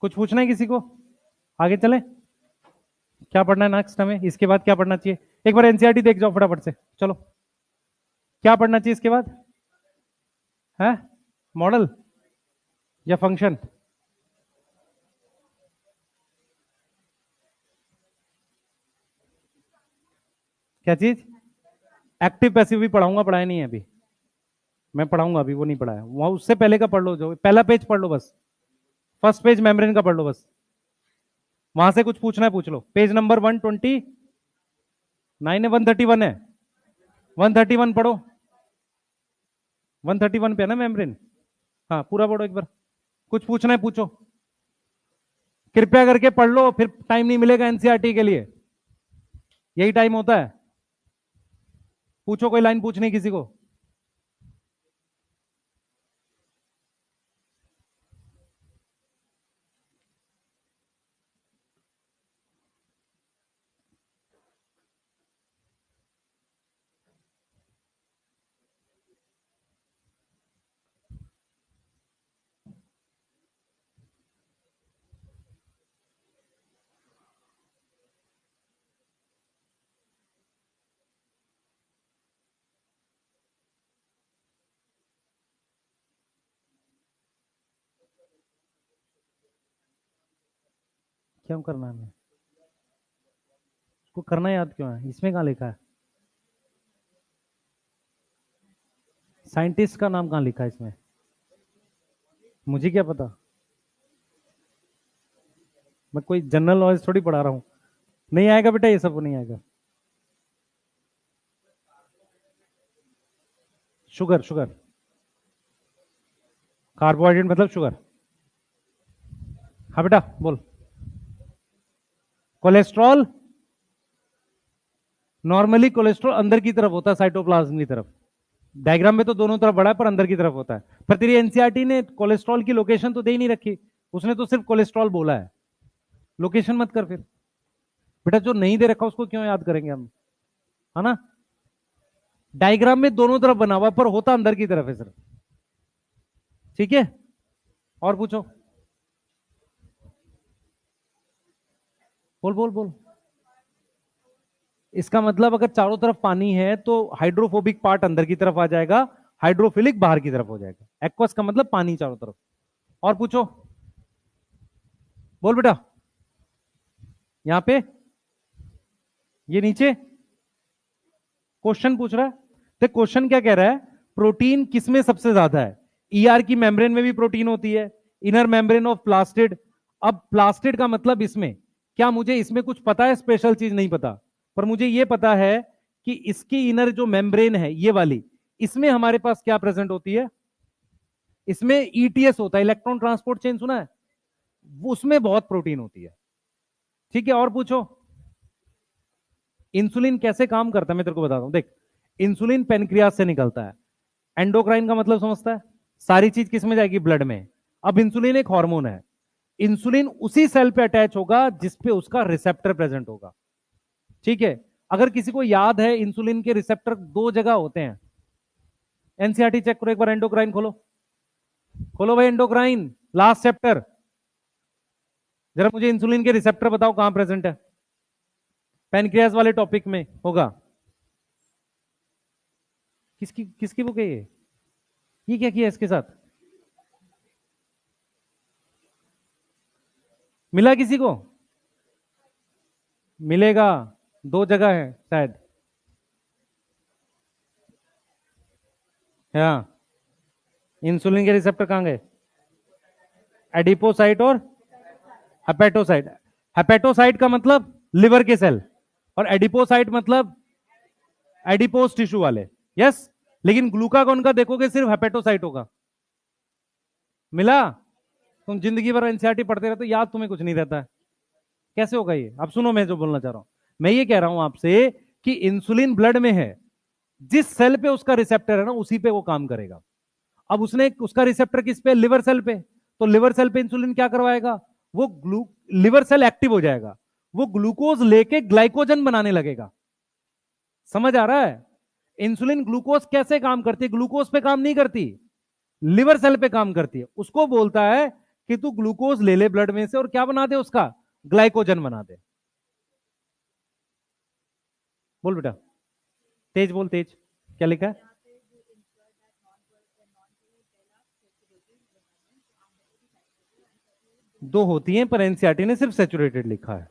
Speaker 1: कुछ पूछना है किसी को? आगे चले? क्या पढ़ना है नेक्स्ट हमें, इसके बाद क्या पढ़ना चाहिए? एक बार एनसीईआरटी देख जाओ फटाफट से, चलो। क्या पढ़ना चाहिए इसके बाद? है मॉडल या फंक्शन? क्या चीज? एक्टिव पैसिव भी पढ़ाऊंगा, पढ़ाया नहीं है अभी। मैं पढ़ाऊंगा अभी, वो नहीं पढ़ाया, वहां उससे पहले का पढ़ लो, जो पहला पेज पढ़ लो बस, फर्स्ट पेज मेम्ब्रेन का पढ़ लो बस। वहां से कुछ पूछना है पूछ लो, पेज नंबर 129 है, 131 है, 131 पढ़ो। 131 पे है ना मेम्ब्रेन? हाँ पूरा पढ़ो एक बार, कुछ पूछना है पूछो, कृपया करके पढ़ लो, फिर टाइम नहीं मिलेगा एनसीईआरटी के लिए, यही टाइम होता है। पूछो, कोई लाइन पूछनी किसी को? क्यों करना है हमें उसको, करना याद क्यों है, इसमें कहां लिखा है? साइंटिस्ट का नाम कहां लिखा है इसमें? मुझे क्या पता, मैं कोई जनरल नॉलेज थोड़ी पढ़ा रहा हूं। नहीं आएगा बेटा, ये सब नहीं आएगा। शुगर, शुगर, कार्बोहाइड्रेट मतलब शुगर। हाँ बेटा बोल। कोलेस्ट्रॉल नॉर्मली कोलेस्ट्रॉल अंदर की तरफ होता है, साइटोप्लाज्म की तरफ। डायग्राम में तो दोनों तरफ बड़ा है, पर अंदर की तरफ होता है। पर तेरी एनसीईआरटी ने कोलेस्ट्रॉल की लोकेशन तो दे ही नहीं रखी, उसने तो सिर्फ कोलेस्ट्रॉल बोला है। लोकेशन मत कर फिर बेटा, जो नहीं दे रखा उसको क्यों याद करेंगे हम, है ना। डायग्राम में दोनों तरफ बना हुआ, पर होता अंदर की तरफ है सिर्फ। ठीक है, और पूछो। बोल बोल बोल। इसका मतलब अगर चारों तरफ पानी है तो हाइड्रोफोबिक पार्ट अंदर की तरफ आ जाएगा, हाइड्रोफिलिक बाहर की तरफ हो जाएगा। एक्वस का मतलब पानी चारों तरफ। और पूछो, बोल बेटा। यहां पे, ये नीचे क्वेश्चन पूछ रहा है, तो क्वेश्चन क्या कह रहा है, प्रोटीन किसमें सबसे ज्यादा है। ईआर की मेम्ब्रेन में भी प्रोटीन होती है, इनर मेम्ब्रेन ऑफ प्लास्टिड। अब प्लास्टिड का मतलब इसमें क्या, मुझे इसमें कुछ पता है, स्पेशल चीज नहीं पता, पर मुझे यह पता है कि इसकी इनर जो मेम्ब्रेन है ये वाली, इसमें हमारे पास क्या प्रेजेंट होती है, इसमें ईटीएस होता है, इलेक्ट्रॉन ट्रांसपोर्ट चेन, सुना है, उसमें बहुत प्रोटीन होती है। ठीक है, और पूछो। इंसुलिन कैसे काम करता है मैं तेरे को बताता हूं, देख। इंसुलिन पेनक्रियास से निकलता है। एंडोक्राइन का मतलब समझता है, सारी चीज किस में जाएगी, ब्लड में। अब इंसुलिन एक हार्मोन है, इंसुलिन उसी सेल पे अटैच होगा जिसपे उसका रिसेप्टर प्रेजेंट होगा। ठीक है, अगर किसी को याद है, इंसुलिन के रिसेप्टर दो जगह होते हैं। एनसीईआरटी चेक करो एक बार, एंडोक्राइन खोलो, खोलो भाई एंडोक्राइन, लास्ट चैप्टर। जरा मुझे इंसुलिन के रिसेप्टर बताओ कहां प्रेजेंट है, पैनक्रियास वाले टॉपिक में होगा। किसकी किसकी बुक है ये क्या किया इसके साथ, मिला किसी को, मिलेगा, दो जगह है शायद। हाँ, इंसुलिन के रिसेप्टर कहां गए, एडिपोसाइट और हेपेटोसाइट। हेपेटोसाइट का मतलब लिवर के सेल, और एडिपोसाइट मतलब एडिपोस टिश्यू वाले। यस, लेकिन ग्लूकागॉन का देखोगे सिर्फ हेपेटोसाइट होगा। मिला। तुम जिंदगी भर एनसीईआरटी पढ़ते रहते, याद तुम्हें कुछ नहीं रहता है, कैसे होगा ये। अब सुनो मैं जो बोलना चाह रहा हूं, मैं ये कह रहा हूं आपसे कि इंसुलिन ब्लड में है, जिस सेल पे उसका रिसेप्टर है ना उसी पे वो काम करेगा। अब उसने उसका रिसेप्टर किस पे, लिवर सेल पे, तो लिवर सेल पे इंसुलिन क्या करवाएगा, वो लिवर सेल एक्टिव हो जाएगा, वो ग्लूकोज लेके ग्लाइकोजन बनाने लगेगा। समझ आ रहा है। इंसुलिन ग्लूकोज कैसे काम करती है, ग्लूकोज पे काम नहीं करती, लिवर सेल पे काम करती है। उसको बोलता है कि तू ग्लूकोज ले ले ब्लड में से और क्या बना दे उसका, ग्लाइकोजन बना दे। बोल बेटा, तेज बोल तेज, क्या लिखा है। दो होती हैं, पर एनसीईआरटी ने सिर्फ सैचुरेटेड लिखा है।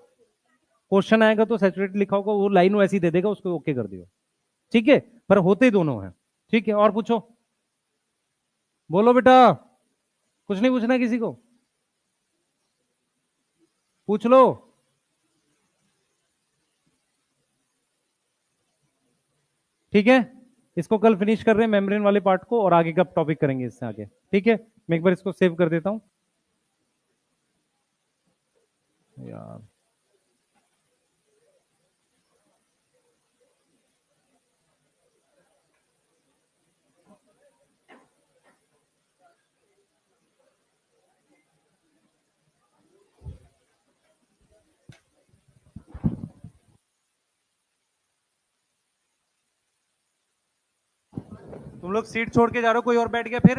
Speaker 1: क्वेश्चन आएगा तो सैचुरेटेड लिखा होगा, वो लाइन वैसी दे देगा, उसको ओके कर दियो। ठीक है, पर होते दोनों हैं। ठीक है, और पूछो, बोलो बेटा। कुछ नहीं पूछना किसी को, पूछ लो। ठीक है, इसको कल फिनिश कर रहे हैं मेम्ब्रेन वाले पार्ट को, और आगे का टॉपिक करेंगे इससे आगे। ठीक है, मैं एक बार इसको सेव कर देता हूं यार। तुम लोग सीट छोड़ के जा रहे हो, कोई और बैठ गया फिर।